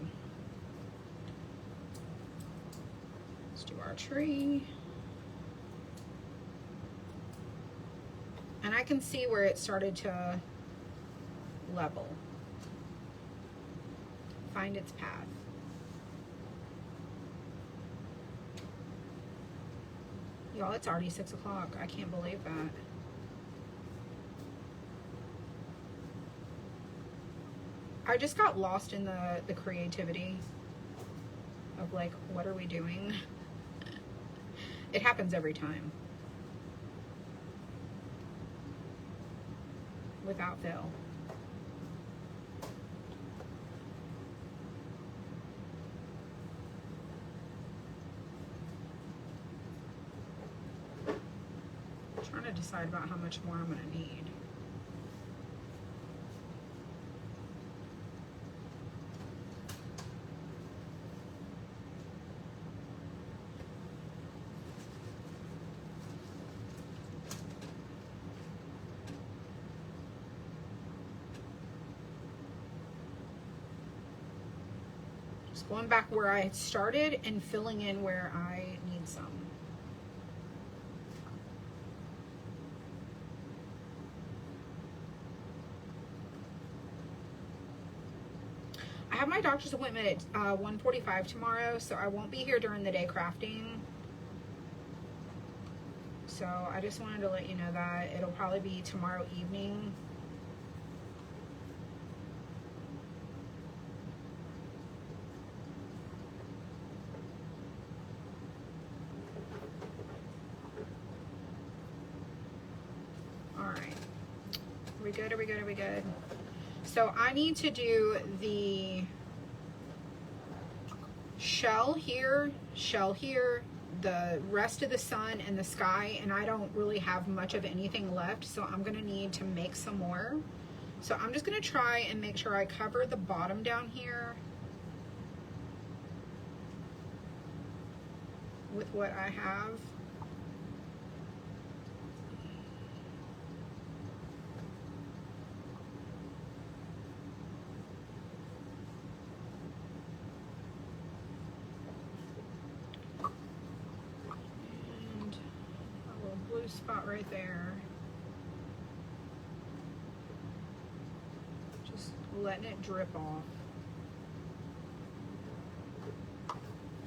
Let's do our tree. And I can see where it started to level. Find its path. Y'all, it's already 6 o'clock. I can't believe that. I just got lost in the creativity of like, what are we doing? It happens every time. Without fail. I'm trying to decide about how much more I'm going to need. Going back where I started and filling in where I need some. I have my doctor's appointment at 1:45 tomorrow, so I won't be here during the day crafting. So I just wanted to let you know that it'll probably be tomorrow evening. Are we good? Are we good? Are we good? So I need to do the shell here, the rest of the sun and the sky, and I don't really have much of anything left, so I'm gonna need to make some more. So I'm just gonna try and make sure I cover the bottom down here with what I have. Spot right there. Just letting it drip off.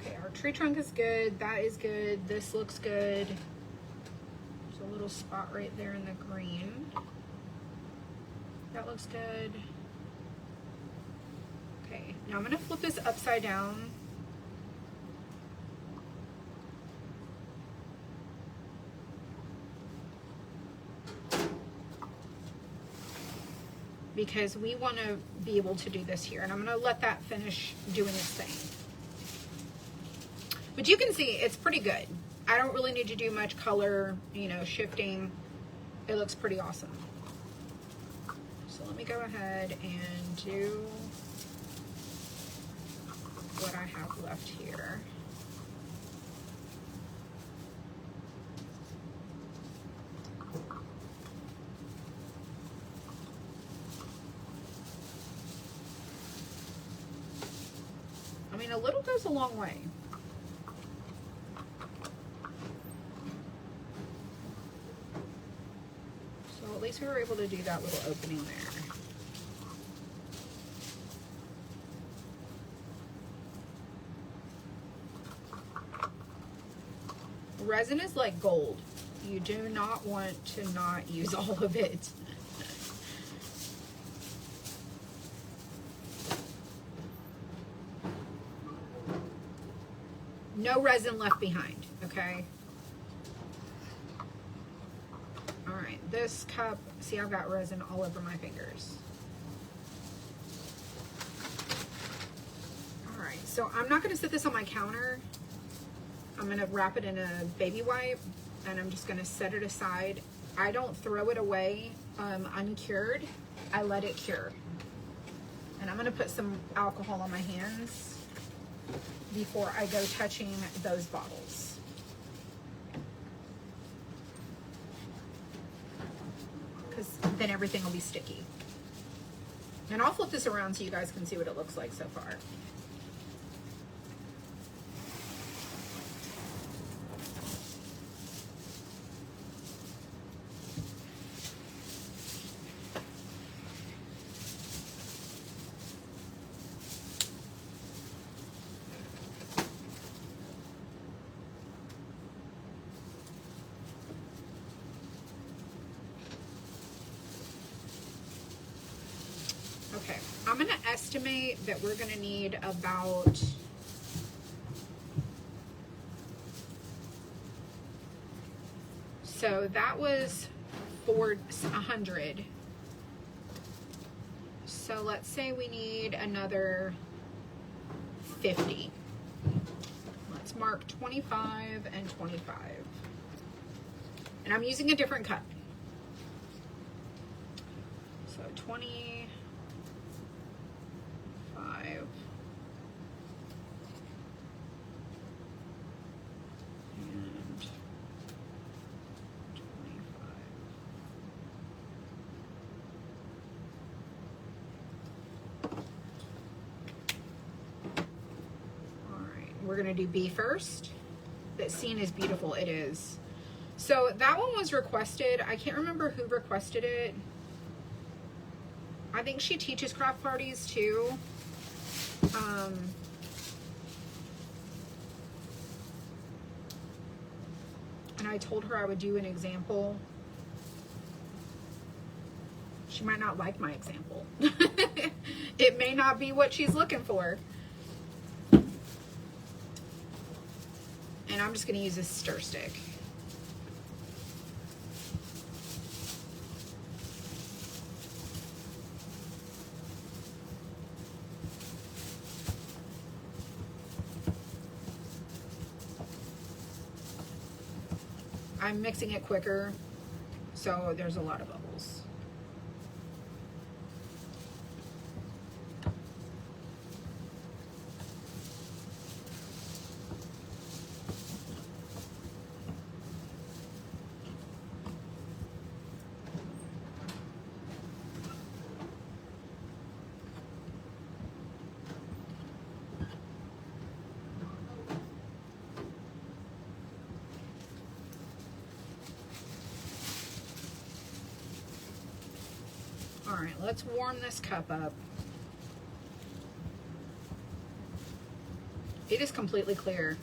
Okay, our tree trunk is good. That is good. This looks good. There's a little spot right there in the green. That looks good. Okay, now I'm going to flip this upside down. because we want to be able to do this here. And I'm going to let that finish doing its thing. But you can see it's pretty good. I don't really need to do much color, you know, shifting. It looks pretty awesome. So let me go ahead and do what I have left here. I mean, a little goes a long way. So at least we were able to do that little opening there. Resin is like gold. You do not want to not use all of it. No resin left behind, okay? All right, this cup, see, I've got resin all over my fingers. All right, so I'm not gonna sit this on my counter. I'm gonna wrap it in a baby wipe and I'm just gonna set it aside. I don't throw it away uncured. I let it cure. And I'm gonna put some alcohol on my hands before I go touching those bottles. Because then everything will be sticky. And I'll flip this around so you guys can see what it looks like so far. Okay, I'm going to estimate that we're going to need about so that was 100. So let's say we need another 50. Let's mark 25 and 25. And I'm using a different cup. So 25 and 25. All right, we're gonna do B first. That scene is beautiful, it is. So that one was requested. I can't remember who requested it. I think she teaches craft parties too. And I told her I would do an example. She might not like my example. It may not be what she's looking for. And I'm just gonna use a stir stick. I'm mixing it quicker, so there's a lot of bubbles. All right, let's warm this cup up. It is completely clear,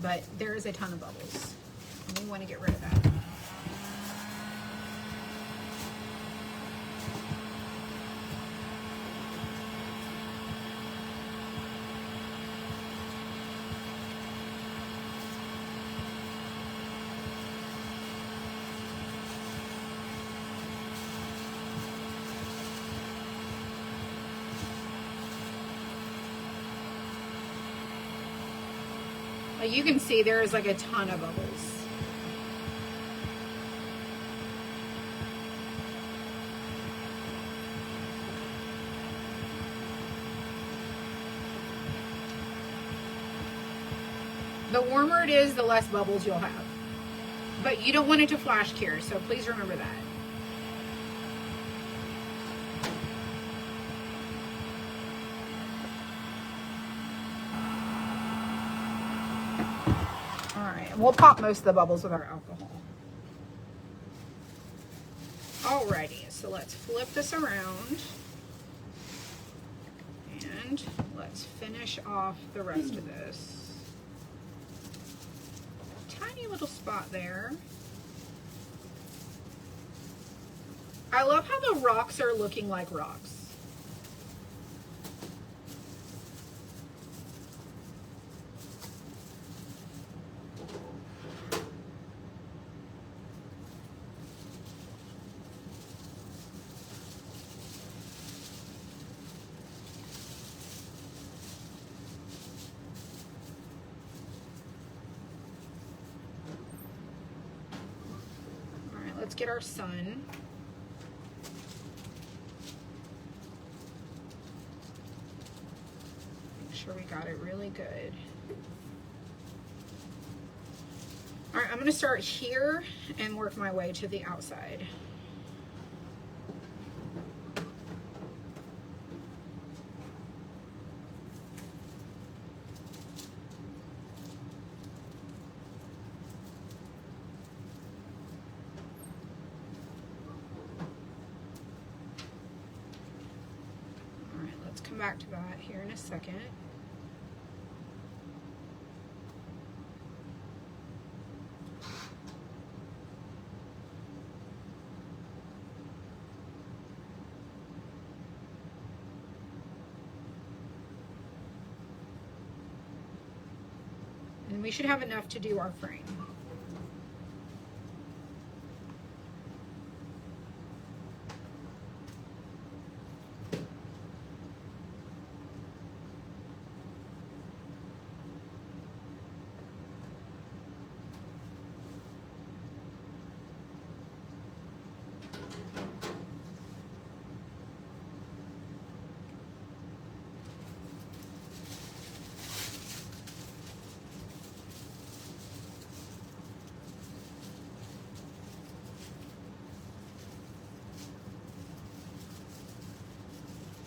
but there is a ton of bubbles. And we want to get rid of that. Like you can see there is like a ton of bubbles. The warmer it is, the less bubbles you'll have. But you don't want it to flash cure, so please remember that. Alright, we'll pop most of the bubbles with our alcohol. Alrighty, so let's flip this around. And let's finish off the rest of this. Tiny little spot there. I love how the rocks are looking like rocks. Let's get our sun. Make sure we got it really good. All right, I'm going to start here and work my way to the outside. Come back to that here in a second. And we should have enough to do our frame.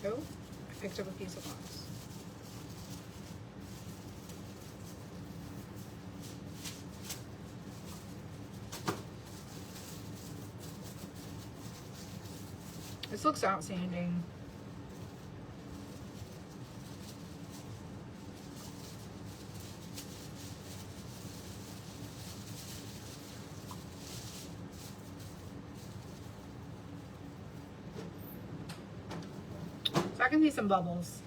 Oh, I picked up a piece of glass. This looks outstanding. So I can see some bubbles.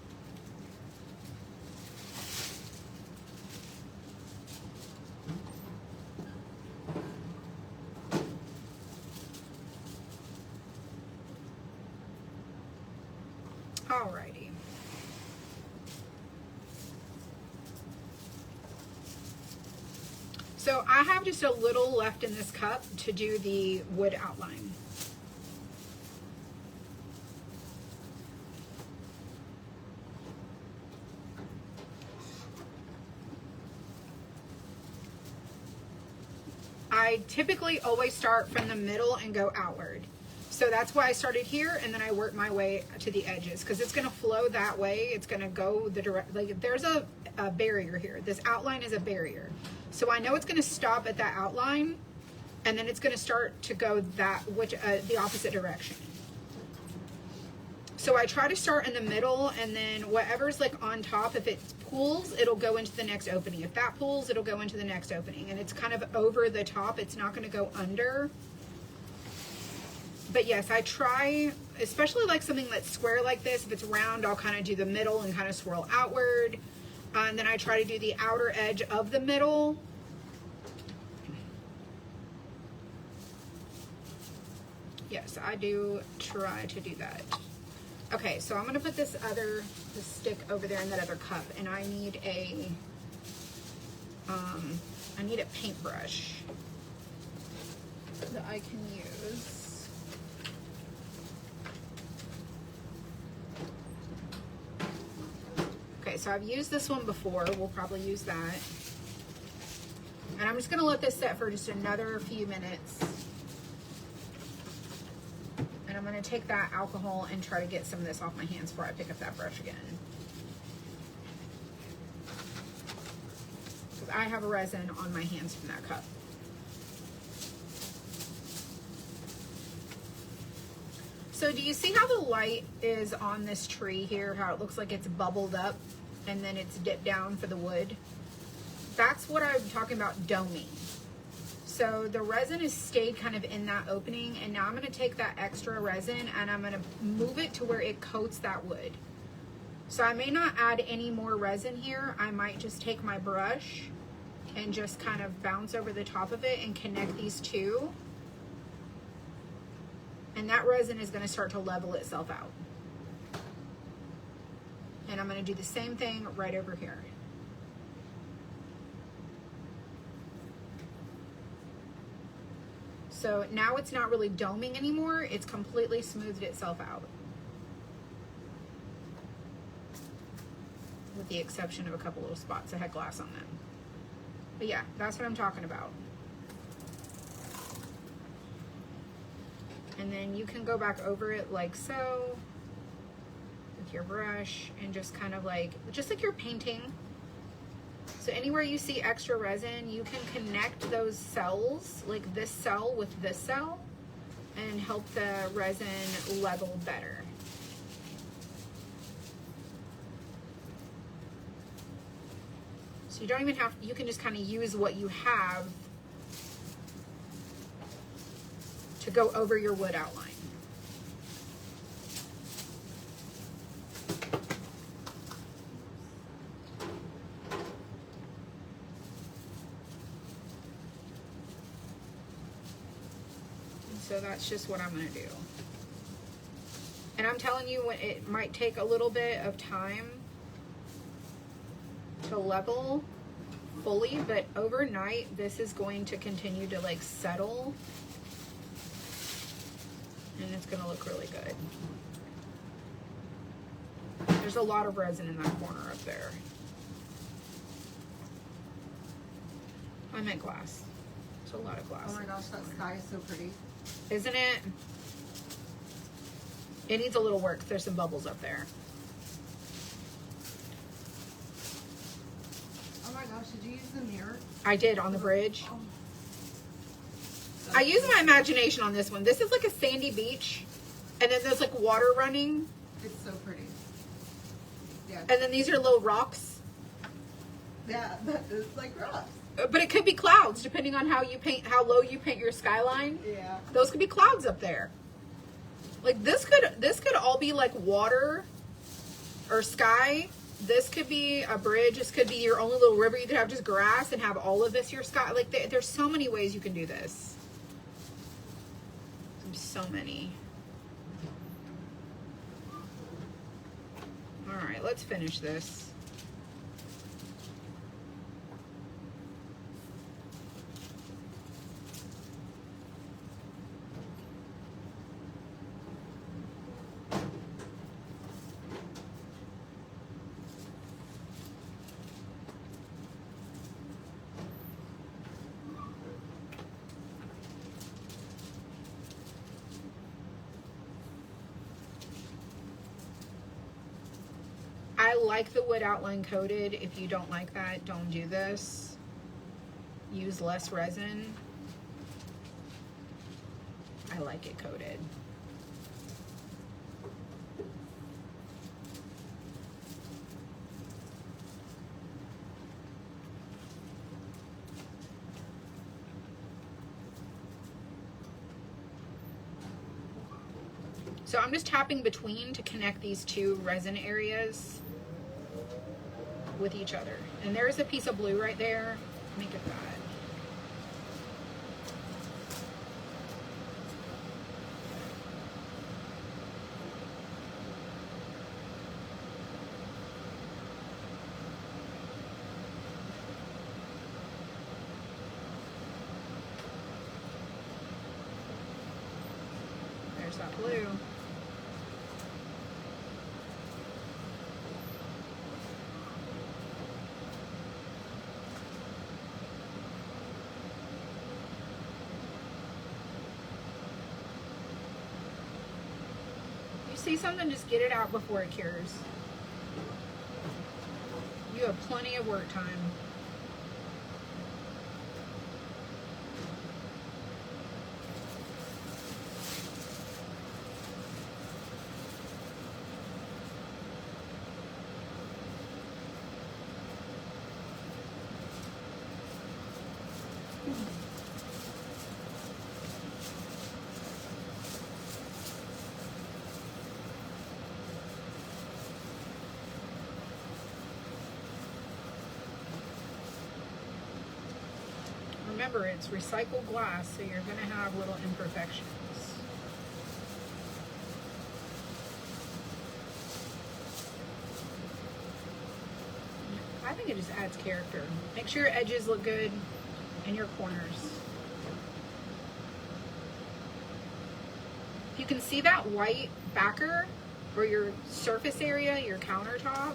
Alrighty. So I have just a little left in this cup to do the wood outline. I typically always start from the middle and go outward. So that's why I started here and then I work my way to the edges because it's going to flow that way. It's going to go the direct, like there's a barrier here. This outline is a barrier. So I know it's going to stop at that outline and then it's going to start to go the opposite direction. So I try to start in the middle and then whatever's like on top, if it pulls, it'll go into the next opening. If that pulls, it'll go into the next opening. And it's kind of over the top. It's not going to go under. But yes, I try, especially like something that's square like this. If it's round, I'll kind of do the middle and kind of swirl outward. And then I try to do the outer edge of the middle. Yes, I do try to do that. Okay, so I'm going to put this stick over there in that other cup, and I need a I need a paintbrush that I can use. Okay, so I've used this one before. We'll probably use that. And I'm just gonna let this set for just another few minutes. And I'm gonna take that alcohol and try to get some of this off my hands before I pick up that brush again. Because I have a resin on my hands from that cup. So do you see how the light is on this tree here? How it looks like it's bubbled up and then it's dipped down for the wood? That's what I'm talking about doming. So the resin has stayed kind of in that opening, and now I'm going to take that extra resin and I'm going to move it to where it coats that wood. So I may not add any more resin here. I might just take my brush and just kind of bounce over the top of it and connect these two. And that resin is going to start to level itself out. And I'm going to do the same thing right over here. So now it's not really doming anymore. It's completely smoothed itself out. With the exception of a couple little spots that had glass on them. But yeah, that's what I'm talking about. And then you can go back over it like so with your brush and just kind of like, just like you're painting. So anywhere you see extra resin, you can connect those cells, like this cell with this cell, and help the resin level better. So you don't even have, you can just kind of use what you have to go over your wood outline. So that's just what I'm going to do. And I'm telling you, it might take a little bit of time to level fully, but overnight this is going to continue to like settle, and it's going to look really good. There's a lot of resin in that corner up there. I meant glass. It's a lot of glass. Oh my gosh, that sky is so pretty. Isn't it? It needs a little work. There's some bubbles up there. Oh my gosh, did you use the mirror? I did on the bridge. Oh. I used my imagination on this one. This is like a sandy beach, and then there's like water running. It's so pretty. Yeah. And then these are little rocks. Yeah, that is like rocks. But it could be clouds, depending on how you paint, how low you paint your skyline. Yeah. Those could be clouds up there. Like this could all be like water or sky. This could be a bridge. This could be your only little river. You could have just grass and have all of this your sky. Like there's so many ways you can do this. There's so many. All right, let's finish this. I like the wood outline coated. If you don't like that, don't do this. Use less resin. I like it coated. So I'm just tapping between to connect these two resin areas with each other. And there's a piece of blue right there. Let me get that. there's that blue. You see something, just get it out before it cures. You have plenty of work time. Remember, it's recycled glass, so you're going to have little imperfections. I think it just adds character. Make sure your edges look good and your corners. If you can see that white backer or your surface area, your countertop,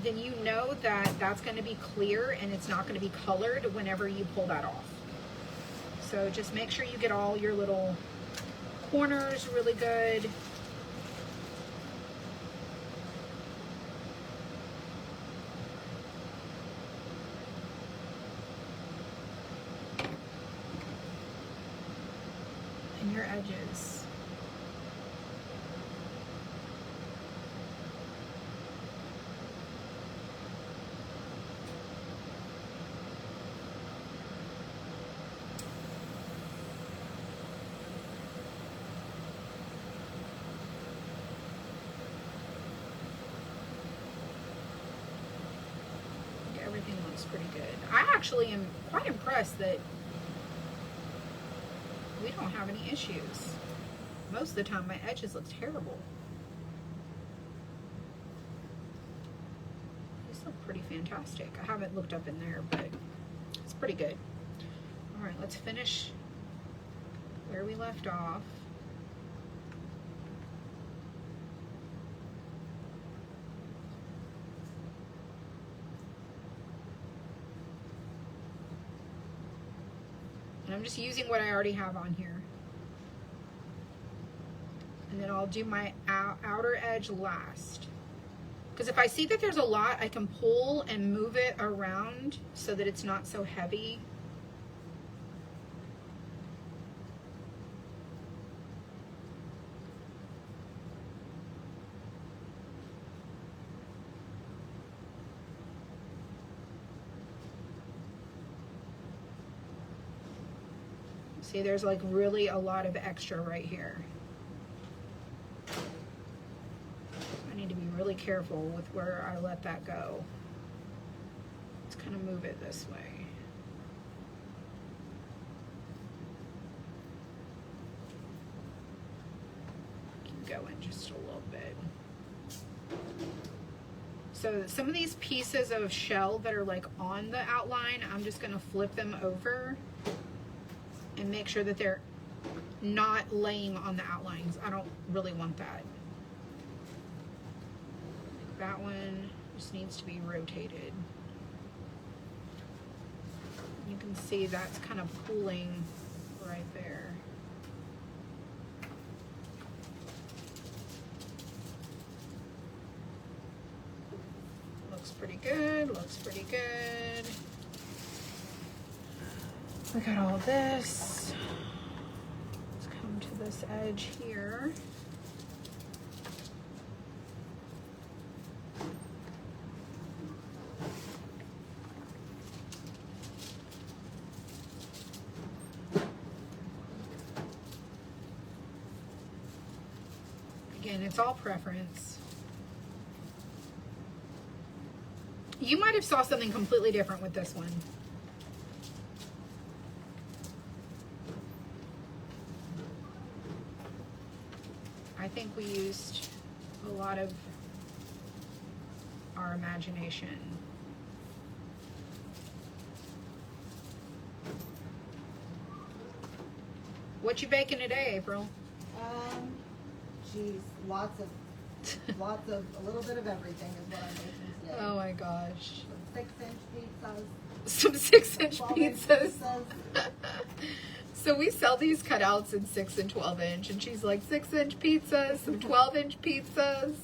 then you know that that's going to be clear and it's not going to be colored whenever you pull that off. So just make sure you get all your little corners really good. And your edges. Everything looks pretty good. I actually am quite impressed that we don't have any issues. Most of the time my edges look terrible. These look pretty fantastic. I haven't looked up in there, but it's pretty good. All right, let's finish where we left off. And I'm just using what I already have on here. And then I'll do my outer edge last. Because if I see that there's a lot, I can pull and move it around so that it's not so heavy. See, there's like really a lot of extra right here. I need to be really careful with where I let that go. Let's kind of move it this way. Keep going just a little bit. So some of these pieces of shell that are like on the outline, I'm just gonna flip them over and make sure that they're not laying on the outlines. I don't really want that. That one just needs to be rotated. You can see that's kind of pooling right there. Looks pretty good, looks pretty good. We got all this. Let's come to this edge here. Again, it's all preference. You might have saw something completely different with this one. I think we used a lot of our imagination. What you baking today, April? Geez, lots of, a little bit of everything is what I'm making today. Oh my gosh. Some 6-inch pizzas. Some 6-inch 12-inch pizzas. So we sell these cutouts in 6 and 12 inch, and she's like 6-inch pizzas, some 12-inch pizzas.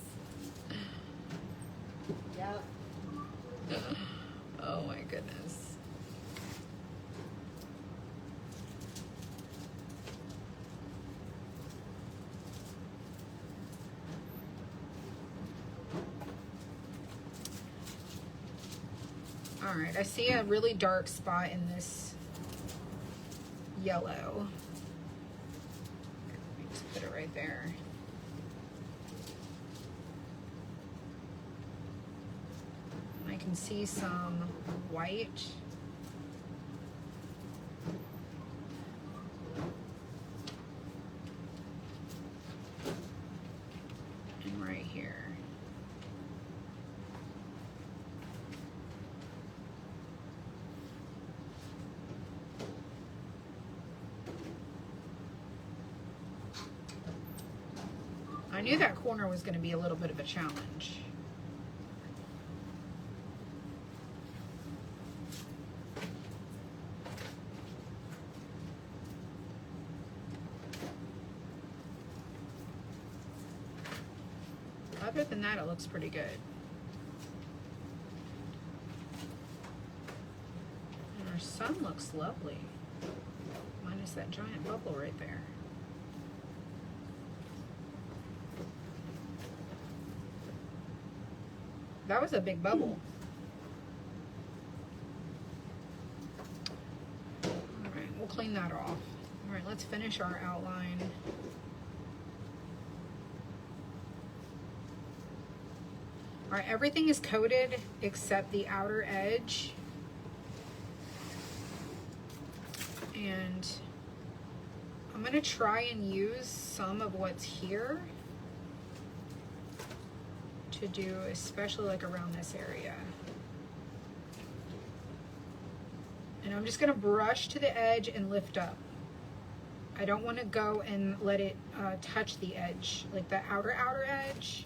Yep. Oh my goodness. All right, I see a really dark spot in this yellow. Let me just put it right there. I can see some white. And right here. I knew that corner was going to be a little bit of a challenge. Other than that, it looks pretty good. And our sun looks lovely. Minus that giant bubble right there. That was a big bubble. All right, we'll clean that off. All right, let's finish our outline. All right, everything is coated except the outer edge. And I'm gonna try and use some of what's here to do, especially like around this area. And I'm just gonna brush to the edge and lift up. I don't wanna go and let it touch the edge, like the outer edge,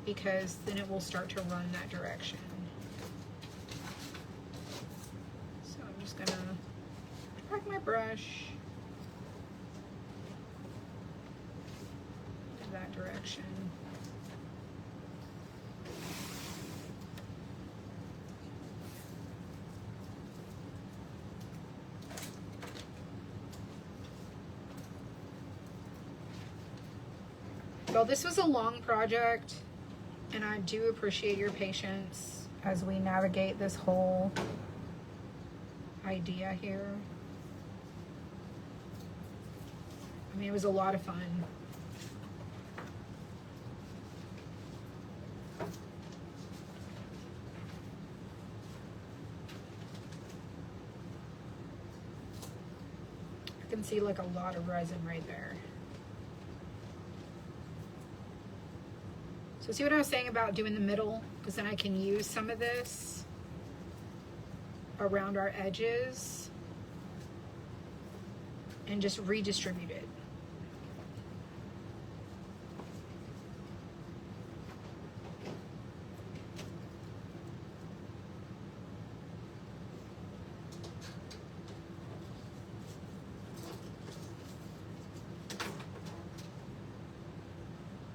because then it will start to run that direction. So I'm just gonna crack my brush to that direction. Well, this was a long project, and I do appreciate your patience as we navigate this whole idea here. I mean, it was a lot of fun. I can see like a lot of resin right there. So see what I was saying about doing the middle? Because then I can use some of this around our edges and just redistribute it.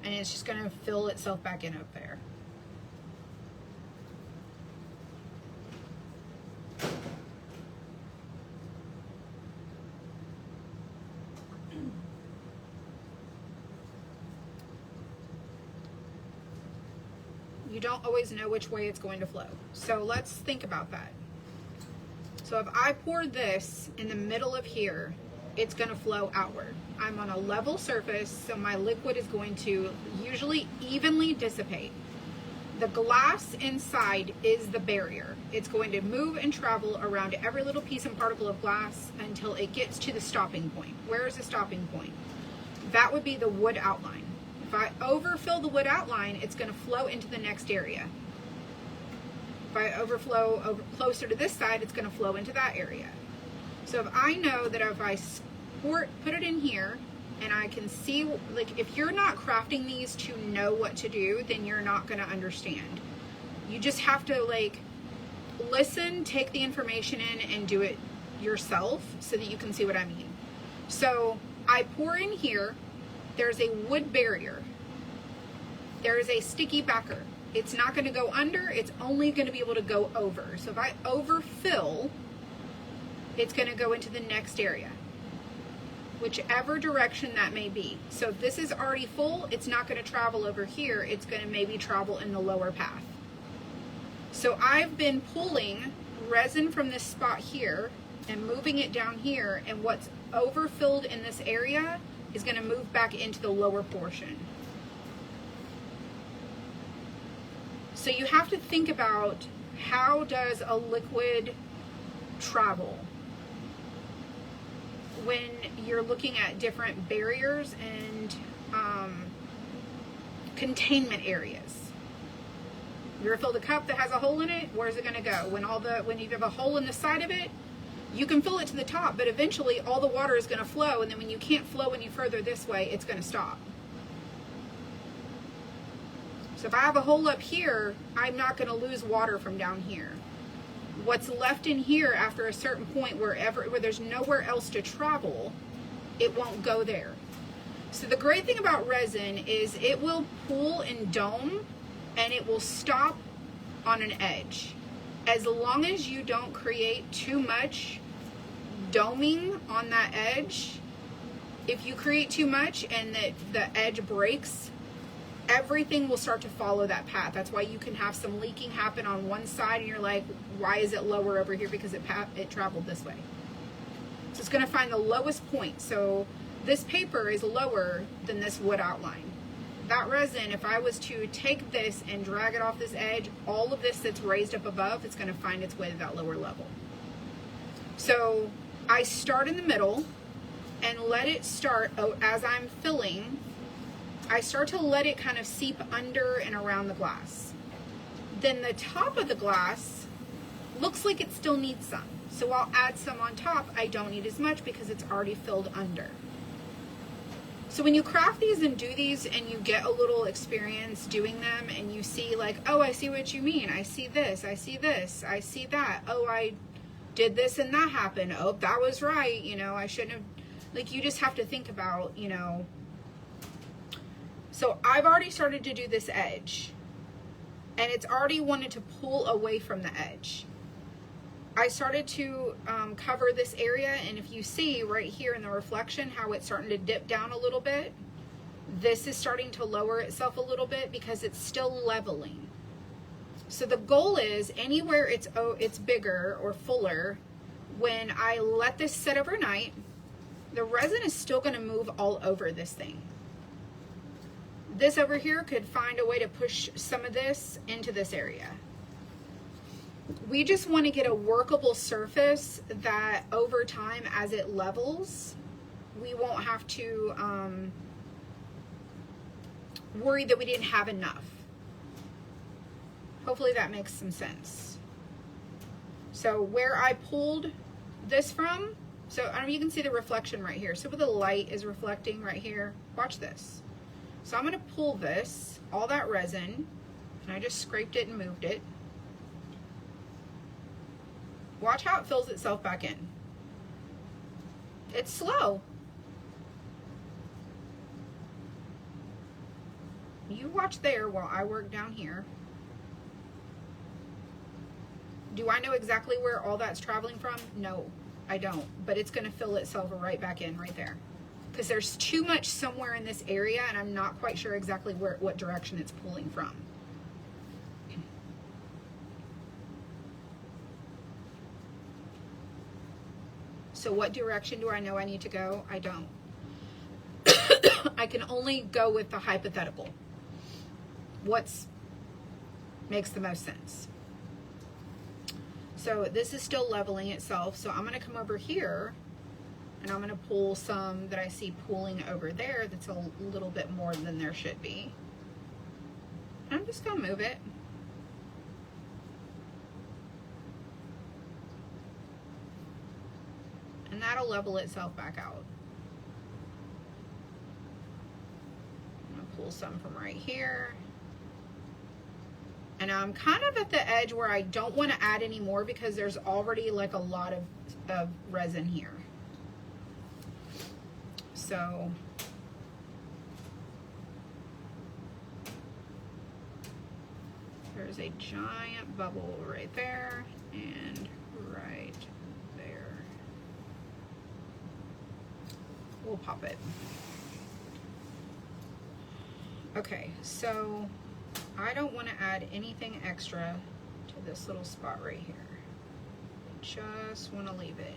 And it's just going to fill itself back in up there. You don't always know which way it's going to flow. So let's think about that. So if I pour this in the middle of here, it's going to flow outward. I'm on a level surface, so my liquid is going to usually evenly dissipate. The glass inside is the barrier. It's going to move and travel around every little piece and particle of glass until it gets to the stopping point. Where is the stopping point? That would be the wood outline. If I overfill the wood outline, it's going to flow into the next area. If I overflow over closer to this side, it's going to flow into that area. So if I know that if I put it in here and I can see, like, if you're not crafting these to know what to do, then you're not going to understand. You just have to, like, listen, take the information in, and do it yourself so that you can see what I mean. So I pour in here. There's a wood barrier. There is a sticky backer. It's not going to go under. It's only going to be able to go over. So if I overfill, it's going to go into the next area, whichever direction that may be. So if this is already full, it's not going to travel over here. It's going to maybe travel in the lower path. So I've been pulling resin from this spot here and moving it down here, and what's overfilled in this area is going to move back into the lower portion. So you have to think about, how does a liquid travel when you're looking at different barriers and containment areas. You ever filled a cup that has a hole in it? Where's it going to go? When you have a hole in the side of it, you can fill it to the top, but eventually all the water is going to flow, and then when you can't flow any further this way, it's going to stop. So if I have a hole up here, I'm not going to lose water from down here. What's left in here after a certain point, where there's nowhere else to travel, it won't go there. So the great thing about resin is it will pool and dome, and it will stop on an edge. As long as you don't create too much doming on that edge, if you create too much and the edge breaks, everything will start to follow that path. That's why you can have some leaking happen on one side, and you're like, why is it lower over here? Because it traveled this way. So it's going to find the lowest point. So this paper is lower than this wood outline. That resin, if I was to take this and drag it off this edge, all of this that's raised up above, it's going to find its way to that lower level. So I start in the middle and let it start, as I'm filling, I start to let it kind of seep under and around the glass. Then the top of the glass looks like it still needs some. So I'll add some on top. I don't need as much because it's already filled under. So when you craft these and do these and you get a little experience doing them, and you see, like, oh, I see what you mean. I see this, I see this, I see that. Oh, I did this and that happened. Oh, that was right. You know, I shouldn't have, like, you just have to think about, you know. So I've already started to do this edge, and it's already wanted to pull away from the edge. I started to cover this area, and if you see right here in the reflection how it's starting to dip down a little bit, this is starting to lower itself a little bit because it's still leveling. So the goal is, anywhere it's bigger or fuller, when I let this sit overnight, the resin is still going to move all over this thing. This over here could find a way to push some of this into this area. We just want to get a workable surface that over time, as it levels, we won't have to worry that we didn't have enough. Hopefully that makes some sense. So where I pulled this from, so I don't know if you can see the reflection right here. So where the light is reflecting right here, watch this. So I'm going to pull this, all that resin, and I just scraped it and moved it. Watch how it fills itself back in. It's slow. You watch there while I work down here. Do I know exactly where all that's traveling from? No, I don't. But it's going to fill itself right back in right there. Because there's too much somewhere in this area, and I'm not quite sure exactly what direction it's pulling from. So what direction do I know I need to go? I don't. I can only go with the hypothetical. Makes the most sense. So this is still leveling itself. So I'm going to come over here, and I'm going to pull some that I see pooling over there that's a little bit more than there should be. I'm just going to move it. And that'll level itself back out. pull some from right here. And I'm kind of at the edge where I don't want to add any more because there's already like a lot of resin here. So there's a giant bubble right there and right there. We'll pop it. Okay, so I don't want to add anything extra to this little spot right here. I just want to leave it.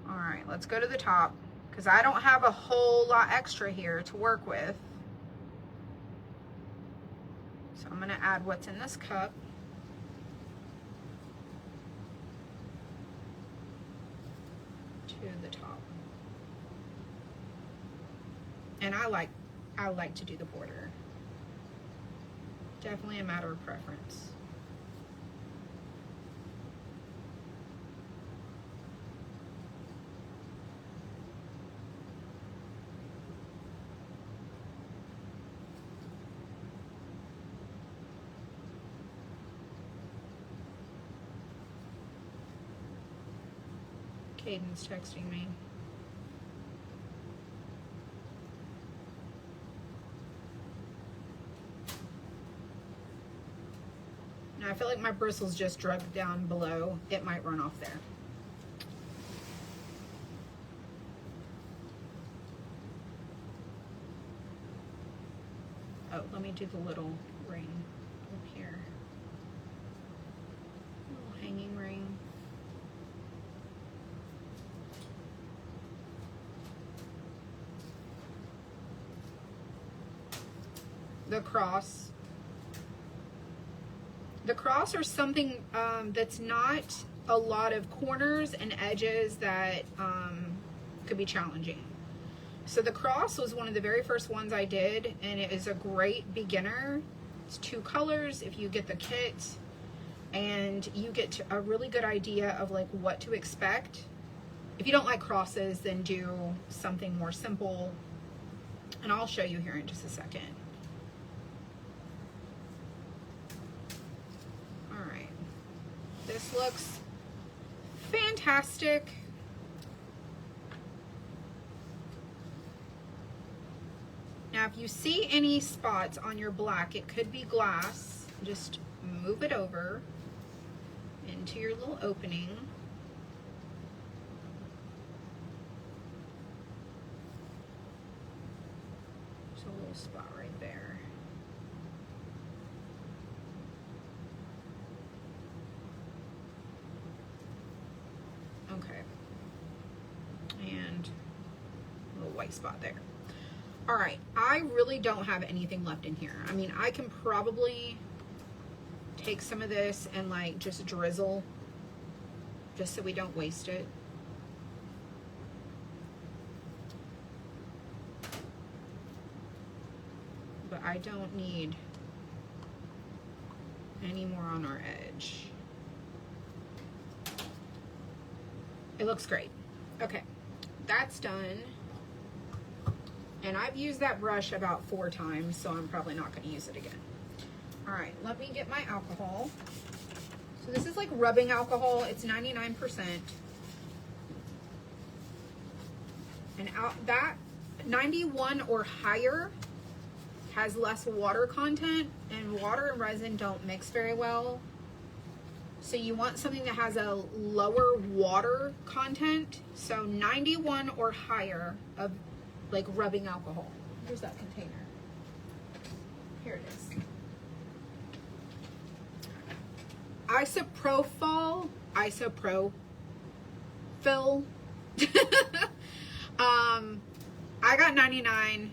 All right, let's go to the top because I don't have a whole lot extra here to work with. So I'm going to add what's in this cup. To the top. And I like to do the border. Definitely a matter of preference. Caden's texting me. Now I feel like my bristles just drug down below. It might run off there. Oh, let me do the little ring up here. Little hanging ring. The cross. The cross or something that's not a lot of corners and edges that could be challenging. So the cross was one of the very first ones I did, and it is a great beginner. It's 2 colors if you get the kit, and you get a really good idea of like what to expect. If you don't like crosses, then do something more simple, and I'll show you here in just a second. This looks fantastic. Now, if you see any spots on your black, it could be glass. Just move it over into your little opening. There's a little spot right there. Okay, and a little white spot there. All right, I really don't have anything left in here. I mean, I can probably take some of this and like just drizzle just so we don't waste it. But I don't need any more on our edge. It looks great. Okay, that's done. And I've used that brush about 4 times, so I'm probably not going to use it again. All right, let me get my alcohol. So this is like rubbing alcohol. It's 99%. And that 91 or higher has less water content, and water and resin don't mix very well. So you want something that has a lower water content. So 91 or higher of like rubbing alcohol. Here's that container. Here it is. Isopropyl. I got 99,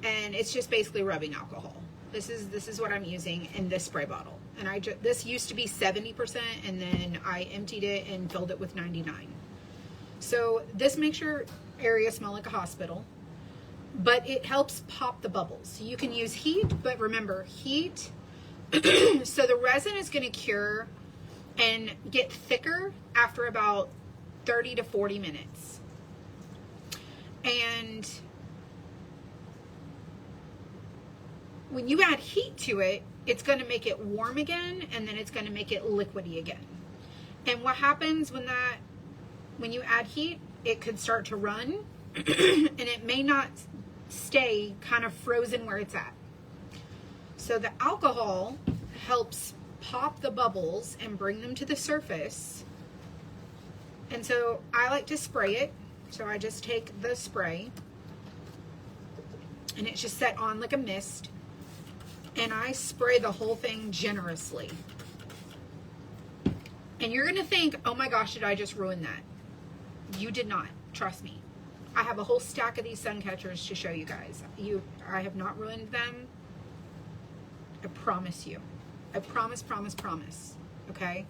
and it's just basically rubbing alcohol. This is what I'm using in this spray bottle. And this used to be 70%, and then I emptied it and filled it with 99. So this makes your area smell like a hospital, but it helps pop the bubbles. You can use heat, but remember, heat, so the resin is going to cure and get thicker after about 30 to 40 minutes. And when you add heat to it, it's going to make it warm again, and then it's going to make it liquidy again. And what happens when you add heat, it could start to run and it may not stay kind of frozen where it's at. So the alcohol helps pop the bubbles and bring them to the surface. And so I like to spray it. So I just take the spray and it's just set on like a mist, and I spray the whole thing generously. And you're gonna think, oh my gosh, did I just ruin that? You did not, trust me. I have a whole stack of these sun catchers to show you guys. I have not ruined them. I promise you. I promise, okay?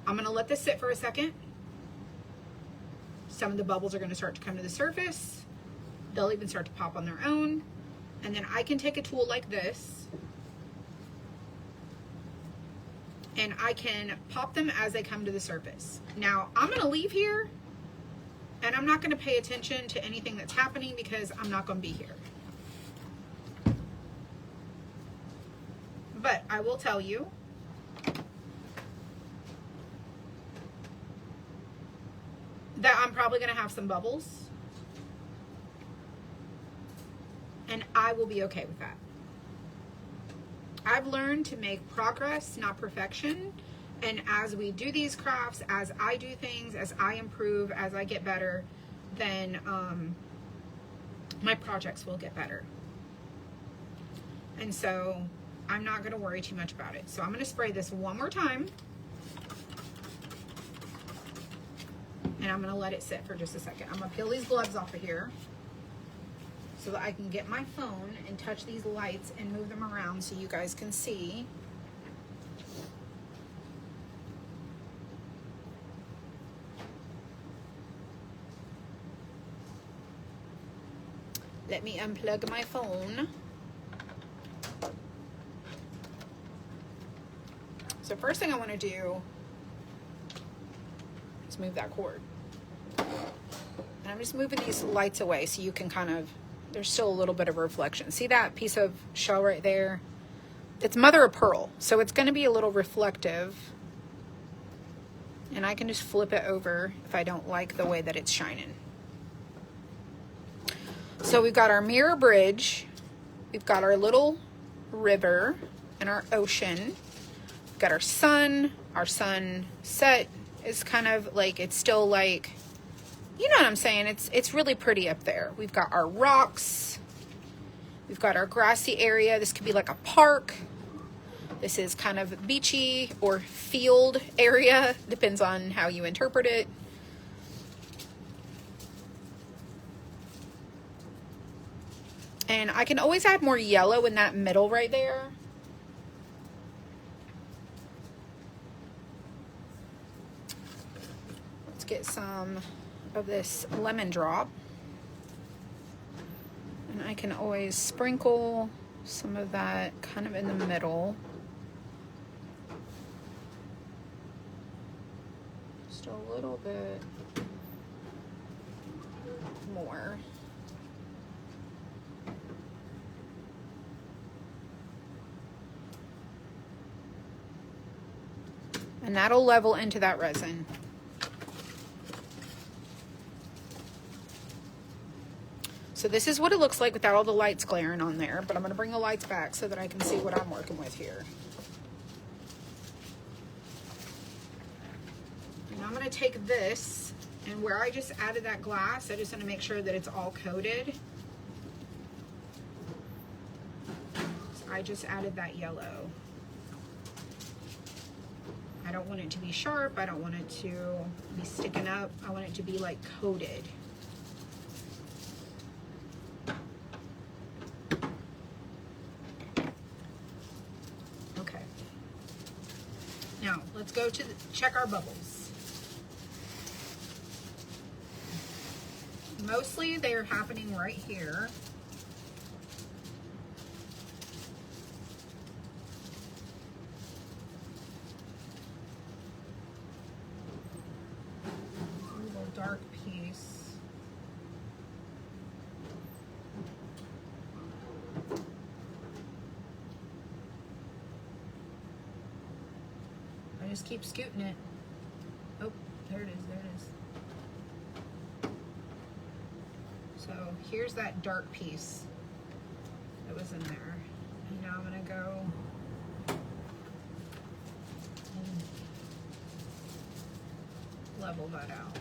I'm gonna let this sit for a second. Some of the bubbles are gonna start to come to the surface. They'll even start to pop on their own. And then I can take a tool like this and I can pop them as they come to the surface. Now, I'm gonna leave here and I'm not gonna pay attention to anything that's happening because I'm not gonna be here. But I will tell you that I'm probably gonna have some bubbles, and I will be okay with that. I've learned to make progress, not perfection. And as we do these crafts, as I do things, as I improve, as I get better, then my projects will get better. And so I'm not gonna worry too much about it. So I'm gonna spray this one more time. And I'm gonna let it sit for just a second. I'm gonna peel these gloves off of here so that I can get my phone and touch these lights and move them around so you guys can see. Let me unplug my phone. So first thing I want to do is move that cord. And I'm just moving these lights away so you can kind of, there's still a little bit of reflection. See that piece of shell right there? It's mother of pearl, so it's going to be a little reflective. And I can just flip it over if I don't like the way that it's shining. So we've got our mirror bridge, we've got our little river and our ocean, we've got our sunset is kind of like, it's still like, you know what I'm saying, it's really pretty up there. We've got our rocks, we've got our grassy area. This could be like a park. This is kind of beachy or field area, depends on how you interpret it. And I can always add more yellow in that middle right there. Let's get some of this lemon drop. And I can always sprinkle some of that kind of in the middle. Just a little bit more. And that'll level into that resin. So this is what it looks like without all the lights glaring on there, but I'm going to bring the lights back so that I can see what I'm working with here. And I'm going to take this, and where I just added that glass, I just want to make sure that it's all coated. So I just added that yellow. I don't want it to be sharp. I don't want it to be sticking up. I want it to be like coated. Okay. Now let's go to check our bubbles. Mostly they are happening right here. just keep scooting it. Oh, there it is, there it is. So here's that dark piece that was in there. And now I'm gonna go and level that out.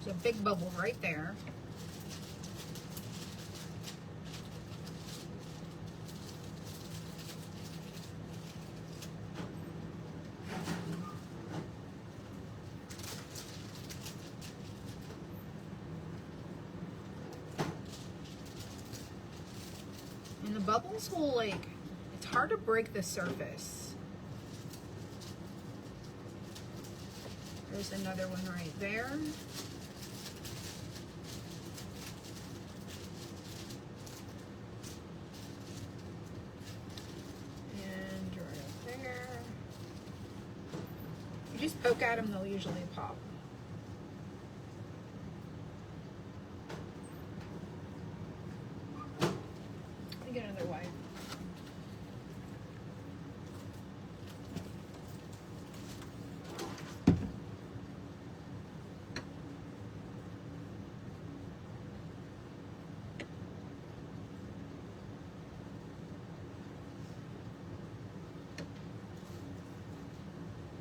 There's a big bubble right there. And the bubbles will it's hard to break the surface. There's another one right there. And right up there. You just poke at them, they'll usually pop. Get another wipe.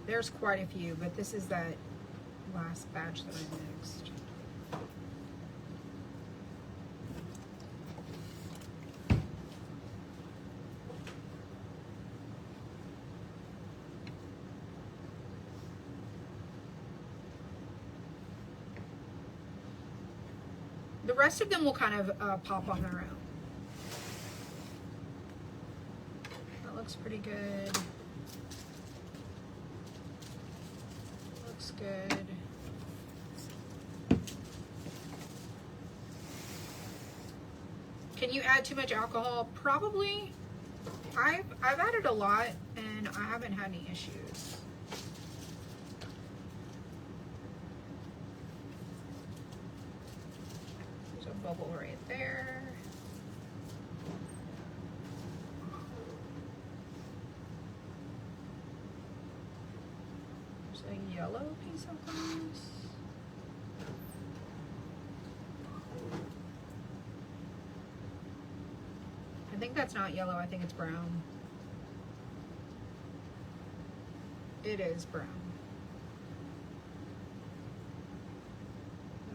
There's quite a few, but this is that last batch that I mixed. The rest of them will kind of pop on their own. That looks pretty good. Looks good. Can you add too much alcohol? Probably. I've added a lot and I haven't had any issues. Bubble right there. There's a yellow piece of glass. I think that's not yellow, I think it's brown. It is brown.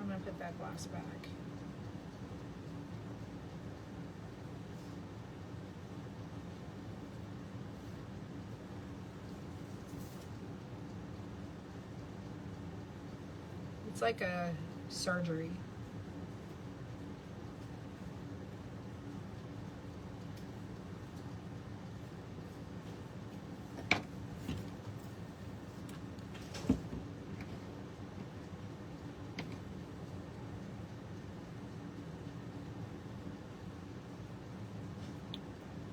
I'm gonna put that glass back. It's like a surgery.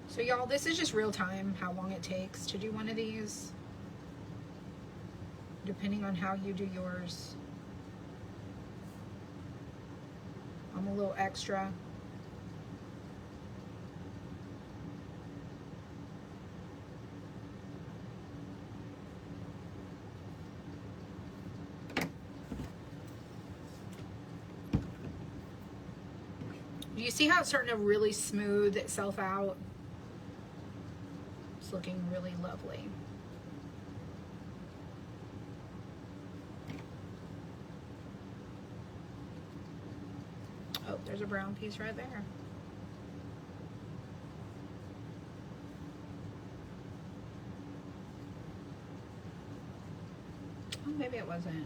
So y'all, this is just real time, how long it takes to do one of these, depending on how you do yours. I'm a little extra. Do you see how it's starting to really smooth itself out? It's looking really lovely. Oh, there's a brown piece right there. Oh, maybe it wasn't.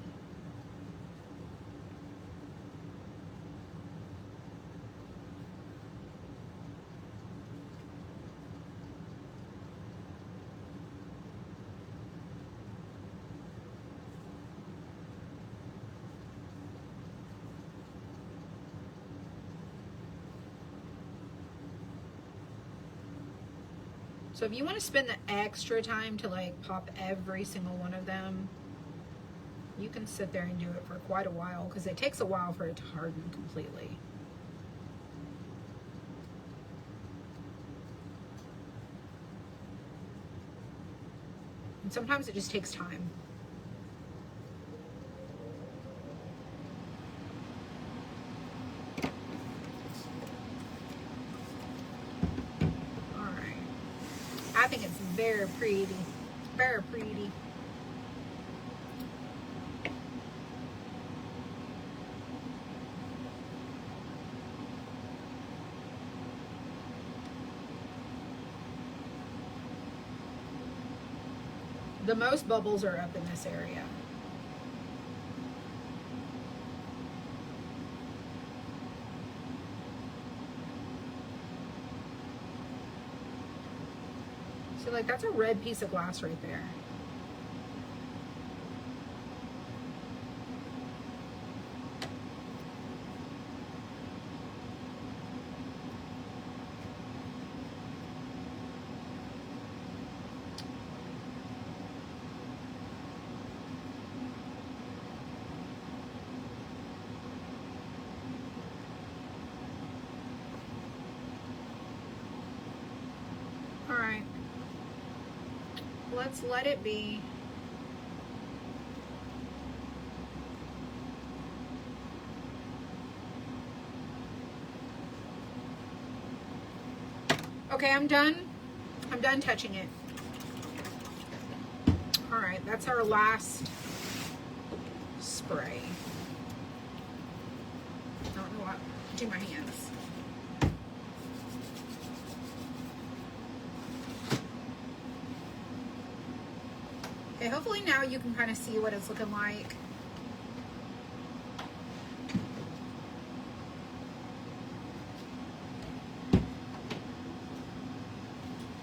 So if you want to spend the extra time to like pop every single one of them, you can sit there and do it for quite a while because it takes a while for it to harden completely. And sometimes it just takes time. All right. I think it's very pretty. Very pretty. The most bubbles are up in this area. So like that's a red piece of glass right there. All right. Let's let it be. Okay, I'm done. I'm done touching it. All right, that's our last spray. I don't know what to do my hands. Okay, hopefully now you can kind of see what it's looking like.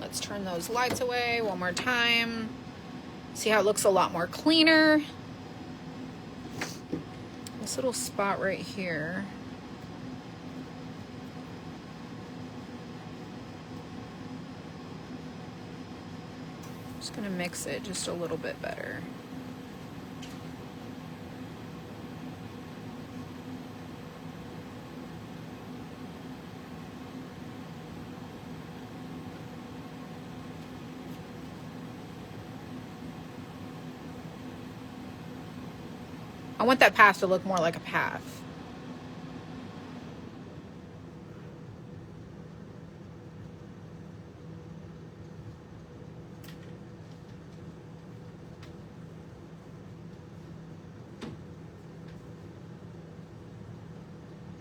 Let's turn those lights away one more time. See how it looks a lot more cleaner. This little spot right here. Just gonna mix it just a little bit better. I want that path to look more like a path.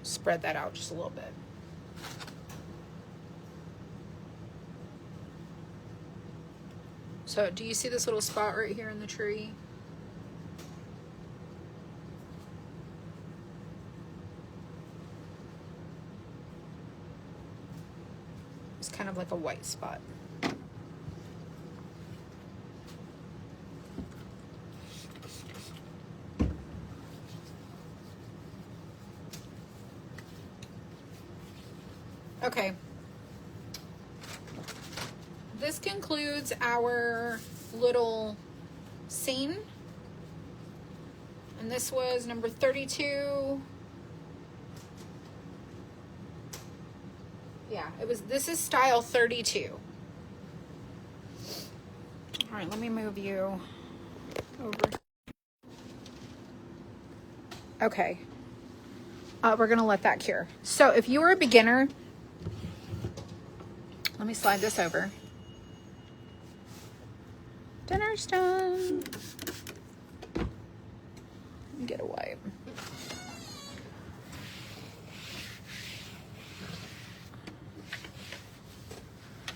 Spread that out just a little bit. So do you see this little spot right here in the tree? It's kind of like a white spot. Okay. This concludes our little scene. And this was number 32. Yeah, this is style 32. All right, let me move you over. Okay. We're gonna let that cure. So if you were a beginner, let me slide this over. Dinner's done. Let me get a wipe.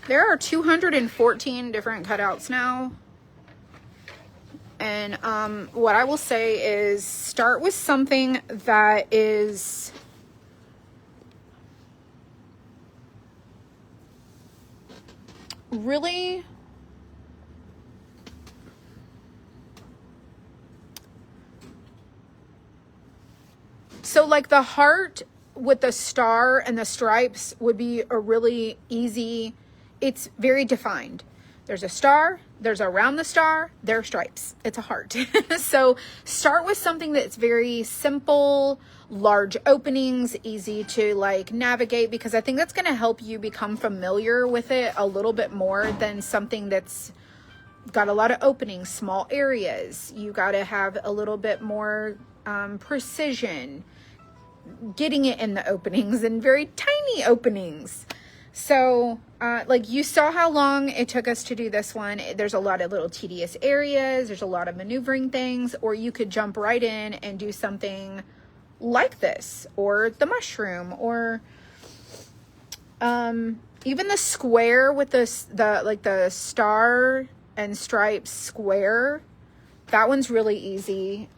There are 214 different cutouts now. And what I will say is start with something that is really so like the heart with the star and the stripes would be a really easy, it's very defined. There's a star, there's around the star, there are stripes. It's a heart. So start with something that's very simple, large openings, easy to like navigate, because I think that's going to help you become familiar with it a little bit more than something that's got a lot of openings, small areas. You got to have a little bit more precision getting it in the openings and very tiny openings. So like you saw how long it took us to do this one. There's a lot of little tedious areas. There's a lot of maneuvering things, or you could jump right in and do something like this, or the mushroom, or even the square with the star and stripes square. That one's really easy.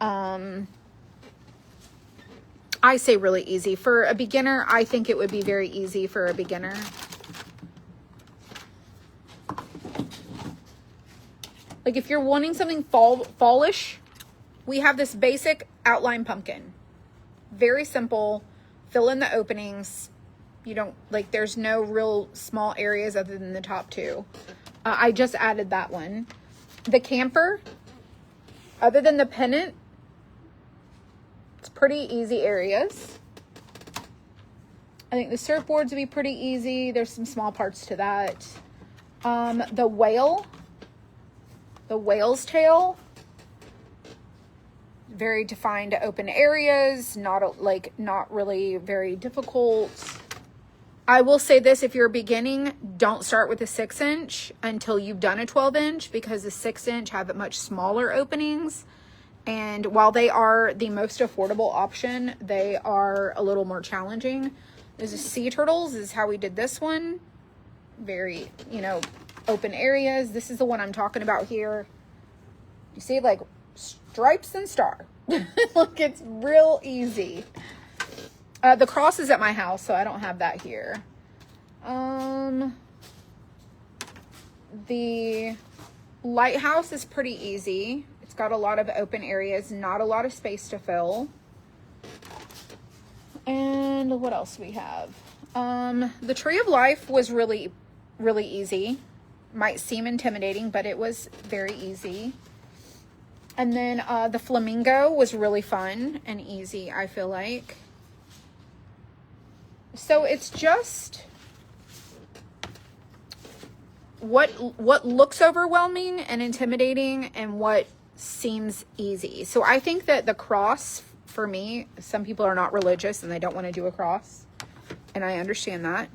I say really easy. For a beginner, I think it would be very easy for a beginner. Like if you're wanting something fallish, we have this basic outline pumpkin. Very simple. Fill in the openings. You don't, like, there's no real small areas other than the top two. I just added that one. The camper, other than the pennant, it's pretty easy areas. I think the surfboards would be pretty easy. There's some small parts to that. The whale's tail, very defined open areas, not really very difficult. I will say this, if you're beginning, don't start with a 6-inch until you've done a 12-inch, because the 6-inch have much smaller openings. And while they are the most affordable option, they are a little more challenging. There's a sea turtles, this is how we did this one. Very, open areas. This is the one I'm talking about here. You see, like, stripes and star. Look, it's real easy. The cross is at my house, so I don't have that here. The lighthouse is pretty easy. It's got a lot of open areas, not a lot of space to fill. And what else we have? The tree of life was really, really easy. Might seem intimidating, but it was very easy. And then the flamingo was really fun and easy, I feel like. So it's just what looks overwhelming and intimidating and what seems easy. So I think that the cross, for me, some people are not religious and they don't want to do a cross, and I understand that.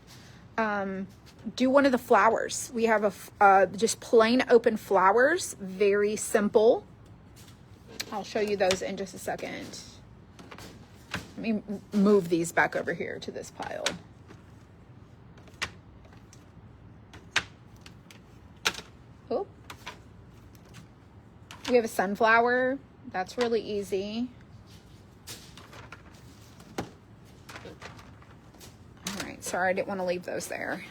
Do one of the flowers. We have just plain open flowers, very simple. I'll show you those in just a second. Let me move these back over here to this pile. Oh. We have a sunflower. That's really easy. All right, sorry, I didn't want to leave those there.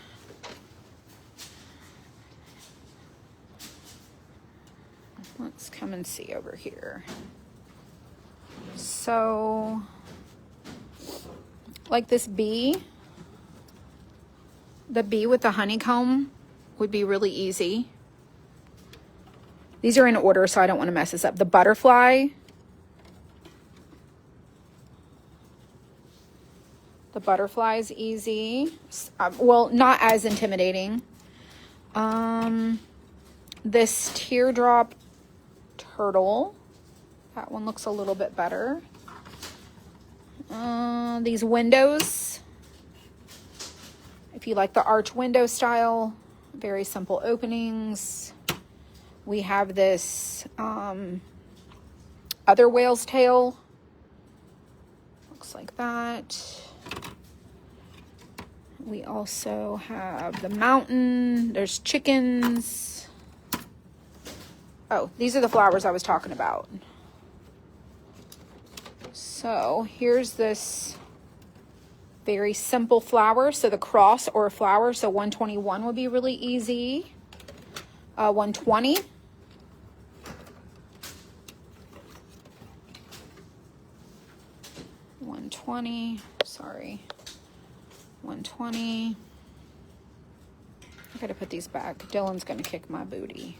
Let's come and see over here. So, like this bee, the bee with the honeycomb would be really easy. These are in order, so I don't want to mess this up. The butterfly. The butterfly is easy. Well, not as intimidating. This teardrop turtle. That one looks a little bit better. These windows. If you like the arch window style, very simple openings. We have this other whale's tail. Looks like that. We also have the mountain. There's chickens. Oh, these are the flowers I was talking about. So here's this very simple flower. So the cross or a flower. So 121 would be really easy. 120. Sorry. 120. I gotta put these back. Dylan's gonna kick my booty.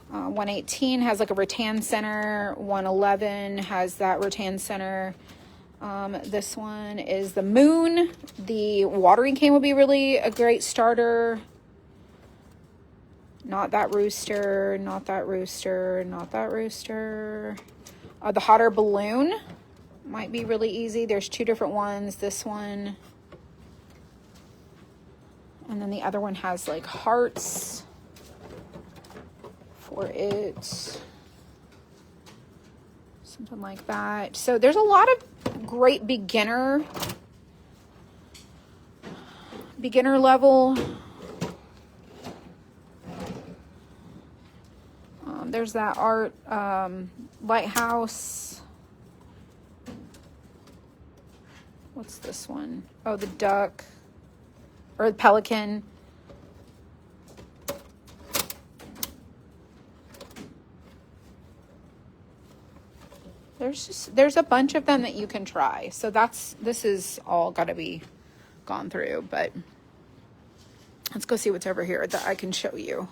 118 has like a rattan center. 111 has that rattan center. This one is the moon. The watering can would be really a great starter. Not that rooster, not that rooster, not that rooster. The hot air balloon might be really easy. There's 2 different ones. This one. And then the other one has like hearts for it. Something like that. So there's a lot of great beginner level. There's that art lighthouse. What's this one? Oh, the duck or the pelican. There's a bunch of them that you can try. So this is all got to be gone through, but let's go see what's over here that I can show you.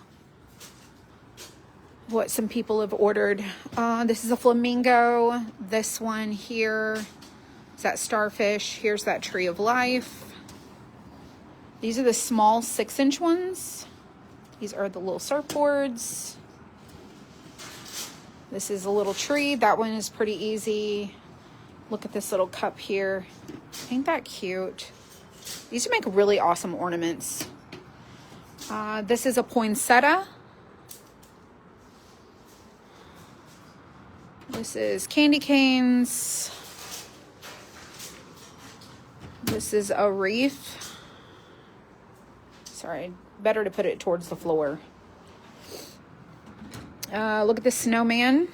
What some people have ordered. This is a flamingo. This one here is that starfish. Here's that tree of life. These are the small 6-inch ones. These are the little surfboards. This is a little tree. That one is pretty easy. Look at this little cup here. Ain't that cute? These make really awesome ornaments. This is a poinsettia. This is candy canes. This is a wreath. Sorry, better to put it towards the floor. Look at this snowman.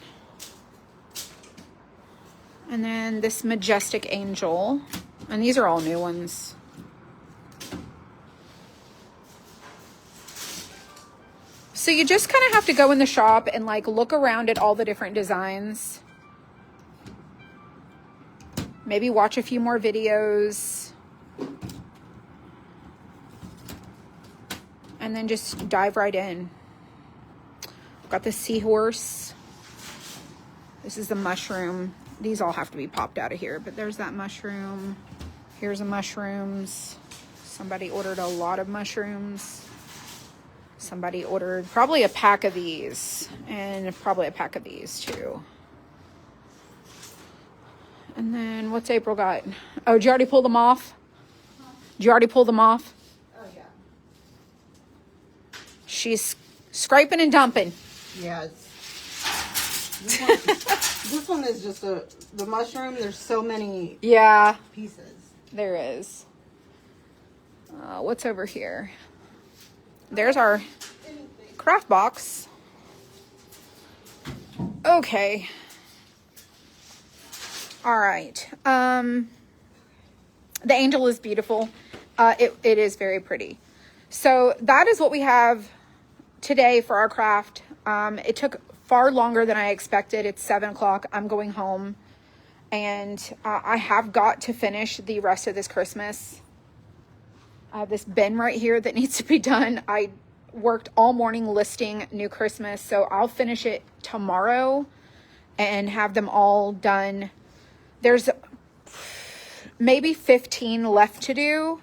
And then this majestic angel. And these are all new ones. So you just kind of have to go in the shop and like look around at all the different designs. Maybe watch a few more videos. And then just dive right in. Got the seahorse. This is the mushroom. These all have to be popped out of here, but there's that mushroom. Here's the mushrooms. Somebody ordered a lot of mushrooms. Somebody ordered probably a pack of these and probably a pack of these too. And then what's April got? Oh, did you already pull them off? Did you already pull them off? Oh, yeah. She's scraping and dumping. Yeah. This one is just the mushroom. There's so many pieces. There is. What's over here? There's our craft box. Okay. All right. The angel is beautiful. It is very pretty. So that is what we have today for our craft. It took far longer than I expected. It's 7 o'clock. I'm going home. And I have got to finish the rest of this Christmas. I have this bin right here that needs to be done. I worked all morning listing new Christmas, so I'll finish it tomorrow and have them all done. There's maybe 15 left to do,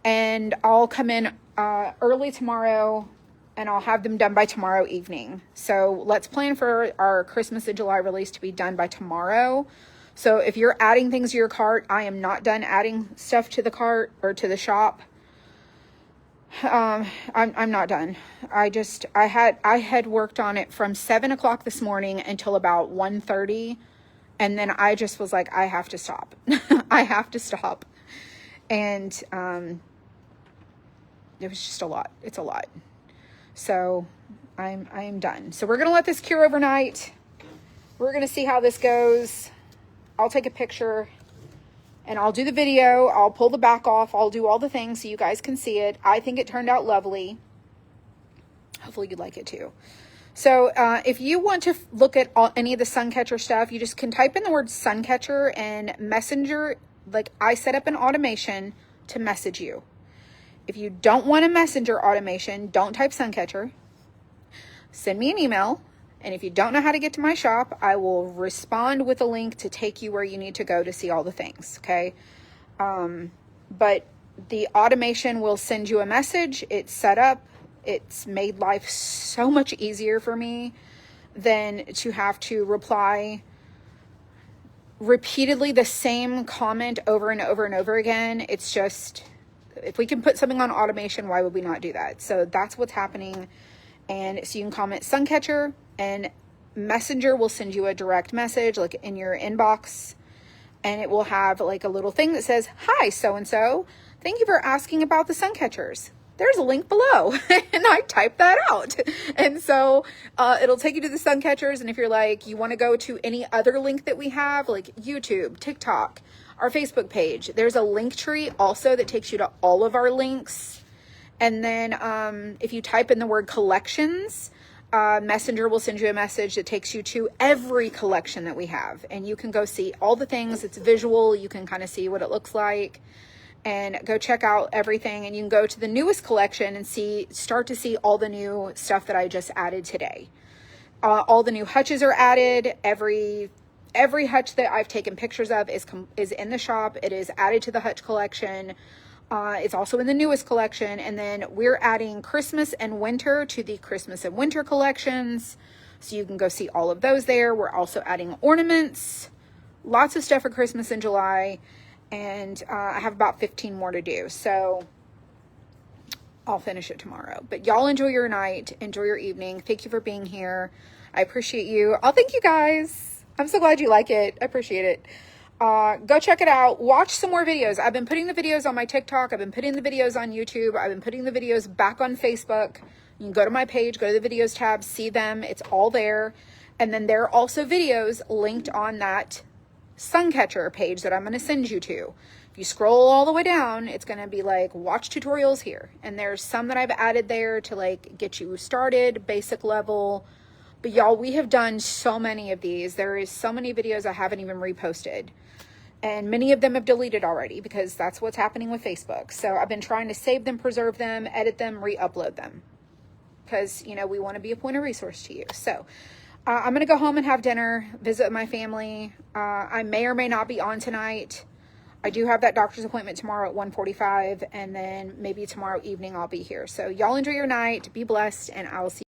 and I'll come in early tomorrow and I'll have them done by tomorrow evening. So let's plan for our Christmas in July release to be done by tomorrow. So if you're adding things to your cart, I am not done adding stuff to the cart or to the shop. I'm not done. I had worked on it from 7 o'clock this morning until about 1:30. And then I just was like, I have to stop. I have to stop. And, it was just a lot. It's a lot. So I am done. So we're going to let this cure overnight. We're going to see how this goes. I'll take a picture and I'll do the video. I'll pull the back off. I'll do all the things so you guys can see it. I think it turned out lovely. Hopefully you like it too. So if you want to look at any of the suncatcher stuff, you just can type in the word suncatcher and messenger. Like I set up an automation to message you. If you don't want a messenger automation, don't type suncatcher. Send me an email. And if you don't know how to get to my shop, I will respond with a link to take you where you need to go to see all the things, okay? But the automation will send you a message. It's set up. It's made life so much easier for me than to have to reply repeatedly the same comment over and over and over again. It's just, if we can put something on automation, why would we not do that? So that's what's happening. And so you can comment suncatcher, and Messenger will send you a direct message like in your inbox, and it will have like a little thing that says, hi, so-and-so, thank you for asking about the suncatchers. There's a link below. And I type that out. And so it'll take you to the suncatchers. And if you're like, you want to go to any other link that we have, like YouTube, TikTok, our Facebook page, there's a link tree also that takes you to all of our links. And then if you type in the word collections, Messenger will send you a message that takes you to every collection that we have. And you can go see all the things. It's visual. You can kind of see what it looks like. And go check out everything, and you can go to the newest collection and start to see all the new stuff that I just added today. All the new hutches are added. Every hutch that I've taken pictures of is in the shop. It is added to the hutch collection. It's also in the newest collection. And then we're adding Christmas and winter to the Christmas and winter collections. So you can go see all of those there. We're also adding ornaments, lots of stuff for Christmas in July. And I have about 15 more to do. So I'll finish it tomorrow. But y'all enjoy your night. Enjoy your evening. Thank you for being here. I appreciate you. I'll thank you guys. I'm so glad you like it. I appreciate it. Go check it out. Watch some more videos. I've been putting the videos on my TikTok. I've been putting the videos on YouTube. I've been putting the videos back on Facebook. You can go to my page, go to the videos tab, see them. It's all there. And then there are also videos linked on that suncatcher page that I'm going to send you to. If you scroll all the way down, it's going to be like watch tutorials here, and there's some that I've added there to like get you started, basic level. But y'all, we have done so many of these. There is so many videos I haven't even reposted, and many of them have deleted already because that's what's happening with Facebook. So I've been trying to save them, preserve them, edit them, re-upload them, because you know we want to be a point of resource to you. So I'm going to go home and have dinner, visit my family. I may or may not be on tonight. I do have that doctor's appointment tomorrow at 1:45, and then maybe tomorrow evening I'll be here. So y'all enjoy your night. Be blessed, and I will see you.